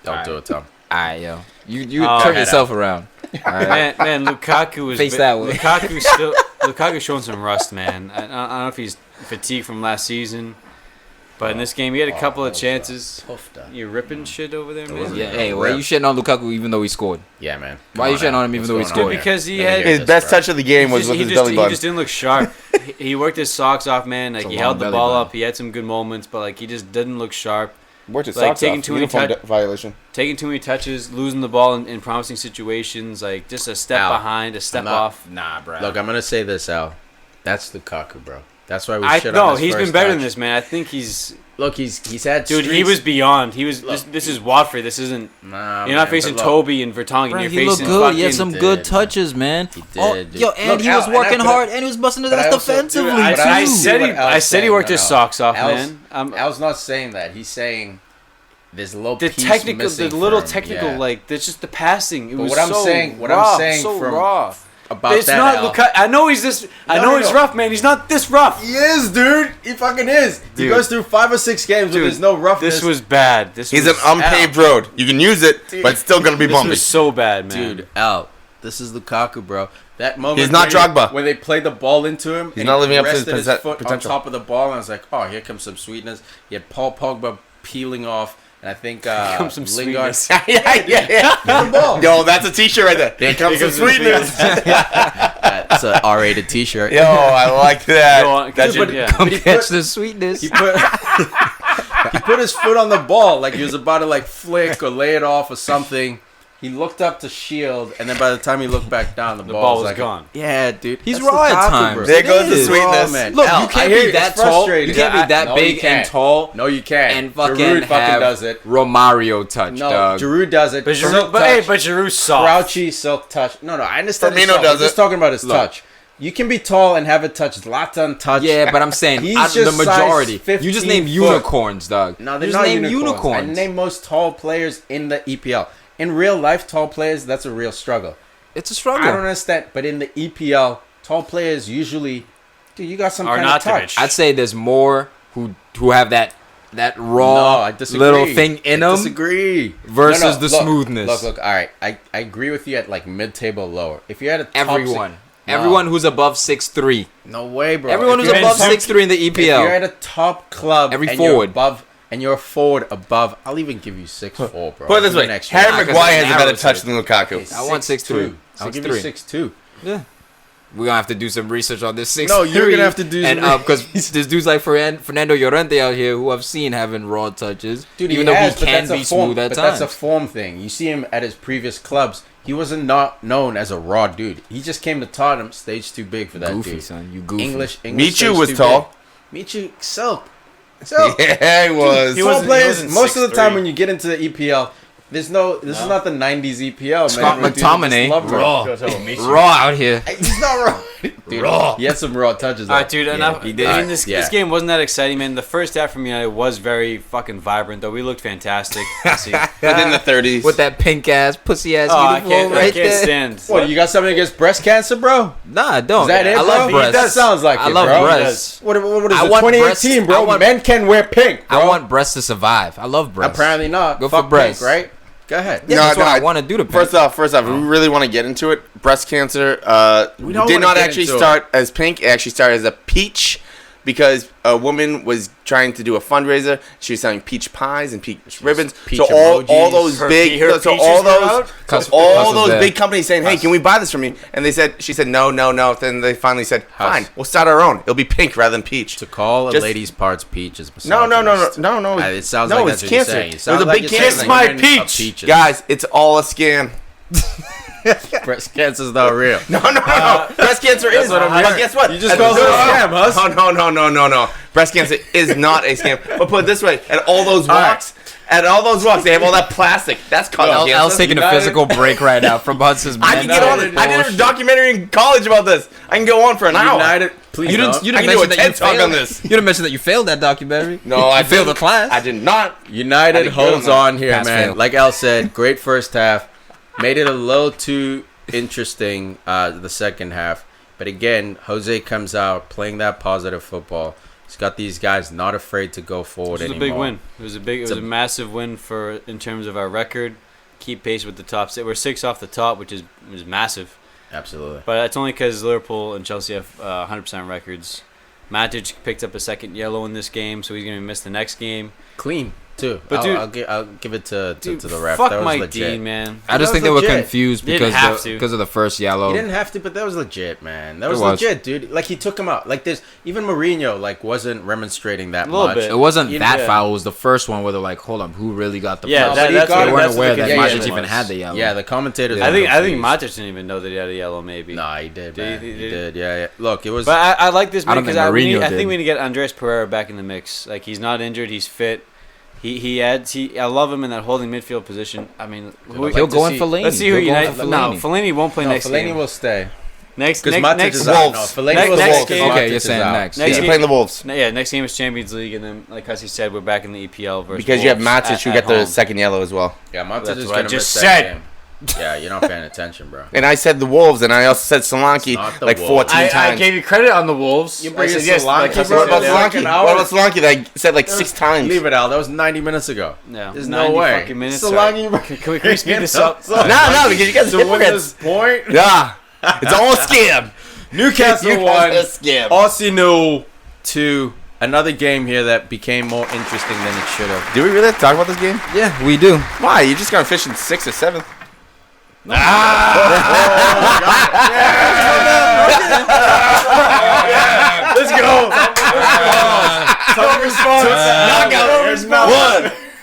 Don't do it, Tom. Alright, yo, you Oh, turn head yourself around. All right. Man, Lukaku is Face that way. Lukaku's showing some rust, man. I don't know if he's fatigued from last season, but in this game he had a couple of chances. Tough, done. You ripping shit over there, man? Yeah, hey, why are you shitting on Lukaku even though he scored? Yeah, man. Why you shitting on him even though he What's scored? going on Because here? he Let me had- hear His this, best bro. touch of the game was with his belly he button. just didn't look sharp. He worked his socks off, man. Like It's a he long held the belly ball button. up. He had some good moments, but like he just didn't look sharp. Worked his like, socks taking off. too many Uniform tou- violation. Taking too many touches, losing the ball in promising situations, like just a step Al, behind, a step I'm not- off. Nah, bro. Look, I'm gonna say this, Al. That's Lukaku, bro. That's why we I shit no, on his he's first been better touch. than this, man. I think he's Look, he's had dude. He streaks. was beyond. He was. Look, This is Watford. This isn't. Nah, You're not man, facing but look, Toby and Vertonghen. Bro, You're he looked facing good. fucking. He had some He good did, touches, man. He Oh, did, dude. yo, and Look, he Al, was and I working put- hard, and he was busting to but I us also- defensively dude, but too. I see said he. what Al's I said he saying. worked No, his no. socks off, Al's- man. Al's not saying that. He's saying there's a little The piece technical, missing the little for him. technical, Yeah. like there's just the passing. It But was what I'm so saying- what raw, I'm saying so from- raw. about It's that, not Al. Lukaku. I know he's this. I know he's rough, man. He's not this rough. He is, dude. He fucking is. He Dude. goes through 5 or 6 games where Dude, there's no roughness. This was bad. This He's was, an unpaved road. You can use it, but it's still gonna be This bumpy. was so bad, man. Dude, Al, this is Lukaku, bro. That moment He's not when Drogba. when they played the ball into him, He's and not he living up to his rested his foot potential. on top of the ball, and I was like, oh, here comes some sweetness. He had Paul Pogba peeling off, and I think comes some Lingard. sweetness. yeah. the ball. Yo, that's a T-shirt right there. Here comes some sweetness. That's an R-rated T-shirt. Yo, I like that. Go on, That's dude, your- yeah. Come But he catch put- the sweetness. He put he put his foot on the ball like he was about to like flick or lay it off or something. He looked up to shield, and then by the time he looked back down, the ball was like gone. Yeah, dude. He's That's raw at Lukaku, times. bro. There It goes the is. sweetness. Oh, man. Look, Al, you I can't hear be you. that It's tall. frustrating. You can't be that No, big you can't. and tall. No, you can't. And fucking Giroud fucking have does it. Romario touch, No, dog. Giroud does it. But Silk Giroud, touch. Giroud's soft. Crouchy silk touch. No, I understand. Firmino his touch. does I'm just it. talking about his Look. touch. You can be tall and have it touch. Zlatan touch. Yeah, but I'm saying He's out of the just size majority. 15 You just named foot. unicorns, dog. No, they're you not just named unicorns. I name most tall players in the EPL. In real life, tall players, that's a real struggle. It's a struggle. I don't understand, but in the EPL, tall players usually, dude, you got some kind of Arnautovic. touch. I'd say there's more who have that No, raw I disagree. little thing in I them disagree. versus the look, smoothness. Look. All right, I agree with you at like mid-table lower. If you're at a top Everyone. No. Everyone who's above 6'3". no way, bro. Everyone If who's you're above at top- 6'3" in the If you're EPL. at a top club, Every and forward. you're above, and you're a forward above, I'll even give you 6'4", bro. Put it this Give me way: an extra. Harry Nah, 'cause Maguire it's has a better narrow touch to than Lukaku. I want 6'2". I'll give you 6'3". 6'2". Yeah. We're gonna have to do some research on this 6'3". No, you're gonna have to do and some because this dude's like Fernando Llorente out here, who I've seen having raw touches, Dude, even he though has, he but can that's a be form, smooth at but times. that's a form thing. You see him at his previous clubs. He wasn't not known as a raw dude. He just came to Tottenham, stage too big for that goofy, dude. son. You goofy. English Michu stage was too tall. big. Michu, silk. Yeah, he was. He Tall wasn't- players. wasn't Most of the 6'3". time when you get into the EPL, this is not the '90s EPL. Scott man. Dude, McTominay, just love him. raw, raw out here. He's not raw. Dude, Raw. He had some raw touches. All right, dude. Yeah, he did. I mean, this game wasn't that exciting, man. The first half from United was very fucking vibrant, though. We looked fantastic. Within the 30s. With that pink ass, pussy ass Oh, I uniform can't right there. stand. What, you got something against breast cancer, bro? Nah, I don't. Is that it, I bro? love breasts. That sounds like I it, love bro. breasts. What is I it? want 2018, breasts. bro. I want- Men can wear pink, bro. I want breasts to survive. I love breasts. Apparently not. Go Fuck for breasts. pink, right? Go ahead. Yeah, that's what I want to do to pink. First off, if we really want to get into it, breast cancer We don't did wanna not get actually into it. start as pink. It actually started as a peach because a woman was trying to do a fundraiser. She was selling peach pies and peach ribbons. peach So all emojis. those Her big, peaches so were all those, out? Huss- so all Huss was those there. big companies saying, "Hey, can we buy this from you?" And she said, "No." Then they finally said, Huss. "Fine, we'll start our own. It'll be pink rather than peach." To call a Just- lady's parts peach is No. misogynist. It It sounds no, like it's that's what you're cancer. saying. It It was sounds a like big you're cancer. saying my you're into peach. peaches. Guys, it's all a scam. Breast cancer's not real. No. Breast cancer is. what I'm But hearing. guess what? You just called it a scam, Huss. Oh, no. Breast cancer is not a scam. But put it this way: at all those walks, they have all that plastic. That's causing El's cancer. taking a United- physical break right now from Huss's I can get on it. I did a documentary in college about this. I can go on for an hour. United, please You don't. didn't I can do a mention that you TED talk failed on this. You didn't mention that you failed that documentary. No, I You failed the didn't. class. I did not. United I think holds you're on here, Pass man. fail. Like Al said, great first half. Made it a little too interesting the second half. But again, Jose comes out playing that positive football. He's got these guys not afraid to go forward It was a anymore. big win. It was a massive win in terms of our record. Keep pace with the top six. We're 6 off the top, which is massive. Absolutely. But that's only because Liverpool and Chelsea have 100% records. Matic picked up a second yellow in this game, so he's going to miss the next game. Clean. Two. But I'll dude- I'll give it to Dude, the ref. fuck that was Mike legit. Dean, man. I just That think they was were legit. confused They didn't have to. because of the first yellow. He didn't have to, but that was legit, man. That was, was. legit, dude. Like he took him out. Like this, even Mourinho like wasn't remonstrating that A little much. bit. It wasn't You- that yeah. foul. It was the first one where they're like, hold on, who really got the Yeah, foul? that- he that's got what- they it. weren't that's aware what the that confusion Matic even was. had the yellow. Yeah, the commentators. Yeah. I were think confused. Matic didn't even know that he had a yellow. Maybe. Nah, he did, Did man. he- He did- did. Yeah. Look, it was. But I like this I man don't because think I Mourinho think did. we need to get Andres Pereira back in the mix. Like he's not injured, he's fit. I love him in that holding midfield position. I mean, who, I'd He'll like to go in see- Fellaini. let's see who He'll go in United. for No, Fellaini. Fellaini won't play no, next Fellaini game. will stay. Next, Because next, Matic next, is Wolves. out. No, Fellaini Next- will next stay 'cause game- Okay, Matic you're is saying out. next. Next He's game- playing the Wolves Yeah, next game is Champions League, and then like Hussey said, we're back in the EPL versus because you have Wolves Matic who at got the home. second yellow as well. Yeah, Matic That's is what I gonna just miss that said. game. Yeah, you're not paying attention, bro. And I said the Wolves, and I also said Solanke It's not the like Wolves. 14 I times. gave you credit on the Wolves. You I bring said in yes, Solanke, like that's Hussey What about said, Solanke? Solanke? hours. What about Solanke that I said like 6 times? Leave it out. That was 90 minutes ago. No, There's 90 no way. fucking minutes. Solanke- Sorry. Can we speed this up? No, because you guys are To win hypocrites. this point, Yeah, it's all a scam. Newcastle You won. guys are a scam. Arsenal 2. Another game here that became more interesting than it should have. Do we really have to talk about this game? Yeah, we do. Why? You just got fish in 6th or 7th. Let's go. Tough response. Knockout. Here's Mel.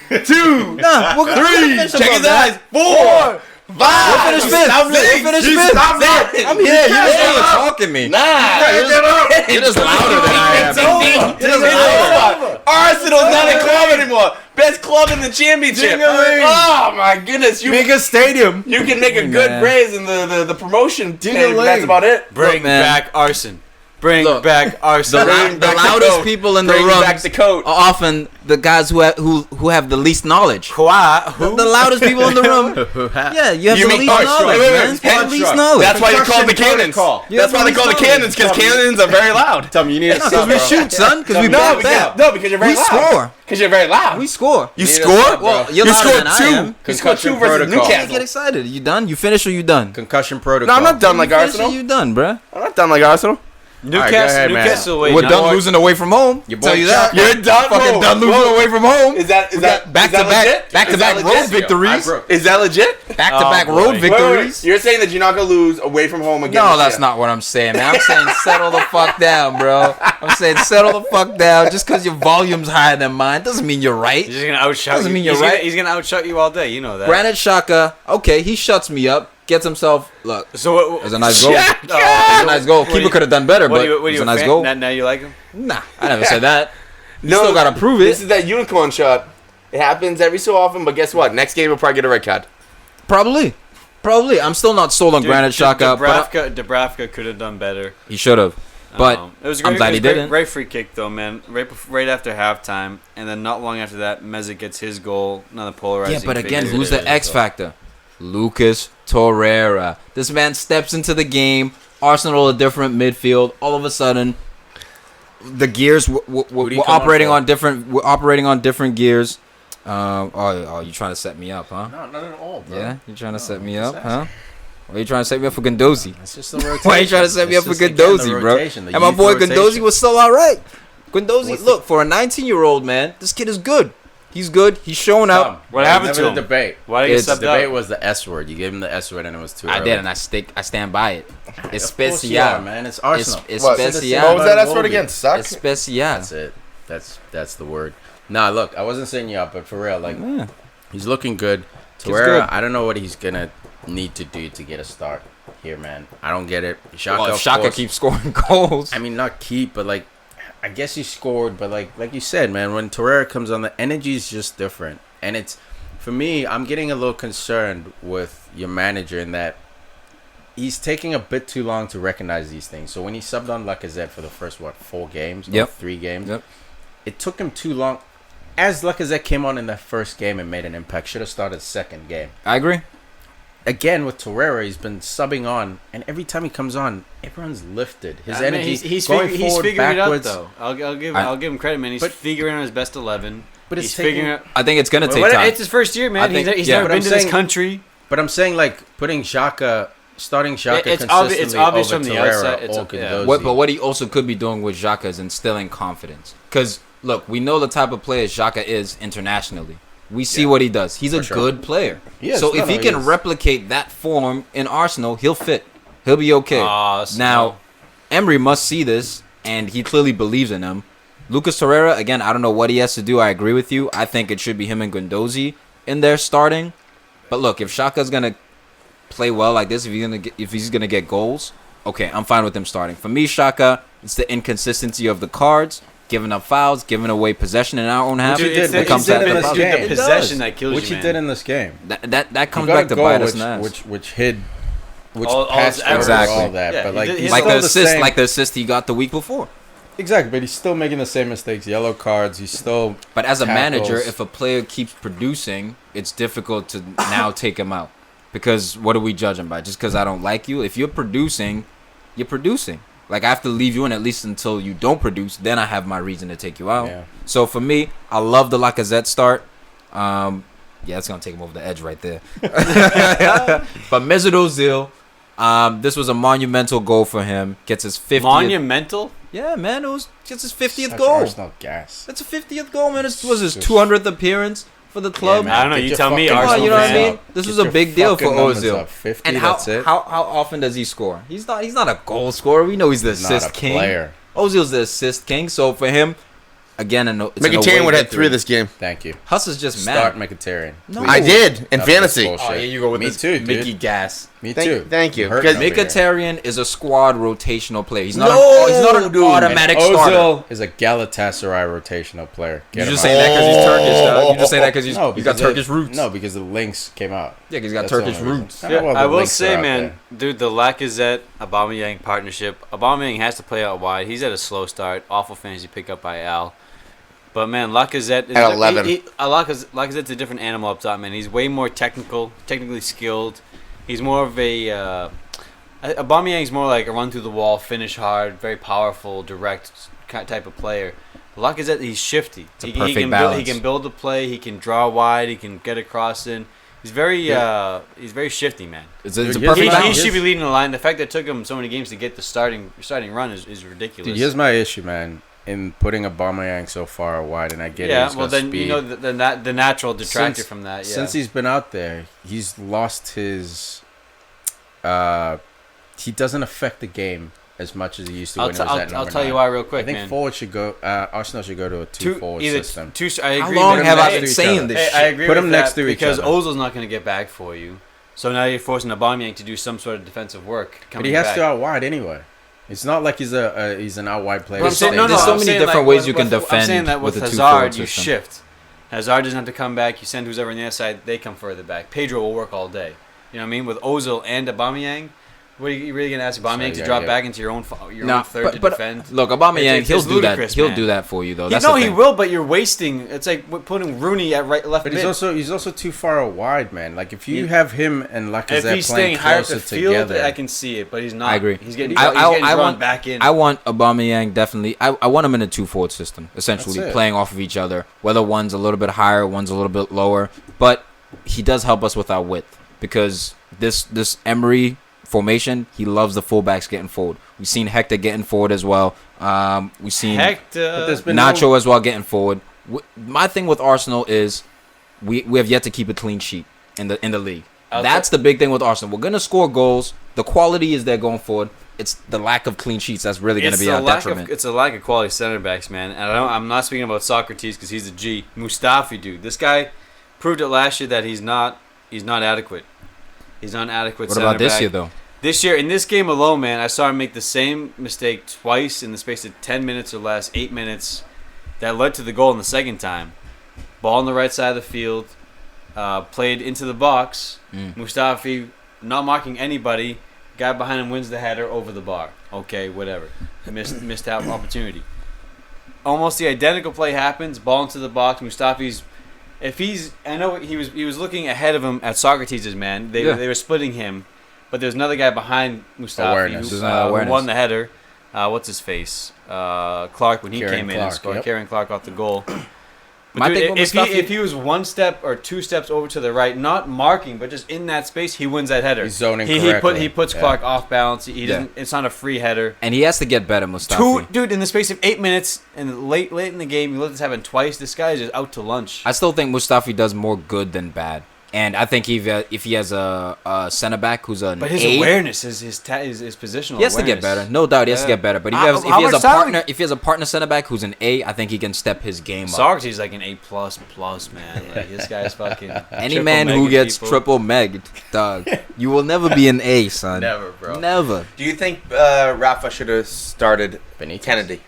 1, 2, Nah, we're 3. Check his eyes. 4, 5. We'll finish fifth. We'll finish fifth. I'm Yeah, you're talking me. You're just louder than I am. Arsenal's not a club anymore. Best club in the championship. Ding-a-ling. Oh my goodness! You Bigger stadium. you can make a good Man. raise in the promotion. Ding-a-ling. pay, that's about it. Bring man. back Arson. Bring Look, back The, Arson. Bring the back the loudest coat. people in the Bring room back the coat. are often the guys who have the least knowledge. Who? The loudest people in the room. Yeah, you have You the mean least Arch, knowledge, wait, wait, man. wait, You have the least knowledge. That's why they're called the cannons. protocol. That's why they call the cannons because cannons are very loud. Tell me, you need to Because stop, we bro. shoot, son. Because we No, back because, back. no, because you're very We loud. score. Because you're very loud. We score. You need to score? stop, bro. Well, you're You louder scored than I 2. am. You scored 2 Concussion versus protocol. Can't get Newcastle. excited. You done? You finished or you done? Concussion protocol. No, I'm not done like You finished or Arsenal. you done, bruh? I'm not done like Arsenal. Newcastle. Alright, go ahead, man. Newcastle. Wait, We're no. done losing away from home. Your Tell boy you that. Chuck. You're done. Fucking Whoa, done losing whoa. away from home. Is that back to legit? back, Is that road legit? victories. Is that legit? Back to back Oh, road boy. victories. You're saying that you're not gonna lose away from home again? No, this that's year. not what I'm saying, man. I'm saying settle the fuck down, bro. I'm saying settle the fuck down. Just because your volume's higher than mine doesn't mean you're right. He's just gonna outshout Doesn't you. mean you're he's right. Gonna, he's gonna outshout you all day. You know that. Granit Xhaka, okay, he shuts me up. Gets himself, look, So what? it was a nice goal. It Shut was a nice goal. What do Keeper you- could have done better, What but do you? it What do was you? a nice fan? goal. Now you like him? Nah, I never said that. You No, still gotta prove This it. is that unicorn shot. It happens every so often, but guess what? Next game we'll probably get a red card. Probably. I'm still not sold on Granit Xhaka, but Dubravka could have done better. he should have. But It was I'm glad he didn't. Great free kick though, man. Right after halftime, and then not long after that, Meza gets his goal. Another polarizing. yeah, but again, figure. who's the X factor? Lucas Torreira. This man steps into the game. Arsenal a different midfield. All of a sudden, the gears do we're you come operating on for? on different. We're operating on different gears. You trying to set me up, huh? No, not at all, bro. Yeah, you trying to set me just up, huh? Why are you trying to set me up for Gandozi? It's just the rotation. Why are you trying to set me up It's for just, again, the Gandozi, bro? rotation, the And my youth boy rotation. Gandozi was still all right. Gandozi, What's look, for a 19-year-old man, this kid is good. He's good. He's showing Tom, What out. that was happened never to the him? debate. Why did he It's get The subbed debate out? was the S word. You gave him the S word and it was too I early. did, and I stand by it. It's Of course you are, special. man. It's Arsenal. It's What? special. What was that But S word again? Suck? It's special. That's it. That's the word. Nah, look, I wasn't saying you up, but for real, like Yeah. he's looking good. good. Torreira, I don't know what he's gonna need to do to get a start here, man. I don't get it. Xhaka, Well, if of Xhaka course. keeps scoring goals, I mean, not keep, but like, I guess he scored. But like you said, man, when Torreira comes on, the energy is just different. And it's, for me, I'm getting a little concerned with your manager in that he's taking a bit too long to recognize these things. So when he subbed on Lacazette for the first 4 games, Yep. 3 games, Yep. it took him too long. As Lacazette came on in that first game and made an impact, should have started the second game. I agree. Again, with Torreira, he's been subbing on, and every time he comes on, everyone's lifted. His I mean, energy, he's going he's forward, figuring backwards. it out though. I'll give him credit, man. He's But- figuring out his best 11. But it's He's taking, figuring out. I think it's gonna take What- time. It's his first year, man. I think- He's yeah. never But I'm been to this saying- country. But I'm saying, like, putting starting Xhaka It's consistently it's obvious over from the Torreira outside. It's, or yeah. Guendouzi. But what he also could be doing with Xhaka is instilling confidence. Because look, we know the type of player Xhaka is internationally. We see what he does. He's a good player. So if he can replicate that form in Arsenal, he'll fit. He'll be okay. Now, Emery must see this, and he clearly believes in him. Lucas Torreira, again, I don't know what he has to do. I agree with you. I think it should be him and Guendouzi in there starting. But look, if Xhaka's going to play well like this, if he's gonna get goals, okay, I'm fine with him starting. For me, Xhaka, it's the inconsistency of the cards, giving up fouls, giving away possession in our own half. The possession that kills which you, he did in this game. That comes back to bite us in the ass. Which passed exactly all that. Yeah, but like the assist he got the week before. Exactly, but he's still making the same mistakes. Yellow cards. He's still. But as a manager, if a player keeps producing, it's difficult to now take him out. Because what are we judging by? Just because I don't like you? If you're producing, you're producing. Like, I have to leave you in at least until you don't produce. Then I have my reason to take you out. Yeah. So, for me, I love the Lacazette start. Yeah, it's going to take him over the edge right there. But Mesut Ozil, this was a monumental goal for him. Gets his 50th. Monumental? Yeah, man. Gets his 50th goal. Arsenal gas. That's a 50th goal, man. It was his 200th appearance for the club. Yeah, I don't know. You tell me, Arsenal. You know what I mean? This was a big deal for Ozil. 50, and how often does he score? He's not a goal scorer. We know he's the assist king. Player. Ozil's the assist king. So for him, again, Mkhitaryan would have 3 this game. Thank you. Huss is just Start mad. Mkhitaryan. No. I did in fantasy. Oh, yeah, you go with Me too, dude. Mickey gas. Me too. Thank you. Because Mkhitaryan is a squad rotational player. He's not an dude. automatic Ozil starter. is a Galatasaray rotational player. You just say that because he's Turkish, though. You just say that because he's got Turkish roots. No, because the links came out. Yeah, because he's got Turkish roots. Yeah, I will say, man, dude, the Lacazette Aubameyang partnership. Aubameyang has to play out wide. He's at a slow start. Awful fantasy pickup by Al. But man, Lacazette is at 11. Lacazette's a different animal up top, man. He's way more technically skilled. He's more of a Aubameyang's more like a run through the wall, finish hard, very powerful, direct type of player. But Lacazette, he's shifty. He can build the play. He can draw wide. He can get across in. He's very shifty, man. It's a perfect balance. He should be leading the line. The fact that it took him so many games to get the starting run is ridiculous. Dude, here's my issue, man. In putting Aubameyang so far wide, and I get it. Yeah, well then speed. you know the natural detractor from that. Yeah. Since he's been out there, he's lost his. He doesn't affect the game as much as he used to when he was at number 9. I'll tell you why real quick, I think man. Forward should go. Arsenal should go to a 2-forward system. I agree. How long have I been saying this shit? I agree Put with them next that to each because other. Ozil's not going to get back for you. So now you're forcing Aubameyang to do some sort of defensive work. But he has to out wide anyway. It's not like he's an out wide player. There's so many different ways you can defend. I'm saying that with Hazard, you shift. Hazard doesn't have to come back. You send who's ever on the other side. They come further back. Pedro will work all day. You know what I mean? With Ozil and Aubameyang, what are you really going to ask Aubameyang to drop back into your own third to defend? Look, Aubameyang, he'll do that. He'll do that for you, though. He will, but you're wasting. It's like putting Rooney at left but mid. he's also too far wide, man. Like if you have him and Lacazette playing higher closer up the field, together, I can see it, but he's not. I agree. He's getting drawn back in. I want Aubameyang definitely. I want him in a 2-forward system, essentially playing off of each other. Whether one's a little bit higher, one's a little bit lower, but he does help us with our width because this Emery formation, he loves the fullbacks getting forward. We've seen Hector getting forward as well. We've seen Nacho as well getting forward. My thing with Arsenal is we have yet to keep a clean sheet in the league. That's the big thing with Arsenal. We're gonna score goals. The quality is there going forward. It's the lack of clean sheets that's really going to be our detriment. It's a lack of quality center backs, man. And I'm not speaking about Socrates because he's a G. Mustafi, dude. This guy proved it last year that he's not adequate. He's not an adequate center back. What about this year, though? This year, in this game alone, man, I saw him make the same mistake twice in the space of 10 minutes or less, 8 minutes, that led to the goal in the second time. Ball on the right side of the field, played into the box. Mustafi not marking anybody. Guy behind him wins the header over the bar. Okay, whatever. Missed out opportunity. Almost the identical play happens. Ball into the box. Mustafi's. I know he was looking ahead of him at Socrates' man. They were splitting him. But there's another guy behind Mustafi who won the header. What's his face? Clark when he came in and scored. Kieran Clark off the goal. My Dude, thing with if he was 1 step or 2 steps over to the right, not marking, but just in that space, he wins that header. He's zoning he correctly. puts Yeah. Clark off balance. He doesn't. It's not a free header. and he has to get better, Mustafi. Dude, in the space of 8 minutes and late in the game, you let this happen twice. This guy is just out to lunch. I still think Mustafi does more good than bad. And I think if he has a center back who's an But his A, awareness, his positional he has to get awareness. better. No doubt, he has to Yeah. get better. But How if he much has a salary- partner, if he has a partner center back who's an A, I think he can step his game up. Socrates is like an A++, man. Like, this guy's fucking. Any triple man who mega gets people. triple megged, dog, you will never be an A, son. Never, bro. Never. Do you think Rafa should have started Benitez. Kennedy?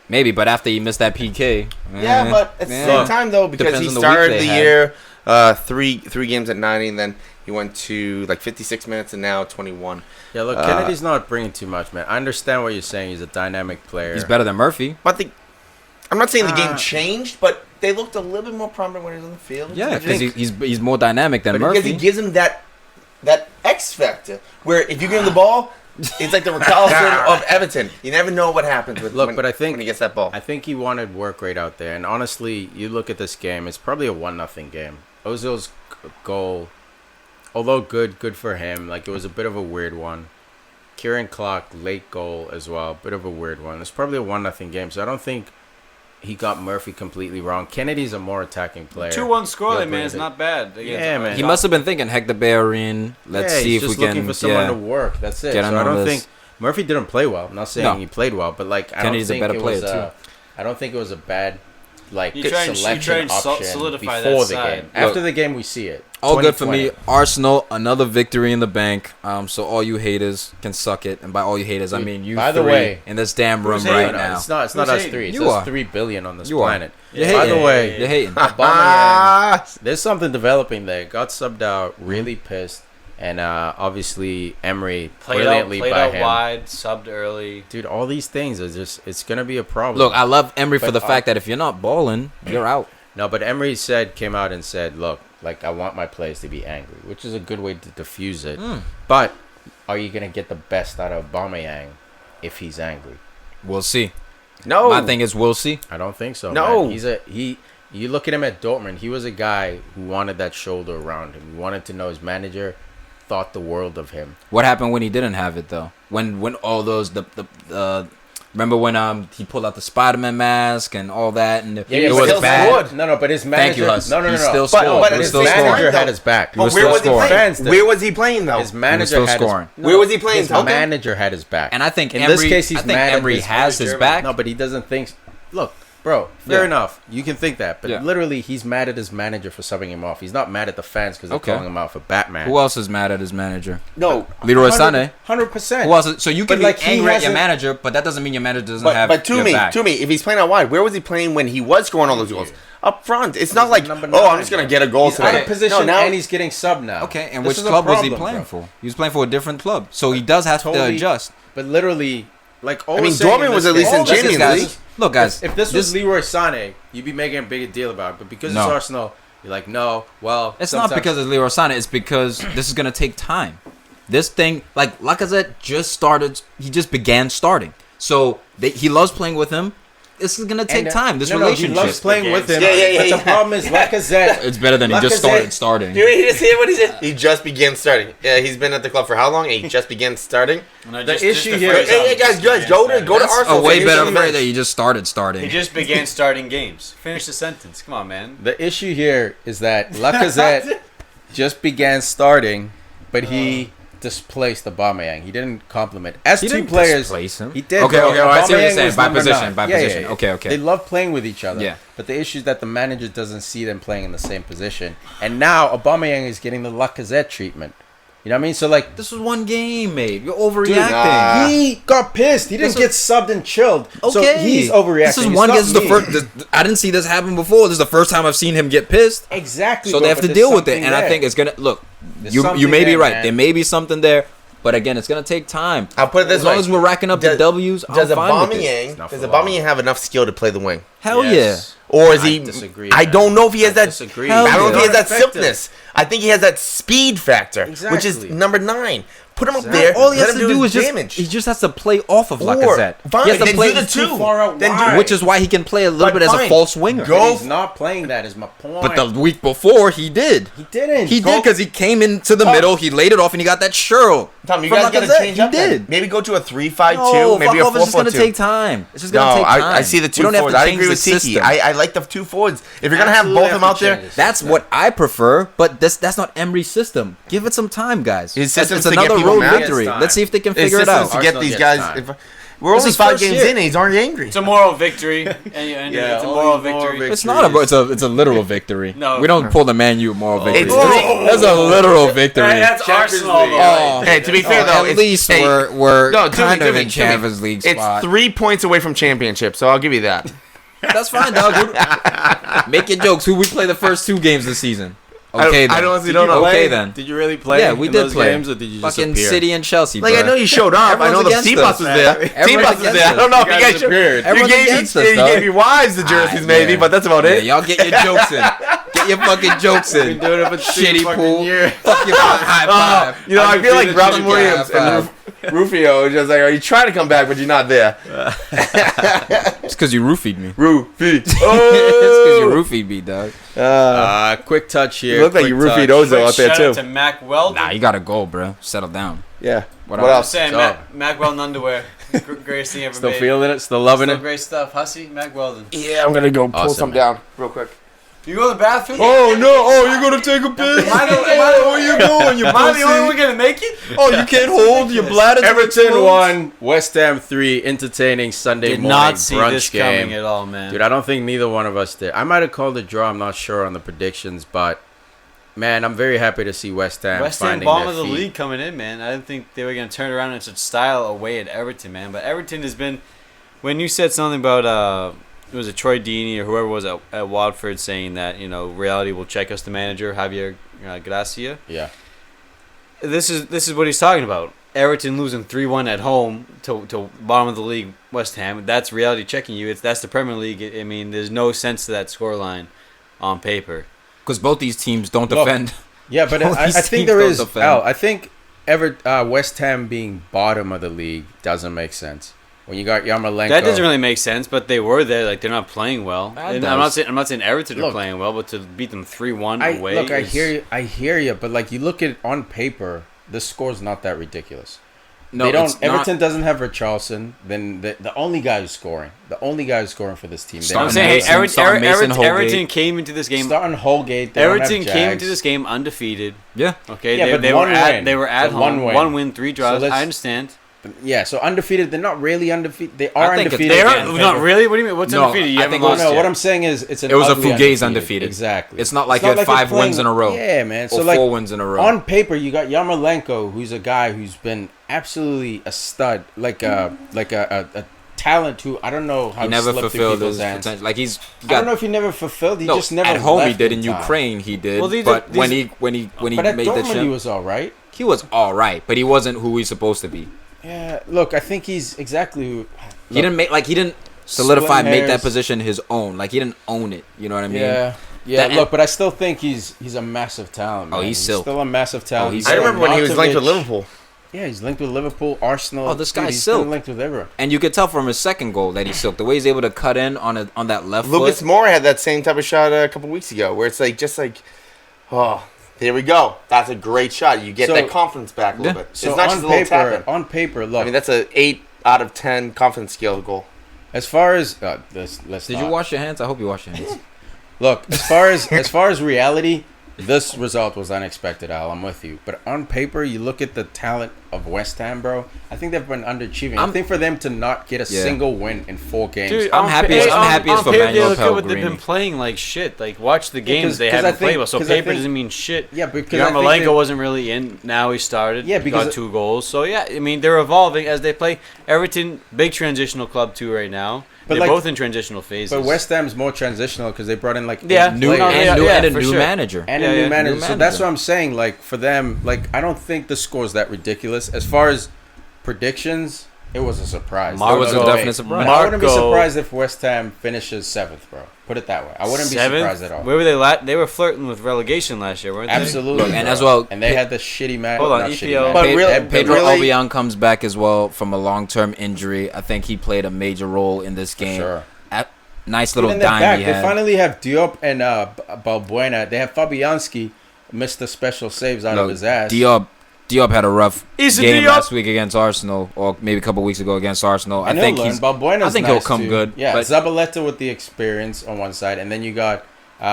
Maybe, but after he missed that PK. Yeah, but at the same time though, because Depends he on the started week the they had. year three games at 90, and then he went to like 56 minutes, and now 21. Yeah, look, Kennedy's not bringing too much, man. I understand what you're saying. He's a dynamic player. He's better than Murphy. But I'm not saying the game changed, but they looked a little bit more prominent when he was on the field. Yeah, I because think. he's more dynamic than But because he Murphy. gives him that X factor, where if you give him the ball, it's like the Richarlison of Everton. You never know what happens with Look, but I think when he gets that ball. I think he wanted work rate out there. And honestly, you look at this game, it's probably a 1-0 game. Ozil's goal, although good for him, like it was a bit of a weird one. Kieran Clark, late goal as well, bit of a weird one. It's probably a 1-0 game, so I don't think he got Murphy completely wrong. Kennedy's a more attacking player. 2-1 scoreline, He'll man. bring It's it. not bad. Yeah, man. He must have been thinking Hector Bellerin. Let's Yeah, see he's if we just can. looking for someone yeah. to work. That's it. Get So on I don't this. think Murphy didn't play well. I'm not saying No. he played well, but like I Kennedy's a don't think better it player, was. too. I don't think it was a bad like You try and selection option solidify before that the side. game. After the game, we see it. All good for me. 2020. Arsenal, another victory in the bank. So all you haters can suck it, and by all you haters, I Dude, mean you by the three way- in this damn room Who's right hating? now. It's not. It's not Who's us hating? three. It's You us are. 3 billion on this You are. planet. You're By hating. the way, You're hating. Aubameyang, there's something developing there. Got subbed out, really pissed, and obviously Emery Played brilliantly by out him. wide, subbed early. Dude, all these things are just—it's gonna be a problem. Look, I love Emery for But, the fact that if you're not balling, you're out. No, but Emery came out and said, look, like, I want my players to be angry, which is a good way to diffuse it. But are you going to get the best out of Aubameyang if he's angry? We'll see. No, My thing is, we'll see. I don't think so. No. Man. You look at him at Dortmund, he was a guy who wanted that shoulder around him. He wanted to know his manager thought the world of him. What happened when he didn't have it though? When all those remember when he pulled out the Spider-Man mask and all that, and he it was was still bad. scored. No, but his manager... Thank you, Huss. No. He still But scored. but He was his still his scoring. manager had his back. He was where still was he scoring. playing? Fans did. Where was he playing though? His manager still had scoring. his... Where was he playing? His Okay. manager had his back. And I think in Emery, this case, he's I think mad at Emery his has his manager. back. No, but he doesn't think... Look, bro, fair Yeah. enough. You can think that. But Yeah. literally, he's mad at his manager for subbing him off. He's not mad at the fans because they're Okay. calling him out for Batman. Who else is mad at his manager? No, Leroy Sané. 100%. Who else? So you can But, like, be he angry at your hasn't- manager, but that doesn't mean your manager doesn't have but to your me, back. if he's playing out wide, where was he playing when he was scoring all those goals? Up front. It's not He's like, number oh, I'm 9, just gonna bro. get a goal He's today. out of position No, now and he's getting subbed now. Okay, and This which is a club was he problem, playing bro. for? He was playing for a different club, so he does have to Totally. adjust. But literally, like, all I mean, we're saying Dortmund in was this at least game- in Listen, Champions guys, League. Look, guys, If this was Leroy Sané, you'd be making a bigger deal about it. But because No. it's Arsenal, you're like, no, well... it's not because it's Leroy Sané. It's because this is gonna take time. This thing, like Lacazette, just started. He just began starting. So he loves playing with him. This is gonna take time. This relationship. He loves playing with him. Yeah, But the problem is Lacazette... It's better than he just starting. You just hear what he said? He just began starting. Yeah, he's been at the club for how long? And he just began starting. The issue here Hey, is- hey, guys, go to That's Arsenal. a way fans. better Fans. phrase that he just started starting. He just began starting games. Finish the sentence. Come on, man. The issue here is that Lacazette just began starting, but he displaced Aubameyang. He didn't compliment. As He two didn't players, displace him. he did. Okay, bro. okay, I see what you're Aubameyang saying. was By number position, 9. by position. Okay, okay. They love playing with each other. Yeah. But the issue is that the manager doesn't see them playing in the same position. And now Aubameyang is getting the Lacazette treatment. You know what I mean? So like, This was one game, mate. You're overreacting. nah. he got pissed. He didn't get subbed and chilled. Okay, So he's overreacting. This is It's one. not This is the me. first. I didn't see this happen before. This is the first time I've seen him get pissed. Exactly. So bro, they have but to there's deal with it, something and I there. think it's gonna look. There's You something may be there, right. man. There may be something there, but again, it's gonna take time. I'll put it this As long way. as we're racking up the Does- W's, I'm Does fine with it. Aubameyang not does for long. Aubameyang have enough skill to play the wing? Hell Yes. Or is I he? disagree, I man. don't know if he has I that. disagree. I don't know if he has Not that effective. silkness. I think he has that speed factor, which is Exactly. number 9. Put him up there. All he let has him to do is damage. he just has to play off of Or, Lacazette. fine, He has to then play do the two. far out Then wide. do, which is why he can play a little But bit as a fine. false winger. Go. He's not playing that. Is my point. But the week before he did. he didn't. He Go- did because he came into the Tom. middle, he laid it off, and he got that Sherl. Tom, you from guys got to Lacazette. change He up. Then. did. Maybe go to a 3-5-2. No, Maybe fuck a off. It's just 4-4-2. gonna take time. It's just No, gonna take time. I see the We two don't have forwards. to I change agree the with Tiki. system. I like the two forwards. If you're gonna have Absolutely both of them out there, change this. That's what I prefer, but that's not Emery's system. Give it some time, guys. His It's system's to get another people road mad. victory. It's time. Let's see if they can his figure it system's out. to get Arsenal these gets guys. time. We're This only is 5 first games year. in, and he's already angry. It's a moral victory, and it's a moral victory. It's not it's a literal victory. No. We don't pull the Man U moral victory. It's- That's a literal victory. That's Arsenal, though. Oh, Hey, to be fair though, at least we're No, kind of in Timmy, Champions League It's spot. 3 points away from championship, so I'll give you that. That's fine, dog. Make your jokes. Who we play the first 2 games this season? Okay, then. I honestly don't know. Okay, then. Did you really play? Yeah, we in did those play. games, or did you just Fucking appear? City and Chelsea, Like bro. I know you showed up. I know Everyone's the against T-Bus us. was there. Everyone's T-Bus was against there. I us. don't know if You you guys guys showed. appeared. You Everyone's gave against me, us, you dog. gave me wives the jerseys, maybe, yeah. but that's about Yeah, it. y'all get your jokes in. Get your fucking jokes in. Been doing it for 2 Shitty fucking pool. years. Fuck your high five. You know, I feel like Undefeated Robin Tiki. Williams and Rufio is just like, are you trying to come back, but you're not there? It's because you roofied me. Rufio. It's because Oh! you roofied me, dog. Quick touch here. You look like you quick roofied touch. Ozo out there, Shout out too. to Mac Weldon. Nah, you gotta go, bro. Settle down. Yeah. What What else? I'm else? saying, So- Mac Weldon underwear. Greatest thing ever Still made. feeling it. Still loving Still it. great stuff. Hussy, Mac Weldon. Yeah, I'm going to go pull Awesome, some man. down real quick. You go to the bathroom? Oh, no. Oh, you're going to take a piss? Am I the- Where you going, you Am I the only one pussy? gonna make it? Oh, you can't hold your bladder. Everton 1, West Ham 3. Entertaining Sunday Did morning not see brunch this game. coming at all, man. Dude, I don't think neither one of us did. I might have called a draw. I'm not sure on the predictions, but man, I'm very happy to see West Ham West Ham finding bottom their of the feet. league coming in, man. I didn't think they were gonna turn around in such style away at Everton, man. But Everton has been. When you said something about it was a Troy Deeney or whoever was at Watford saying that reality will check us, the manager Javier Gracia. Yeah. This is what he's talking about. Everton losing 3-1 at home to bottom of the league West Ham. That's reality checking you. That's the Premier League. I mean, there's no sense to that scoreline on paper. Because both these teams don't Look, defend. Yeah, but All I these think teams there don't is. defend. I think West Ham being bottom of the league doesn't make sense. When you got Yarmolenko. That doesn't really make sense, but they were there. Like they're not playing well. That And does. I'm not saying Everton are Look, playing well, but to beat them 3-1 I away. I hear you, but like you look at it on paper, the score's not that ridiculous. No, they don't. it's Everton not. doesn't have Richarlison. Then the only guy who's scoring, for this team. They Start I'm don't saying, have- hey, Mason, start Mason Holgate. Everton came into this game. starting Holgate. They don't have Everton came Jags. into this game undefeated. Yeah. Okay, Yeah, they, but they one were at win. they were at So home. one win. 3 draws. let's- I understand. Yeah, so undefeated. They're not really undefeated. They are think it's- undefeated. They again. are not really. What do you mean? What's No, undefeated? You I haven't think it was- lost No, yet. what I'm saying is it's an It was a ugly Fugazi undefeated. Exactly. It's not like It's you had 5 they're wins in a row. Yeah, man. So Or like 4 wins in a row. on paper, you got Yarmolenko, who's a guy who's been absolutely a stud, like a talent who I don't know how He to never slip through fulfilled people's his hands. potential. Like he's I got. don't know if he never fulfilled. He No, just never at home he left did. In time. Ukraine he did. Well, these but are- when these- he But at made the Dortmund, he jump, was all right. he was all right, but he wasn't who he's supposed to be. Yeah, look, I think he's exactly who. He didn't solidify, Splitting make that hairs. position his own. Like he didn't own it. You know what I mean? Yeah. Yeah, That- look, but I still think he's a massive talent. Oh, man. he's silk. still a massive talent. he's I silk. remember when he was linked with Arnautovic- Liverpool. Yeah, he's linked with Liverpool, Arsenal. Oh, this Dude, guy's he's been silk. linked with everyone. And you could tell from his second goal that he's silk. The way he's able to cut in on that left Lucas foot. Moura had that same type of shot a couple weeks ago, where it's oh, there we go. That's a great shot. You get So- that confidence back a little Yeah. bit. So it's not just a little tap in. on paper, look. I mean, that's a 8 out of 10 confidence scale goal. as far as let's Did not. you wash your hands? I hope you wash your hands. Look, as far as reality, this result was unexpected, Al. I'm with you. But on paper, you look at the talent of West Ham, bro. I think they've been underachieving. I think for them to not get a Yeah. single win in 4 games. Dude, I'm happiest for paper, Manuel look at what they've Pellegrini. been playing like shit. Like watch the Yeah, games 'cause- they 'cause I haven't think- played well. So 'cause I paper think- doesn't mean shit. Yeah, because I think Yarmolenko they- wasn't really in. Now he started. Yeah, because- got 2 goals. So yeah, I mean they're evolving as they play. Everton, big transitional club too right now. But, They're like- both in transitional phases. But West Ham's more transitional because they brought in like Yeah. 8 New, players. No, and, yeah, and a for new sure. manager. And Yeah, a new yeah. manager. New So that's manager. what I'm saying. Like for them, like I don't think the score's that ridiculous. As far as predictions, It was a surprise. Marco- It was a No definite way. surprise. I wouldn't be Marco- surprised if West Ham finishes 7th, bro. Put it that way. I wouldn't be surprised at all. Where were they? They were flirting with relegation last year, weren't they? Absolutely. Look, and bro. as well, and they had the shitty man. Hold on, not EPL. shitty man. But They real- had Pedro really- Obiang comes back as well from a long-term injury. I think he played a major role in this for game. sure. Nice little Even in the dime back, he they had. finally have Diop and Balbuena. They have Fabianski missed the special saves out of Look, his ass. Diop had a rough Issa game Diop. last week against Arsenal, or maybe a couple weeks ago against Arsenal. I think Balbuena's I think nice he'll come too. good. Yeah, but Zabaleta with the experience on one side, and then you got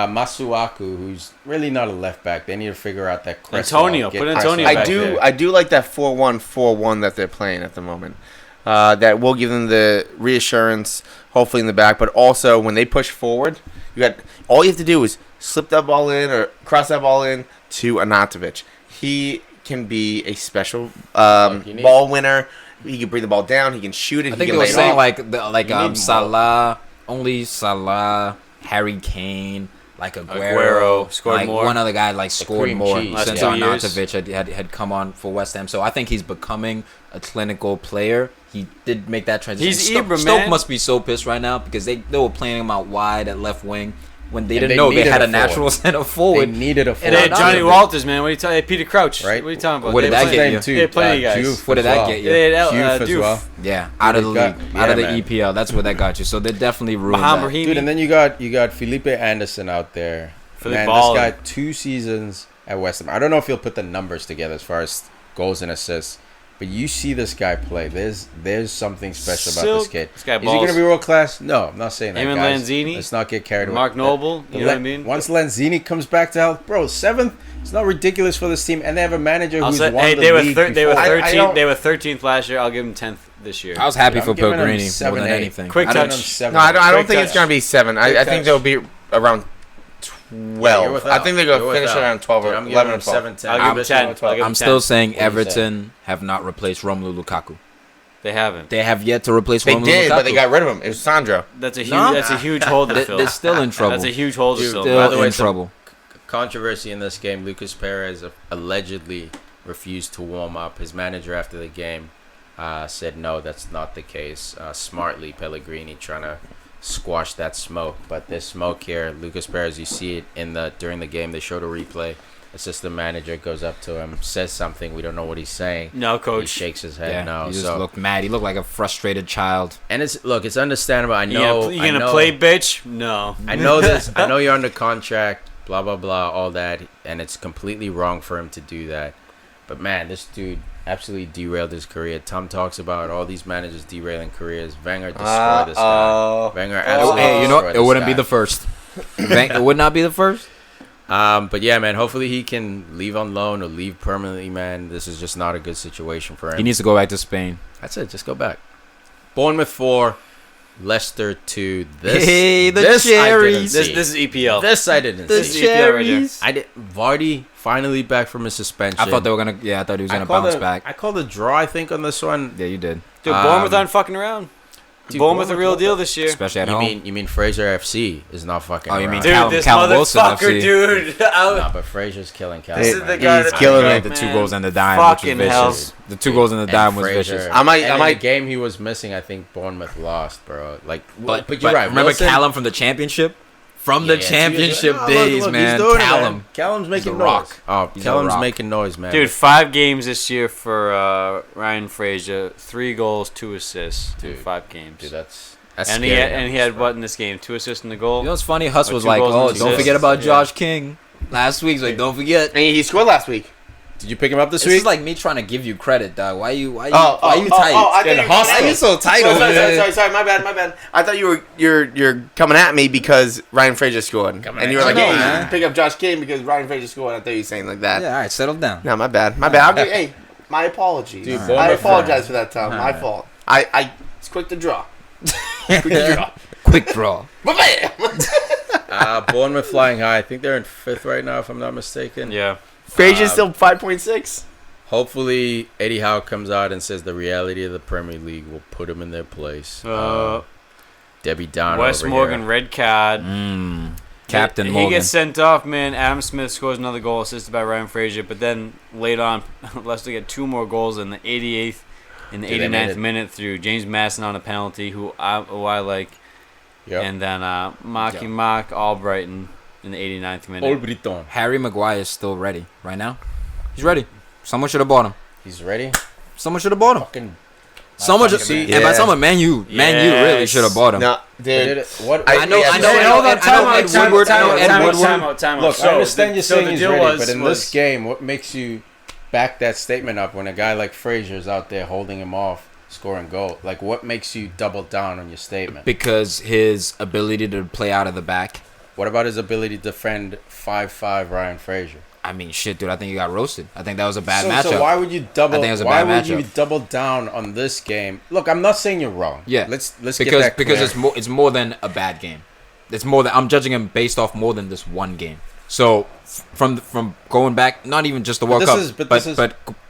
Masuaku, who's really not a left back. They need to figure out that Cresswell. Antonio, Get put Cresswell Antonio back back there. there. I do like that 4-1-4-1 that they're playing at the moment. That will give them the reassurance, hopefully in the back, but also when they push forward, all you have to do is slip that ball in or cross that ball in to Anatovic. He can be a special ball winner. He can bring the ball down. He can shoot it. I he think can they were lay it saying off. Salah, only Salah, Harry Kane, like Aguero scored like more. one other guy like scored cream more cheese, since yeah. Arnautovic had come on for West Ham. So I think he's becoming a clinical player. He did make that transition. He's Ibra, Stoke man. must be so pissed right now because they were playing him out wide at left wing when they And didn't they know they needed had a a natural forward. center They forward. needed a And forward. they had Johnny Anatovic. Walters, man. What are you talking? Peter Crouch. Right. What are you talking about? What did They that had get plenty- you? Too. They had plenty of guys. Diouf What did as that well. get you? They had Diouf as Diouf. well. Yeah, out of the They got- league, yeah, out of the man. EPL. That's where that got you. So they definitely ruined Mohamed that. Brahimi. Dude, and then you got Felipe Anderson out there. Philippe Man, Ball. this guy 2 seasons at West Ham. I don't know if he'll put the numbers together as far as goals and assists, but you see this guy play. There's something special about this Silk. kid. This guy Is he going to balls. be world class? No, I'm not saying that, Him and guys. Lanzini. Let's not get carried away. Mark Noble. You know what I mean? Once Lanzini comes back to health, bro, 7th. It's not ridiculous for this team, and they have a manager I'll who's say, won hey, the they were league they were before. 13th. They were 13th last year. I'll give them 10th this year. I was happy Dude, for I'm giving him Pellegrini more 7, than 8. anything. Quick I don't- touch. No, I don't Quick think it's touch. going to be 7. I Quick think touch. they'll be around Yeah, 12. you're I think they're going You're to finish without. around 12 Dude, or I'm giving 11 or him 12. 7, 10. I'll give them 10. I'll give them I'm 10. still saying What do you say? Everton have not replaced Romelu Lukaku. They haven't. They have yet to replace They Romelu did, Lukaku. but they got rid of him. It was Sandro. That's a huge. No. That's a huge hole to They- fill. They're still in trouble. That's a huge hole to Dude, fill. Still By the way, in some- trouble. Controversy in this game. Lucas Perez allegedly refused to warm up. His manager after the game said no, that's not the case. Smartly, Pellegrini trying to squash that smoke, but there's smoke here. Lucas Perez, you see it during the game. They showed a replay. Assistant manager goes up to him, says something. We don't know what he's saying. No, He coach. shakes his head. Yeah, no, he just so looked mad. He looked like a frustrated child. and it's understandable. I know. You I gonna know, play, bitch? No. I know this. I know you're under contract. Blah blah blah. All that, and it's completely wrong for him to do that. But man, this dude absolutely derailed his career. Tom talks about all these managers derailing careers. Wenger destroyed this guy. Wenger absolutely. Hey, you know destroyed it this wouldn't be guy. the first. It would not be the first. But yeah, man. Hopefully he can leave on loan or leave permanently. Man, this is just not a good situation for him. He needs to go back to Spain. That's it. Just go back. Bournemouth 4, Leicester 2. This, Hey, the this I didn't cherries. see. This is EPL. This I didn't The see. is EPL right there. cherries. I did. Vardy finally back from his suspension. I thought they were gonna. Yeah, I thought he was gonna bounce back. I called a draw. I think on this one. Yeah, you did. Dude, Bournemouth Um, aren't fucking around. Dude, Bournemouth a real Bournemouth- deal this year. Especially at You home. mean Fraser FC is not fucking. Oh, you around. mean Dude, Callum- this Callum Wilson motherfucker, FC. dude. No, but Fraser's killing Callum. This is man. the guy He's that killing took it. up, the man. 2 goals and the dime, Fucking which was hell. vicious. The 2 goals and the And dime was Fraser- vicious. I might- and I in might- the game he was missing. I think Bournemouth lost, bro. Like, But you're right. Remember Wilson- Callum from the championship? From the Yeah, championship look, days, look, man. He's doing Callum. it, man. Callum's making a noise. rock. Oh, He's a Callum's rock. making noise, man. Dude, 5 games this year for Ryan Fraser. 3 goals, 2 assists in Dude. 5 games. Dude, that's and scary. he had what in this game? 2 assists in the goal. You know what's funny? Huss Or was 2 like, goals and "Oh, 2 don't assists." forget about Yeah. Josh King." Last week, he's like, "Don't forget." And he scored last week. Did you pick him up this This week? is like me trying to give you credit, dog. Why you tight? I Getting think hostile. Why you so tight over there? Sorry. My bad. I thought you're coming at me because Ryan Fraser scored, Coming and at you were you. like, No, "Hey, man. you pick up Josh King because Ryan Fraser scored." I thought you were saying like that. Yeah, all right, settle down. No, my bad. Hey, my apologies. Dude, I Bournemouth- apologize for that, Tom. My Alright. fault. I it's quick to draw. Quick to draw. Quick draw. Bam! Bournemouth flying high. I think they're in 5th right now, if I'm not mistaken. Yeah. Fraser's still 5.6. Hopefully, Eddie Howe comes out and says the reality of the Premier League will put him in their place. Debbie Downer Wes over Morgan, here. red card. Captain he Morgan. gets sent off, man. Adam Smith scores another goal assisted by Ryan Fraser, but then late on, Leicester get 2 more goals in the 88th in the Dude, they made 89th it. minute through James Masson on a penalty, who I like, Yep. and then Mark Albrighton in the 89th minute. Albrighton. Harry Maguire is still ready right now. He's ready. Someone should have bought him. He's ready. Someone should have bought him. Fucking. Someone should. See, And by yeah. someone, Man U really Yes. should have bought him. No, Did dude. it, what? I know- I know- Hey, hold on, time out, Ed time Woodward. out, I know Ed time out, Woodward. time out, time out. Look, So I understand you're so saying the he's deal ready, was- but in was- this game, what makes you back that statement up when a guy like Frazier's out there holding him off, scoring goal? Like, what makes you double down on your statement? Because his ability to play out of the back. What about his ability to defend 5'5" Ryan Frazier? I mean, shit, dude. I think he got roasted. I think that was a bad so, matchup. So why would you double? I think it was a why bad would you matchup. double down on this game? Look, I'm not saying you're wrong. Yeah, let's because get that clear. it's more than a bad game. It's more than I'm judging him based off more than this one game. So from going back, not even just the World Cup, but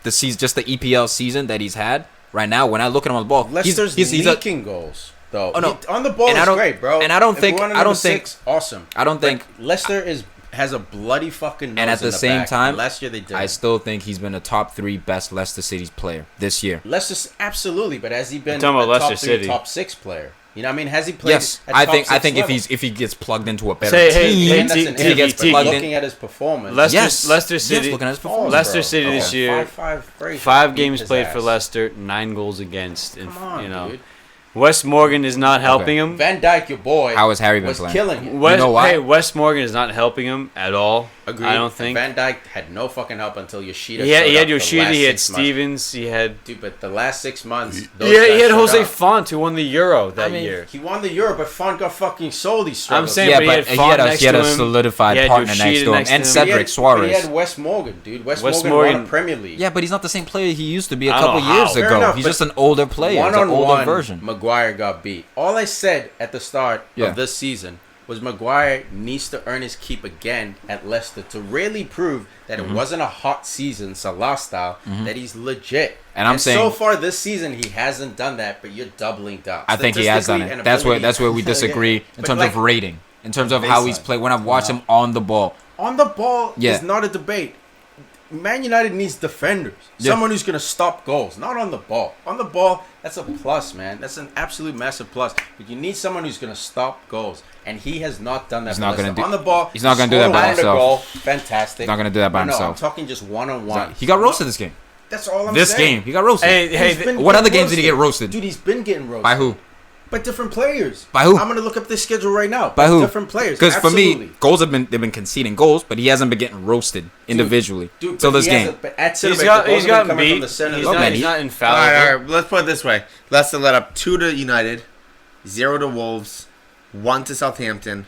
the season, just the EPL season that he's had right now. When I look at him on the ball, Leicester's he's leaking goals though. Oh, no. On the ball And I is don't- great, bro. and I don't If think- we're on I don't number think- 6, awesome. I don't think. But Leicester has a bloody fucking nose And at in the same back. time, last year they did. I still think he's been a top 3 best Leicester City's player this year. Leicester, absolutely, but has he been a talking about top Leicester 3, City. top 6 player? You know what I mean? Has he played? Yes, at I top think 6 if level? he gets plugged into a better Say, hey, team, hey, And that's an Tiki, if, gets but plugged in. looking at his performance. Leicester City. Yes, looking at his performance. Leicester City this year, 5'5" Frazier 5 beat games his played ass. for Leicester, 9 goals against. And, Come on, you know, dude. Wes Morgan is not helping him. Van Dijk, your boy, How has Harry been was playing? killing it. Wes, know why? Hey, Wes Morgan is not helping him at all. Agreed. I don't think. Van Dijk had no fucking help until Yoshida. He had showed up the Yoshida, last he had 6 months. Stevens, he had. Dude, but the last 6 months, Yeah, those he guys had showed Jose up. Font, who won the Euro that I mean, year. he won the Euro, but Font got fucking sold. He struggled. I'm saying, Yeah, but but he had Font next he had to a him. solidified He had partner Yoshida next to him, next to and him. Cedric But he Suarez. had Wes Morgan, dude. Wes Wes Morgan Morgan- won a Premier League. Yeah, but he's not the same player he used to be a I don't couple know years how. Fair ago. enough, He's but just an older player. He's an older One-on-one, version. Maguire got beat. All I said at the start Yeah. of this season was Maguire needs to earn his keep again at Leicester to really prove that Mm-hmm. it wasn't a hot season, Salah style, that he's legit. And I'm saying- so far this season he hasn't done that, but you're doubling down. I think he has done Statistically it. and That's where we ability- disagree in But terms like, of rating, in terms of how he's baseline. played. When I've watched him on the ball, on the ball Yeah. is not a debate. Man United needs defenders. Yeah. Someone who's going to stop goals, not on the ball. On the ball, that's a plus, man. That's an absolute massive plus. But you need someone who's going to stop goals. And he has not done that. He's for not Leicester. gonna do- on the ball. he's not gonna do that by scored a himself. goal, fantastic. He's not gonna do that by No, himself. I'm talking just one-on-one. he got roasted this game. That's all I'm This saying. game, he got roasted. Hey, He's been What getting other games did he get roasted? Dude, he's been getting roasted. By who? By different players. By who? I'm going to look up the schedule right now. By who? Different players. Because for me, Absolutely. goals they've been conceding goals, but he hasn't been getting roasted individually Dude, till but this he game. hasn't- But at he's center back, got the goals he's have been gotten coming from beat. the center. He's of the not, pitch. he's not All infallible. right. Let's put it this way. Leicester let up 2 to United, 0 to Wolves, 1 to Southampton,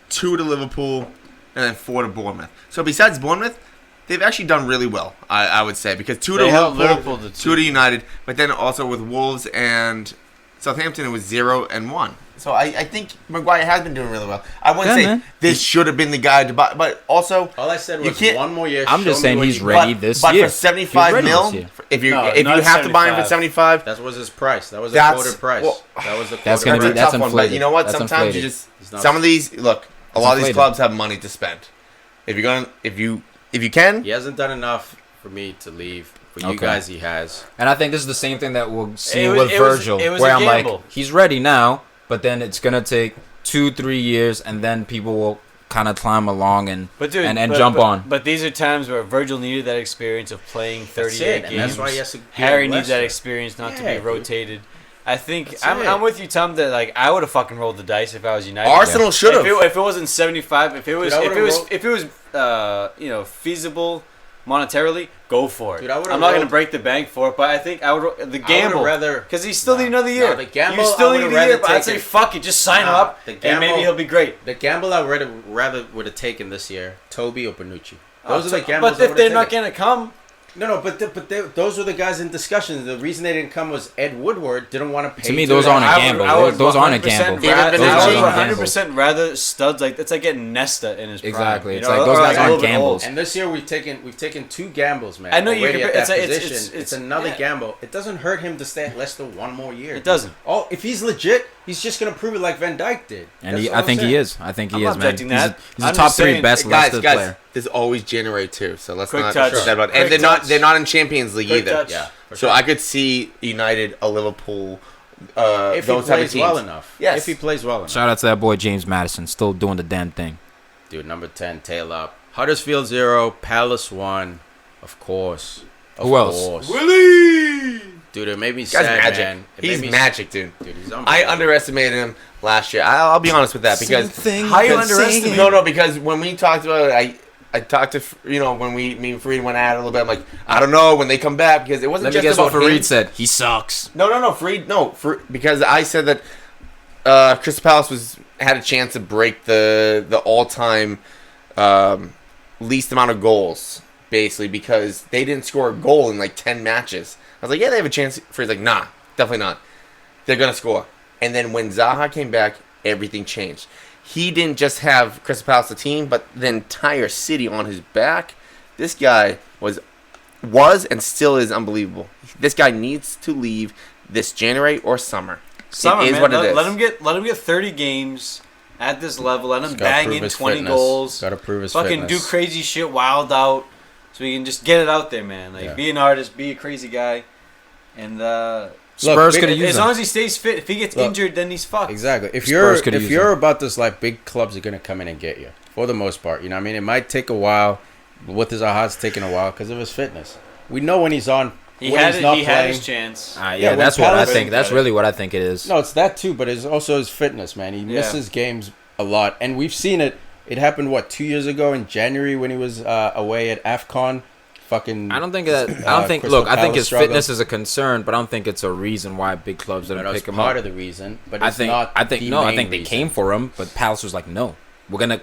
2 to Liverpool, and then 4 to Bournemouth. So besides Bournemouth, they've actually done really well, I would say, because 2 to They held Liverpool, Liverpool to 2 to United, but then also with Wolves and Southampton, it was 0 and 1. So I think Maguire has been doing really well. I wouldn't Yeah, say man. this should have been the guy to buy, but also All I said You was can't- one more year. I'm show just me saying what he's you- ready but, this but year. for 75 He's ready mil, this year. if you No, if you not have to buy him for 75. 75, That was his price. That was a That's- quoted price. well, that was the quoted That's gonna that's be a price. tough that's one. But inflated. you know what? That's Sometimes you inflated. just He's not- some of these look. A lot of these inflated. clubs have money to spend. If you're going, if you can, He hasn't done enough for me to leave. For you Okay. guys, he has. And I think this is the same thing that we'll see It was- with it was- Virgil, it was where a I'm like, gamble. he's ready now, but then it's gonna take 2-3 years, and then people will kind of climb along and But dude, and but- jump but- on. But these are times where Virgil needed that experience of playing 38 it, games. and that's why he has to be Harry at needs that Leicester. experience not to Yeah, be dude. rotated. I think That's I'm it. with you, Tom. That like I would have fucking rolled the dice if I was United. Arsenal should have. If it wasn't 75, if it was Dude, I would've if it was feasible monetarily, go for it. Dude, I would've I'm not gonna rolled- break the bank for it, but I think I would the gamble rather- because he still Nah. need another year. Nah, the gamble, you still I need would've a year, rather but I'd say taken- fuck it, just sign Nah, up the and maybe gamble- he'll be great. The gamble I rather would have taken this year, Toby or Bonucci. Those are the gambles. But if they're not gonna come, No, but those were the guys in discussion. The reason they didn't come was Ed Woodward didn't want to pay. To me, those aren't a I would- gamble. I would Those aren't a 100% gamble. rather- Those I aren't would gambles. 100% rather studs like that's like getting Nesta in his prime. Exactly. you It's know, like those or guys a aren't little bit gambles. old. And this year we've taken 2 gambles, man. I know you already can- at that it's- position. it's- It's another yeah. gamble. It doesn't hurt him to stay at Leicester one more year. It doesn't. Oh, if he's legit, He's just gonna prove it like Van Dijk did. And That's he, all I I'm think he saying. is. I think he I'm is, not man. objecting that. He's I'm a top just 3 saying- best guys, Leicester guys, player. there's always January too, so let's Quick not touch. forget about it. And Quick they're touch. not in Champions League Quick either. touch. Yeah. for So sure. I could see United, a Liverpool, if he those type of plays well teams. enough. Yes. If he plays well enough. Shout out to that boy James Madison, still doing the damn thing. Dude, number 10, tail up. Huddersfield 0, Palace 1. Of course. Of Who else? course. Willie! Dude, it made me Guy's sad, magic. man. It He's made me magic, dude. Dude, he's I unbelievable. underestimated him last year. I'll be honest with that because How you underestimate? No, because when we talked about it, I talked to when me and Fareed went at it a little bit. I'm like, I don't know when they come back because it wasn't Let me just guess what about him. Fareed said. He sucks. No, Fareed, because I said that Crystal Palace had a chance to break the all-time least amount of goals, basically, because they didn't score a goal in like 10 matches. I was like, yeah, they have a chance. Fareed's like, nah, definitely not. They're gonna score. And then when Zaha came back, everything changed. He didn't just have Crystal Palace the team, but the entire city on his back. This guy was and still is unbelievable. This guy needs to leave this January or summer. Summer, It is man. what it is. Let him get 30 games at this level. Let him He's gotta bang prove in his 20 fitness. goals. Gotta prove his Fucking fitness. do crazy shit, wild out, so we can just get it out there, man. Like, Yeah. be an artist, be a crazy guy, and Spurs big- could have used as him. long as he stays fit. If he gets Look, injured, then he's fucked. Exactly. If Spurs could use you're him. about this life, big clubs are gonna come in and get you for the most part. You know what I mean? It might take a while. With his Zaha's taking a while because of his fitness. We know when he's on. He when had he's it. not He had playing. his chance. Yeah, Yeah, when that's what I Palace- think. That's really what I think it is. No, it's that too, but it's also his fitness, man. He misses games a lot, and we've seen it. It happened 2 years ago in January when he was away at AFCON. Fucking. I don't think that. I don't think. Crystal Look, I think Palace his struggled. fitness is a concern, but I don't think it's a reason why big clubs didn't That was pick him part up. of the reason, but I it's think. not. I think the no. I main think they reason. came for him, but Palace was like, no, we're gonna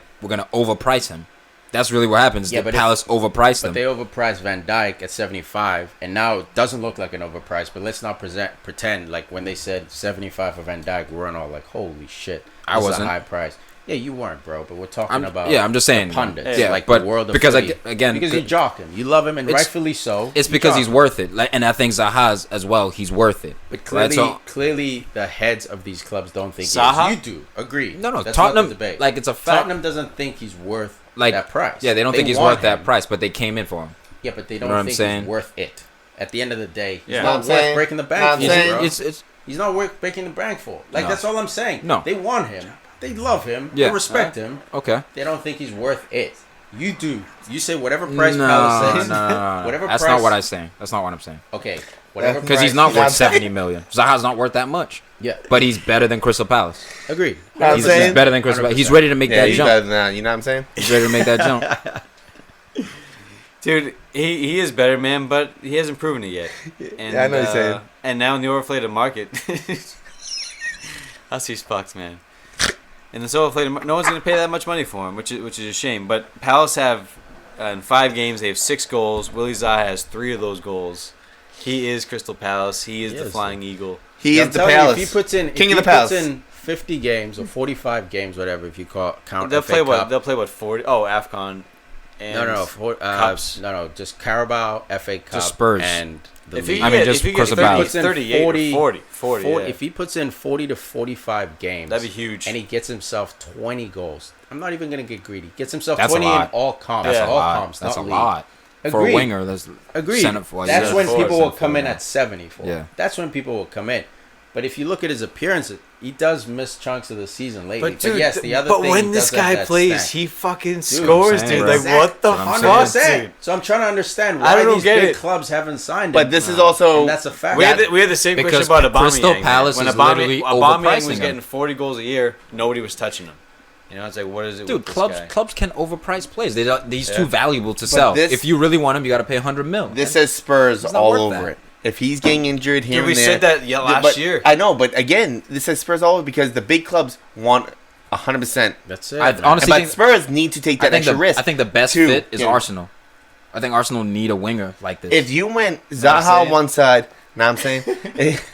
overprice him. That's really what happens. Yeah, The but if- Palace overpriced But him. they overpriced Van Dijk at 75, and now it doesn't look like an overprice. But let's not pretend like when they said 75 for Van Dijk, we're all like, holy shit, I this is wasn't. a high price. Yeah, you weren't, bro. But we're talking about I'm just saying. the pundits, Yeah, like but the world of because footy. again, because you jock him, you love him, and It's- rightfully so. it's You because jock he's him. worth it. Like, and I think Zaha's as well. He's worth it. But Right, clearly, so- clearly, the heads of these clubs don't think Zaha? he is. You do agree? No, no, That's Tottenham- Not the debate. like, it's a fact. Tottenham doesn't think he's worth Like that price. Yeah, they don't think he's want worth that him. price, but they came in for him. Yeah, but they You don't know what I'm think saying? he's worth it. At the end of the day, he's Yeah. not I'm worth saying- breaking the I'm bank for, saying- bro. It's He's not worth breaking the bank for. Like, No. that's all I'm saying. No. They want him. They love him. Yeah. They respect him. okay. They don't think he's worth it. You do. You say whatever price No, Palace says. no. Whatever That's price. not what I'm saying. That's not what I'm saying. Okay. Whatever Because price he's not you worth want- 70 million. Zaha's not worth that much. Yeah. But he's better than Crystal Palace. Agreed. I'm He's saying? better than Crystal Palace. He's 100%. ready to make Yeah, that he's jump. better than that. You know what I'm saying? He's ready to make that jump. Dude, he is better, man, but he hasn't proven it yet. And, Yeah, I know what you're saying. And now in the overinflated market, Hussey's fucked, man. In this overinflated market, no one's going to pay that much money for him, which is a shame. But Palace have, in 5 games, they have 6 goals. Willie Zaha has 3 of those goals. He is Crystal Palace. He is He the is. Flying Eagle. He Yeah, is I'm the telling you, Palace. If he puts in, King if of the he puts Palace. in 50 games or 45 games, whatever, if you count They'll FA play Cup. They'll play what 40? Oh, AFCON. And No, Cups. no, just Carabao, FA Cup, Spurs. and the If league. he, I mean, get, just if he Crystal gets 30, Palace. Puts in 38 40, 40, 40, yeah. If he puts in 40 to 45 games, That'd be huge. and he gets himself 20 goals. I'm not even gonna get greedy. Gets himself That's a 20 in lot. all comps. That's Yeah. a all lot. comps, That's a not league. lot. For a Agreed. winger, that's Agreed. center for That's yeah. when forward, people will center come in forward, at 70 for. Yeah. That's when people will come in. But if you look at his appearance, he does miss chunks of the season lately. But, yes, the other but thing when he this does have guy that plays, stank. he fucking I'm scores, saying, dude. bro. Like, what the That's what I'm fuck, saying. dude? So I'm trying to understand I why don't these get big it. clubs haven't signed But him. this is also And that's a fact. We had the same Because question about Aubameyang. Crystal man. Palace when is literally Aubameyang overpricing was him. getting 40 goals a year, nobody was touching him. You know, it's like, what is it Dude, with this clubs guy? clubs can overprice players. He's Yeah. too valuable to sell. this- If you really want him, you got to pay 100 mil. this says Spurs He's not all worth over that. it. If he's getting injured here Dude, we and there, said that last but year. I know, but again, this says Spurs all over because the big clubs want 100%. That's it. I man. honestly But think Spurs need to take that extra risk. I think the best too. fit is Yeah. Arsenal. I think Arsenal need a winger like this. If you went what I'm Zaha on saying? one side, now I'm saying, if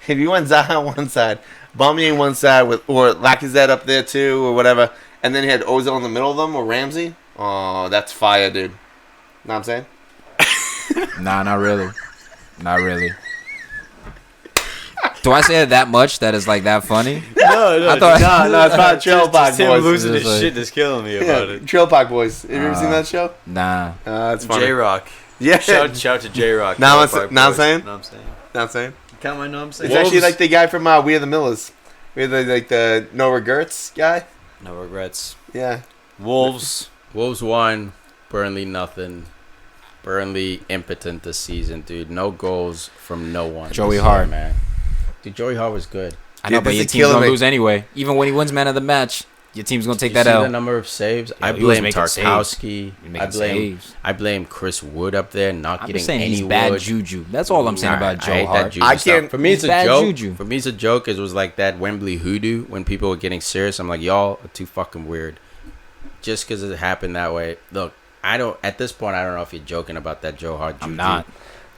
you went Zaha on one side, Aubameyang one side, or Lacazette up there too, or whatever, and then you had Ozil in the middle of them, or Ramsey, oh, that's fire, dude. Know what I'm saying? Nah, not really. Not really. Do I say it that much that is like that funny? No, I thought- No, it's not Trail Park him Boys. losing his It's like- shit is killing me about Yeah, it. Trail Park Boys. Have you ever seen that show? Nah. It's funny. J Rock. Yeah. Shout to J Rock. Now I'm saying? Know what I'm saying? Know what I'm saying? Count my know I'm saying. It's actually like the guy from We Are the Millers. We are the No Regrets guy. No regrets. Yeah. Wolves. Wolves won. Burnley nothing. Burnley impotent this season, dude. No goals from no one. Joey this Hart. year, man. Dude, Joey Hart was good. I know, Dude, but this your is team's killing gonna me. lose anyway. Even when he wins man of the match, your team's gonna take You that see L. the number of saves. Yeah, I he was blame making Tarkowski. He making I blame. saves. I blame Chris Wood up there not I'm getting just saying any he's bad wood. juju. That's all I'm saying Nah, about I Joe hate Hart. that juju I stuff. can't- For me, it's he's a bad joke. juju. For me, it's a joke. It was like that Wembley hoodoo when people were getting serious. I'm like, y'all are too fucking weird. Just because it happened that way. Look, I don't. At this point, I don't know if you're joking about that Joe Hart juju. I'm not.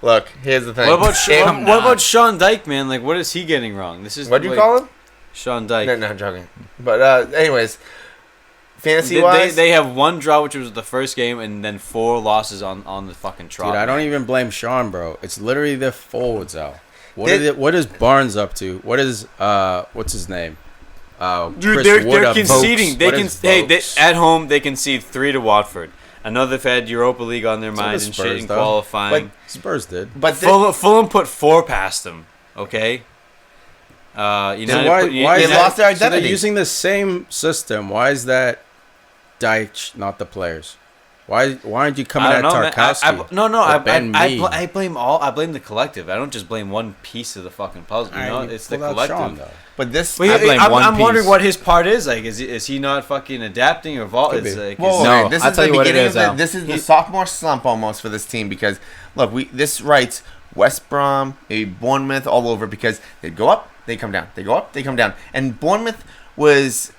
Look, here's the thing. What about I'm what not. about Sean Dyke, man? Like, what is he getting wrong? This is What do you like, call him? Sean Dyke. No, I'm joking. But anyways, fantasy wise, They have one draw, which was the first game, and then 4 losses on the fucking trot. Dude, I don't man. even blame Sean, bro. It's literally their forwards out. Did- What is Barnes up to? What is what's his name? Dude, Chris they're Wood up conceding. Vokes. They What can is hey Vokes? at home they concede 3 to Watford. I know they've had Europa League on their So mind does and Spurs, shit in though. qualifying. Spurs did. but Fulham put 4 past them. Okay. United So why put, they United- lost their So they're identity. using the same system. Why is that Deitch, not the players? Why aren't you coming I at don't know, man. Tarkowski? I Ben Mee? blame the collective. I don't just blame one piece of the fucking puzzle. You know, Alright, it's the pull out collective. Sean, though. but this. Well, I blame one I'm wondering piece. what his part is. Like, is he not fucking adapting or Could be. like, Whoa, is- No, this I'll is tell the you what it beginning is, of Al. this is the sophomore slump almost for this team because look, this writes West Brom, maybe Bournemouth all over because they go up, they come down, they go up, they come down, and West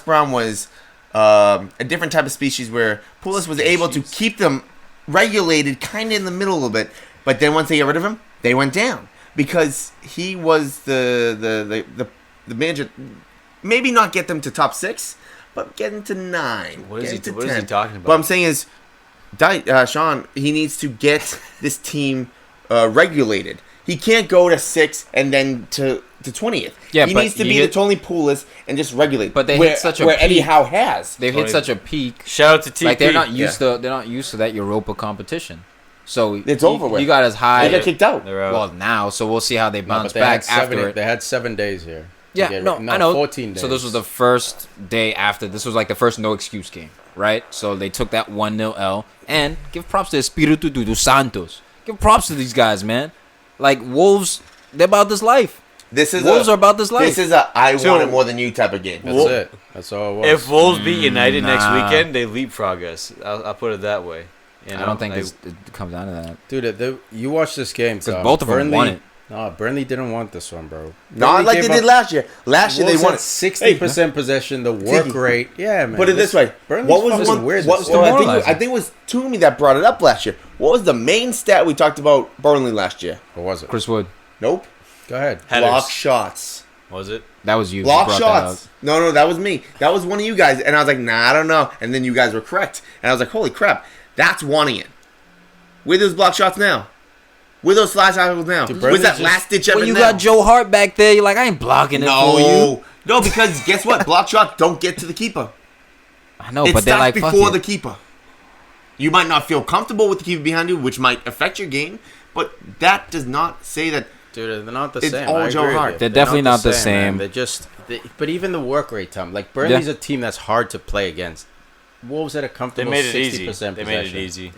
Brom was a different type of species where Pulis was able to keep them regulated kind of in the middle a little bit, but then once they got rid of him, they went down because he was the manager. Maybe not get them to top 6, but get them to 9. What is get he? to What is he 10. talking about? What I'm saying is, Sean, he needs to get this team regulated. He can't go to 6 and then to 20th. Yeah, he but needs to you be hit- the Tony Pulis and just regulate. But they where, hit such a where Eddie peak. Howe has. They've hit such a peak. Shout out to TP. Like they're not used to that Europa competition. So It's you, over with. You got as high. They got kicked out. They're out. Well, now, so we'll see how they No, bounce but they had back after seven, it. They had 7 days here. to Yeah, get no, rid- I know. 14 days. So this was the first day after. This was like the first no excuse game, right? So they took that 1-0 L. And give props to Espiritu do Santos. Give props to these guys, man. Like Wolves, they're about this life. Wolves are about this life. This is a I So- want it more than you type of game. That's it. That's all it was. If Wolves beat United next nah. weekend, they leapfrog us. I'll put it that way. You know? I don't think Like, it comes down to that. Dude, you watch this game. Because Tom. both of them Burnley, won it. No, Burnley didn't want this one, bro. Not Burnley like gave they did up- last year. Last year Wolves they won had 60% possession. The work Tiki. rate. Yeah, man. Put it this way. Burnley's What was fucking one? weird. What, this well, season. I think it was Toomey that brought it up last year. What was the main stat we talked about Burnley last year? What was it? Chris Wood, Nope. Go ahead. Headers. Block shots. Was it? that was you. who Block brought shots. No, that was me. That was one of you guys. And I was like, nah, I don't know. And then you guys were correct. And I was like, holy crap. That's wanting it. Where those block shots now? Where those slide tackles now? Dude, Where's that Burnley's last ditch That effort out. When you now? got Joe Hart back there, you're like, I ain't blocking it for you. No, because guess what? Block shots don't get to the keeper. I know, It but they're starts like, fuck before it. the keeper. You might not feel comfortable with the keeper behind you, which might affect your game, but that does not say that. Dude, they're not the It's same. all I Joe agree with Hart. you. They're definitely not the same. Man. They're just. But even the work rate, Tom. Like Burnley's a team that's hard to play against. Wolves had a comfortable They made it 60% easy. possession. They made it easy.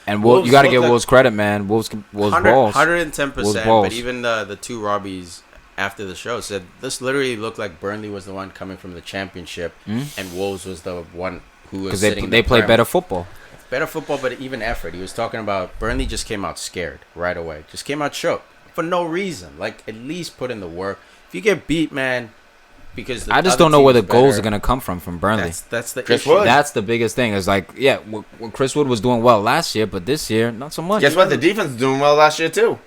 And you got to give looked Wolves credit, man. Wolves balls. 110%. Wolves But balls. even the two Robbies after the show said this literally looked like Burnley was the one coming from the championship, and Wolves was the one who was Because sitting they in the play Prem. better football. Better football, but even effort. He was talking about Burnley just came out scared right away. Just came out shook for no reason. Like at least put in the work. If you get beat, man, because the I just other don't know where the team's goals better, are going to come from Burnley. That's the Chris issue. Wood. That's the biggest thing. It's like, yeah, Chris Wood was doing well last year, but this year, not so much. Guess what? The defense is doing well last year too.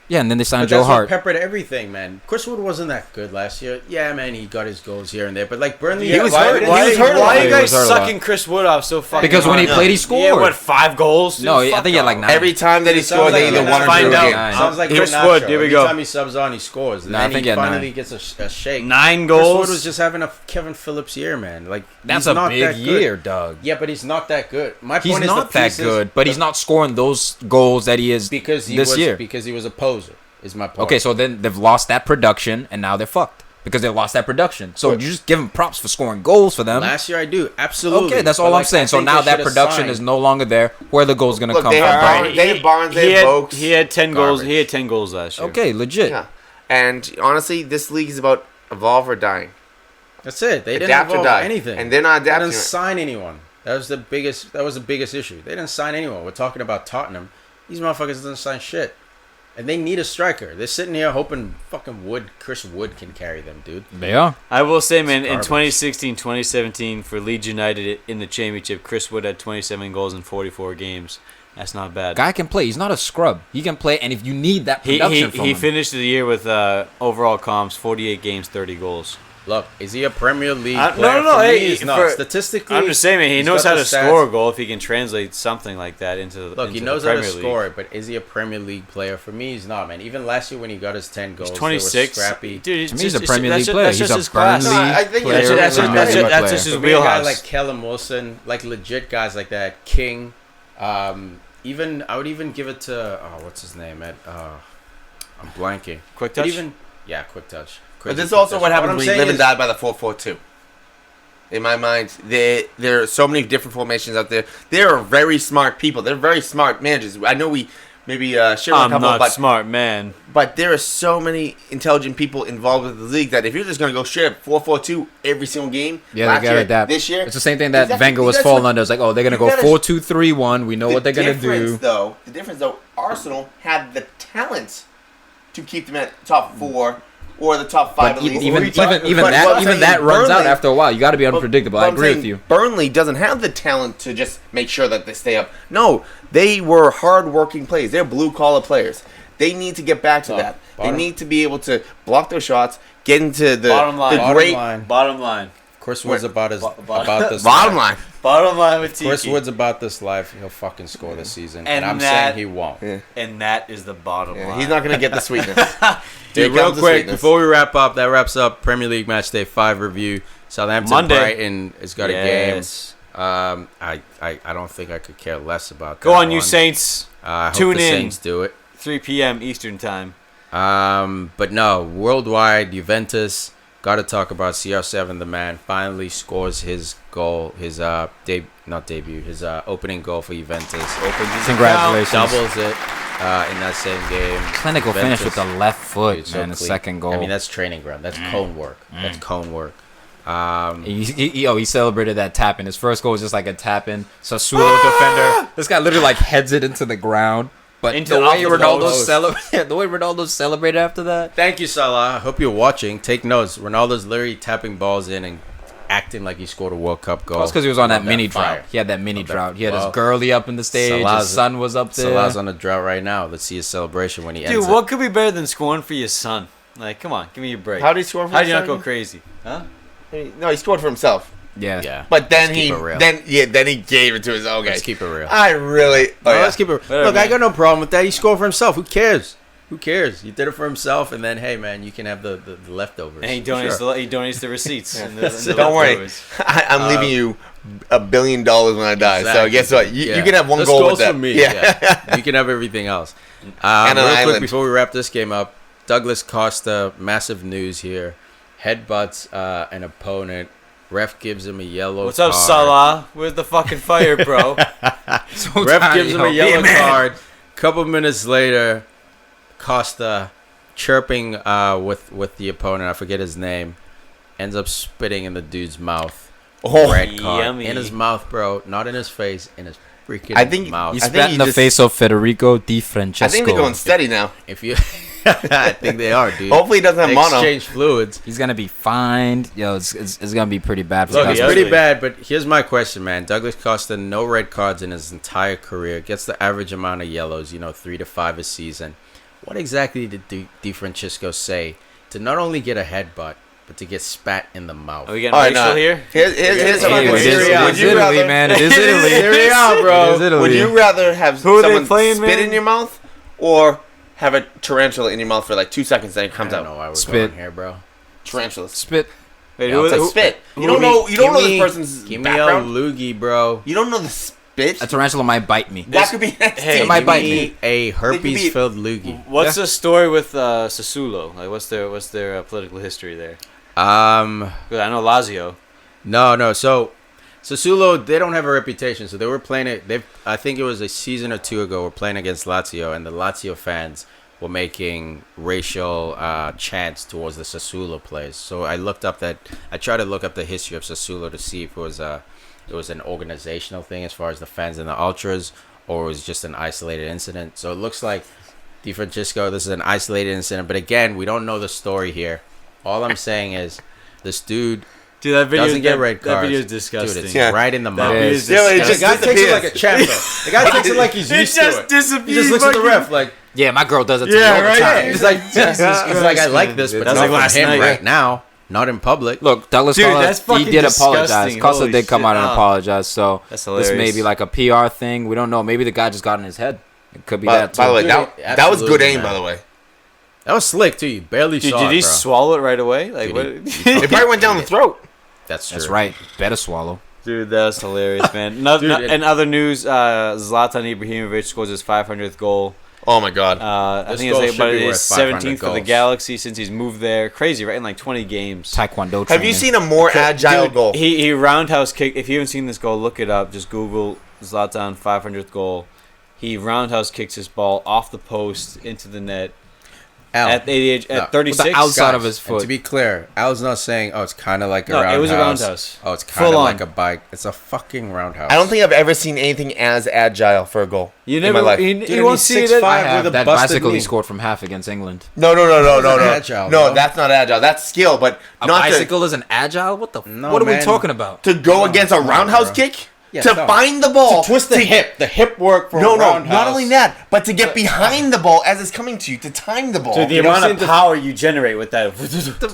Yeah, and then they signed But Joe that's what Hart. peppered everything, man. Chris Wood wasn't that good last year. Yeah, man, he got his goals here and there. But like Burnley, He was hurt. didn't- Why he was hurt a why lot. are you He guys was hurt a lot. sucking Chris Wood off so fucking Because when he hard? played, he Yeah, scored. what, 5 goals? No, Dude, I think he had like 9. Every time that he It sounds scored, like they either Garnett. won or Find drew a out. game. Sounds like Chris Garnacho. Wood, here we Every go. time he subs on, he scores. And No, I then think he he had finally 9. gets a shake. 9 Chris goals? Wood was just having a Kevin Phillips year, man. Like That's he's a not big that good. year, Doug. Yeah, but he's not that good. My He's point is not the that pieces- good, but he's not scoring those goals that he is because he this was year. because he was a poser. Is my point. Okay, so then they've lost that production, and now they're fucked because they lost that production. So But- you just give them props for scoring goals for them. last year I do absolutely. Okay, that's But, all like, I'm saying. I So think now they that should've production signed. is no longer there. Where are the goals going to Look, come they from? have Brian? Barnes. They have Barnes, they have Vokes. He had 10 goals. Garbage. He had 10 goals last year. Okay, legit. Yeah. And honestly, this league is about evolve or dying. That's it. They didn't Adapt or evolve die. anything, And they're not They adapting. didn't sign anyone. That was the biggest. That was the biggest issue. They didn't sign anyone. We're talking about Tottenham. These motherfuckers didn't sign shit, and they need a striker. They're sitting here hoping fucking Chris Wood can carry them, dude. They are. I will say, man, in Garbage. 2016, 2017, for Leeds United in the championship, Chris Wood had 27 goals in 44 games. That's not bad. Guy can play. He's not a scrub. He can play, and if you need that He production from he him, finished the year with overall comms, 48 games, 30 goals. Look, is he a Premier League No, player? no, For me, hey, he's not. for- Statistically, I'm just saying, man, he he's knows got how the to stats. score a goal if he can translate something like that into the Look, into he knows the how to Premier League. score it, but is he a Premier League player? For me, he's not, man. Even last year when he got his 10 goals, He's they 26. were scrappy. Dude, it's to me, he's just- a Premier that's League ju- player. That's He's just a his class. Burnley No, I think player. that's- that's Premier just- League that's player. just his For me, a guy wheelhouse. like Callum Wilson, like legit guys like that, King. Even I would even give it to what's his name? I'm blanking. Quick But touch. even QuickTouch. But this is also what happens when you live and die by the 4-4-2. In my mind, there are so many different formations out there. There are very smart people. They're very smart managers. I know we maybe share a I'm couple, not but smart, man. there are so many intelligent people involved with the league that if you're just going to go straight up 4-4-2 every single game, Yeah, last they gotta year, adapt. this year, It's the same thing that Exactly. Wenger was That's falling what- under. It's like, oh, they're gonna you go gotta- 4-2-3-1. We know what they're gonna do. The difference though, Arsenal had the talent to keep them at top 4 or the top 5 But at least. even But what I'm saying that is runs out Burnley- after a while. You got to be unpredictable. I but I'm agree with saying you. Burnley doesn't have the talent to just make sure that they stay up. No, they were hard-working players. They're blue-collar players. They need to get back to that. bottom- They need to be able to block their shots, get into the Bottom line. the Bottom great line. Bottom line. Chris Wood's about this bottom life. line. Bottom line with Tiki. Chris Wood's about this life. He'll fucking score this season, and And I'm that- saying he won't. Yeah. And that is the bottom Yeah, line. he's not going to get the sweetness. Dude, Here real comes the quick, sweetness. before we wrap up, that wraps up Premier League Matchday 5 review. Southampton Monday. Brighton has got a game. Yes. I don't think I could care less about that. Go on, you one. Saints. I hope Tune the in. Saints do it. 3 p.m. Eastern time. But no, worldwide, Juventus. Got to talk about CR7, the man, finally scores his goal, his debut, his opening goal for Juventus. Opens his Congratulations. account, doubles it in that same game. Clinical finish with the left foot, Dude, so man. The clean. second goal. I mean, that's training ground. That's cone work. That's cone work. He celebrated that tap in. His first goal was just like a tap in. Sassuolo defender. This guy literally like heads it into the ground. But Into the way off the Ronaldo post. celebrated, the way Ronaldo celebrated after that. Thank you, Salah. I hope you're watching. Take notes. Ronaldo's literally tapping balls in and acting like he scored a World Cup goal. That's because he was on that mini fire. drought. He had that mini Love that. drought. He had Well, his girlie up in the stage. Salah's- His son was up there. Salah's on a drought right now. Let's see his celebration when he Dude, ends what could be better than scoring for your son? Like, come on, give me a break. How did he score for How do you himself? not go crazy? Huh? No, he scored for himself. Yeah. it. Yeah. But then Let's he keep it real. then he gave it to his okay. Let's keep it real. I really No, yeah. let's keep it. Whatever, Look, I man. got no problem with that. He scored for himself. Who cares? Who cares? He did it for himself, and then hey, man, you can have the leftovers. And he donates, Sure. he donates the receipts. and the Don't worry. leftovers. I'm leaving you $1 billion when I die. So Exactly. guess what? You Yeah. can have one This goal goes with that. for me. Yeah. Yeah. You can have everything else. And an real quick island. before we wrap this game up, Douglas Costa, massive news here. Headbutts an opponent. Ref gives him a yellow What's up, card. Salah? Where's the fucking fire, bro? So Ref tired, gives him a yo. yellow card. Couple minutes later, Costa chirping with the opponent. I forget his name. Ends up spitting in the dude's mouth. Oh, Red card yummy. in his mouth, bro. Not in his face. In his freaking I think- mouth. He I think spat he in the just- face of Federico Di Francesco. I think they're going steady now. If you, I think they are, dude. Hopefully he doesn't have They mono. exchange fluids. He's gonna be fined. Yo, it's gonna be pretty bad for Look, the it's yeah. pretty Ugly. bad, but here's my question, man. Douglas Costa, no red cards in his entire career. Gets the average amount of yellows, 3 to 5 a season. what exactly did Di Francesco say to not only get a headbutt, but to get spat in the mouth? Are we getting racial here? Here's Hey, fucking it is Syria. Would you Italy, rather- man. It is Italy. Syria, bro. It is Italy. Would you rather have Who are they someone playing, spit man? in your mouth or have a tarantula in your mouth for like 2 seconds, then it I comes don't out? know why we're Spit. going here, bro. Tarantulas. Spit. Wait, Yeah, I'll take Spit. You Give don't me- know. You don't give know me- this person's Give me background. a loogie, bro. You don't know the spit. A tarantula might bite me. That could be. Hey, It might Give bite me me. a be- herpes-filled loogie. What's the story with Sassuolo? Like, what's their political history there? 'Cause I know Lazio. No. So Sassuolo, they don't have a reputation. So they were playing it. I think it was a season or two ago. We're playing against Lazio, and the Lazio fans were making racial chants towards the Sassuolo players. So I tried to look up the history of Sassuolo to see if it was an organizational thing as far as the fans and the ultras, or it was just an isolated incident. So it looks like Di Francesco, this is an isolated incident. But again, we don't know the story here. All I'm saying is this dude Dude, that video doesn't get red That cards. video is disgusting. Dude, it's Yeah. right in the That mouth. video is is Yeah, it And just the guy takes it disappears. like a champ, though. The guy takes it like he's used to it. He just looks at the ref like, Yeah, my girl does it to Yeah, me all right. the time. he's like, Jesus. He's like, I like this, but That's not like from last him night. right now, not in public. Look, Douglas Dude, Costa, that's he fucking did apologize. disgusting. Costa Holy did come shit. out and apologize. So That's this may hilarious. be like a PR thing. We don't know. Maybe the guy just got in his head. It could be By that too. the way, Dude, that was good absolutely, aim. man. By the way, That was slick too. You barely Dude, saw did it, he bro. swallow it right away? Like, Dude, what? it probably went down the throat. That's true. That's right. Better swallow. Dude, that's hilarious, man. Dude, In other news, Zlatan Ibrahimovic scores his 500th goal. Oh my god. I This think goal it's should about be his worth 500 17th for the goals. Galaxy since he's moved there. Crazy, right? In like 20 games. Taekwondo Have training. you seen a more agile Dude, goal? He roundhouse kicked. If you haven't seen this goal, look it up. Just Google Zlatan 500th goal. He roundhouse kicks his ball off the post into the net Al. at the age No. at 36. With the outside of Guys, his and foot. to be clear, Al's not saying, oh, it's kind of like a No, roundhouse. it was a roundhouse. Oh, it's kind of Full on. like a bike. It's a fucking roundhouse. I don't think I've ever seen anything as agile for a goal You in never. my life. You, Dude, you and won't he's see it. 6'5". I with have a that busted bicycle he knee. scored from half against England. No. That's agile, No, bro. that's not agile. That's skill, but A not bicycle isn't agile? What the? No, what are we man. talking about? to go No, against a come on, roundhouse bro. kick. Yeah, to no. find the ball. To twist the hip. The hip work for No, a roundhouse. not only that, but to get behind the ball as it's coming to you, to time the ball. Dude, the You don't amount seem of to- power you generate with that.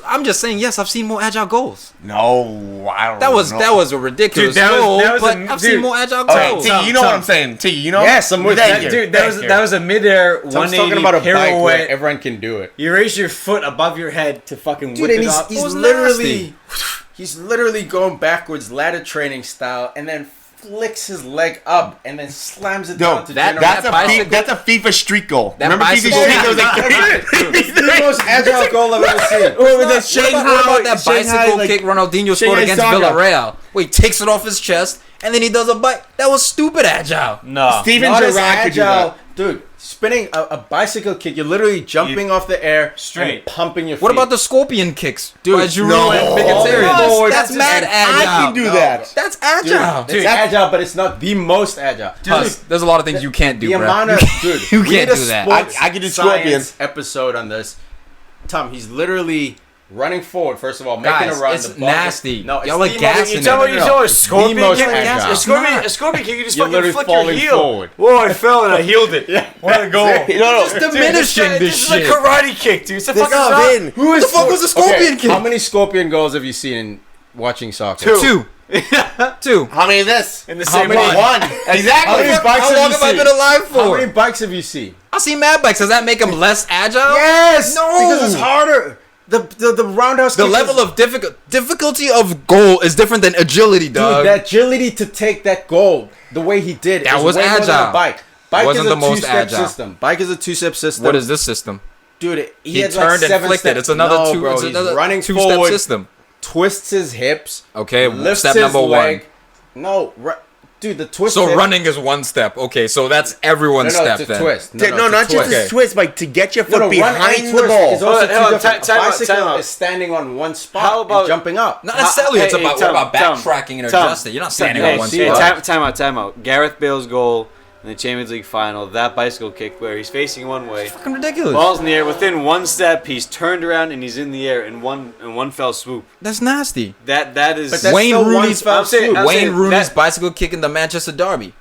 I'm just saying. Yes, I've seen more agile goals. No, I don't That was a ridiculous Dude, that was- goal. that was but a- I've dude. seen more agile Okay, goals. Tiki, you know what I'm saying. Tiki, you know? Yes, I'm with Thank you. you. Dude, that was a midair So I'm 180 talking about a bike where pirouette. everyone can do it. You raise your foot above your head to fucking Dude, whip and it up. he's It was literally going backwards ladder training style and then flicks his leg up and then slams it No, down to that- generate- that's a FIFA street goal. That Remember FIFA bicycle- street? There was like It's the most agile goal I've ever seen. What What about that bicycle kick Ronaldinho scored Shanghai against Saga. Villarreal? Where he takes it off his chest and then he does a bite. That was stupid agile. No. Steven Not as Gerrard could do agile, that. dude. Spinning a bicycle kick, you're literally jumping off the air, Straight. and pumping your feet. What about the scorpion kicks? Dude, By Giroud no. and Mkhitaryan? Oh, That's that's mad just- agile. I can do No, that. That's Dude, agile. it's agile, but it's not the most agile. Huss, there's a lot of things you can't do, The bro. amount of dude, you we can't need a do that. sports I can do science scorpion. episode on this. Tom, he's literally running forward. First of all, making Guys, a run. it's the ball nasty. No, it's Y'all are the gassing most- it. no, no, no, no. a It's the scorpion most kick? agile. A scorpion kick, you just You're fucking literally flick your falling heel. forward. Whoa, I fell and I healed it. What a goal. No, It's diminishing This this is like shit. karate kick, dude. It's a fucking no, stop. man. Who the fuck was a scorpion kick? How many scorpion goals have you seen in watching soccer? Two. Two. How many of this? In the How same many- one. One. Exactly. How many bikes How have long you have I seen? been alive How many for? bikes have you seen? I see mad bikes. Does that make them less agile? Yes, No. because it's harder. The roundhouse. The kick level is, of difficulty of goal is different than agility, dog. dude, the agility to take that goal the way he did. That is was way more than agile. a bike. Bike Wasn't is a the most two-step agile. system. Bike is a two-step system. What is this system? Dude, he He had turned like and 7 flicked steps. it. It's another No, two. bro, It's he's another running two-step forward, system. twists his hips. Okay, lifts step his number leg. one. No, dude, the twist. So hip- running is one step. Okay, so that's everyone's no, step it's a then. twist. No, it's a not just twist. a twist, like to get your foot run and behind the twist ball. is also Hold on, two hold on, different. time out, Bicycle time out. is standing on one spot. How about- and jumping up? Not necessarily. It's Hey, about Tom, what about Tom, backtracking and Tom, adjusting. You're not standing Hey, on one see, spot. time out. Gareth Bale's goal in the Champions League final, that bicycle kick where he's facing one way, Fucking ridiculous. ball's in the air. Within one step, he's turned around and he's in the air in one fell swoop. That's nasty. That is. But that's Wayne still one Rooney's fell I'm saying- swoop. I'm Wayne saying Rooney's that- bicycle kick in the Manchester Derby.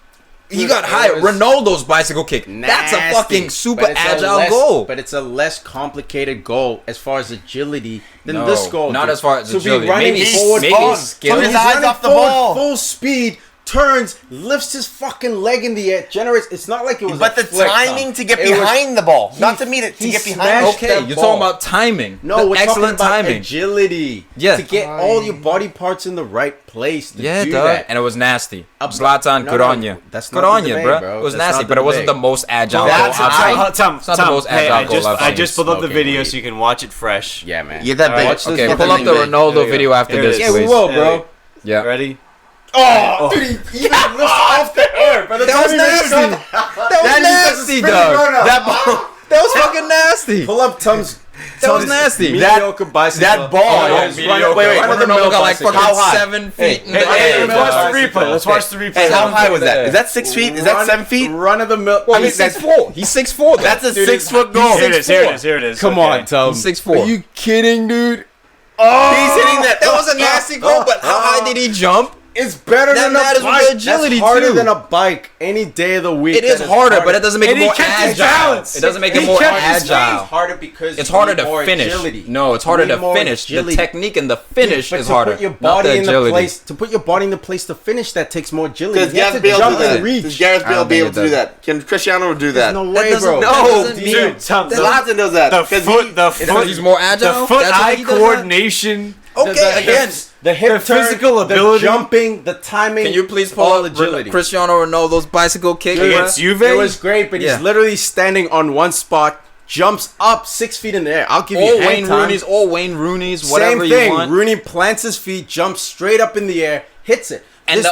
he got high. Ronaldo's bicycle kick. That's a fucking super agile goal. But it's a less complicated goal as far as agility than this goal. Not dude. as far as So agility. be running forward, maybe skill. His He's eyes running off the forward, ball. full speed, turns, lifts his fucking leg in the air, generates. It's not like it was. But a the flick, timing Tom. to get It was- behind the ball, not to meet it, to he get behind smashed it. Okay, that you're ball. talking about timing. No, we're excellent talking about timing. agility. Yeah. To get all your body parts in the right place to Yeah, do dog. that. And it was nasty. Zlatan, No, good no, on you. that's good not on the you, debate, bro. bro. It was That's nasty, not but the it wasn't the debate. most agile That's goal I've how- seen. Tom, It's not the most agile I goal just, I've I seen. just pulled up the Smoking video weed. so you can watch it fresh. Yeah, man. You get that All big. right. Watch this Okay, fucking pull up the thing, man. Ronaldo Here we go. video after Here it this, is. Yeah, we please. will, bro. Yeah. Ready? Oh, dude, he even lifts off the air. By the That time was he lifts nasty. off- That was Then he does a nasty, spinning dog. run-up. That was fucking nasty. Pull up Tom's. That was nasty. Mediocre bicycle. that ball- Oh, yeah, it's mediocre. wait, Run of the Ronaldo mill got like bicycle. fucking How high? 7 feet in the Hey, air. let's watch the bicycle. replay. Let's watch the replay. Hey, how high was that? Is that 6 feet? Is that 7 feet? Run of the mill. Well, I mean, he's 6'4". He's 6'4". though. That's a Dude, 6-foot goal. Here it is. Here it is. Here it is. come Okay. on, Tom. He's 6'4". Are you kidding, dude? He's hitting that. That was a nasty goal, but how high did he jump? It's better That than a matters with bike. the agility, That's harder too. than a bike any day of the week. It is that harder, but it doesn't make it And he more kept his agile. balance. It doesn't make He it more kept his It's agile. harder because It's you harder need to more finish. agility. No, it's harder You need to more finish. The agility. technique and the finish But is to harder. put your not body the in the agility. place, to put your body in the place to finish, that takes more agility. Does You have Gareth to Bale jump do and that? reach. Does Gareth I Bale don't be think able it to do does. that? Can Cristiano do There's that? no That way, doesn't- bro. no, That doesn't- doesn't Dude, Tom, Zlatan does that. the 'Cause foot, he- the It's because foot, he's more agile. the That's why foot-eye he does that? coordination. Okay, again. The hip The turn, physical the ability. jumping, the timing. Can you please pull all up agility? Cristiano Ronaldo's bicycle kick? Dude, bruh? Against Juve? It was great, but Yeah. he's literally standing on one spot, jumps up 6 feet in the air. I'll give you All hang Wayne time. Rooney's, all Wayne Rooney's, whatever Same thing. you want. Rooney plants his feet, jumps straight up in the air, hits it. And This-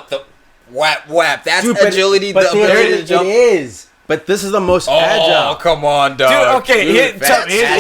the whap. That's Dude, but- agility. but the ability to it jump. is. But this is the most Oh, agile. come on, dog. Dude, okay, Dude,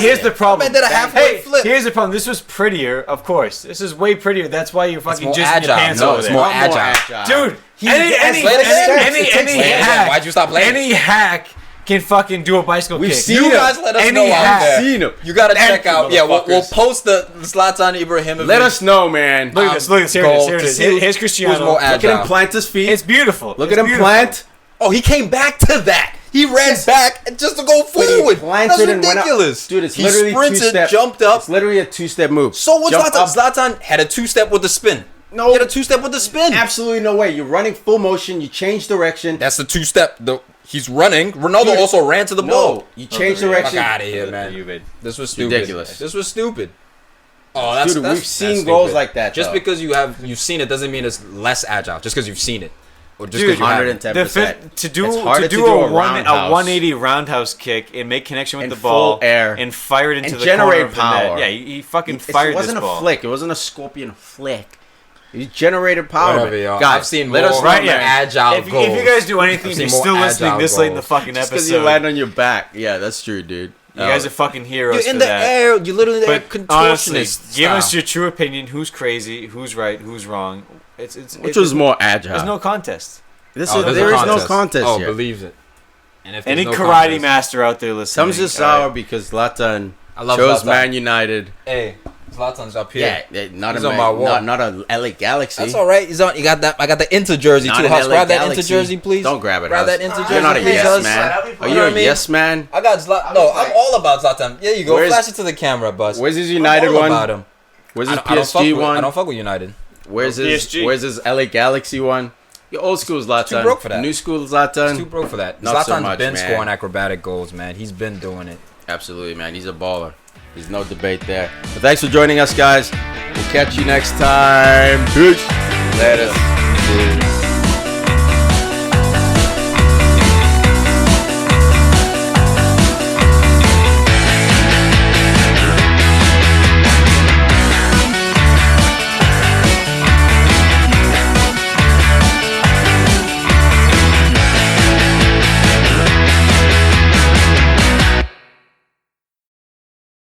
here's the problem. Man did a halfway Hey, flip. here's the problem. This was prettier, of course. This is way prettier. That's why you're fucking more just in your agile. pants No, over it's there. more Not agile. Dude, any play it again. hack. Why'd you stop playing? Any hack can fucking do a bicycle We've kick. seen You it. guys let us Any know out hack. there. Seen him. You gotta check Empty out. Yeah, we'll motherfuckers. post the Zlatan Ibrahimovic. Let us know, man. Look at this. Look at this. Here it goal is. Here it to is. see who's Here's Cristiano. more Look at agile. him plant his feet. It's beautiful. Look It's at him beautiful. plant. Oh, he came back to that. He ran back just to go forward. planted That's and went up. ridiculous. Dude, it's he literally sprinted, two-step. jumped up. It's literally a two-step move. So what's Jump Zlatan? up. Zlatan had a two-step with the spin. No. He had a two-step with the spin. Absolutely no way. You're running full motion. You change direction. That's the two-step. He's running. Ronaldo Dude, also ran to the ball. No, you change Fuck direction. out of here, man. This was stupid. Ridiculous. This was stupid. Oh, that's Dude, that's, we've seen that's goals stupid. like that, Just though. because you've seen it doesn't mean it's less agile. Just because you've seen it, or just Dude, because you haven't. 110%. To do It's harder to to do do a a one roundhouse. a 180 roundhouse kick and make connection with In the ball full air. and fire it into And the generate corner of the net. power. Yeah, he fucking It fired wasn't this a ball. flick. It wasn't a scorpion flick. You generated power. Whatever, y'all. Guys, I've seen let more us know, right, man. yeah. agile If goals. you guys do anything, I've you're seen more still listening agile this late in the goals. fucking Just because episode. you land on your back. Yeah, that's true, dude. You guys are fucking heroes You're for in the that. air. You literally But contortionist. honestly, give style. us your true opinion. Who's crazy? Who's right? Who's wrong? Which was more agile? There's no contest. This Oh, is, there's there a is no contest Oh, here. believes it. And if Any there's no karate contest- master out there listening? Some's just all right. sour because Zlatan I love chose Zlatan. Man United. Hey, Zlatan's up here. Yeah, not He's a on Man, my wall. not a LA Galaxy. That's all right. He's on. You got that. I got the Inter jersey Not too. an Huss, LA grab that Galaxy. Inter jersey, please. Don't grab it. Grab Huss. that Inter jersey. You're not a please, yes Huss. man. Are Are you you know a what I mean? yes man? I got Zlatan. No, I'm all about Zlatan. There you go. Where's- Flash it to the camera, Buzz. Where's his I'm United all one? about him. Where's his I don't fuck PSG with, I one? don't fuck with United. Where's his PSG. Where's his LA Galaxy one? Your old school Zlatan. too broke for that. New school He's Zlatan. too broke for that. Not Zlatan's so much, been man. scoring acrobatic goals, man. He's been doing it. Absolutely, man. He's a baller. There's no debate there. But thanks for joining us, guys. We'll catch you next time. Peace. Later.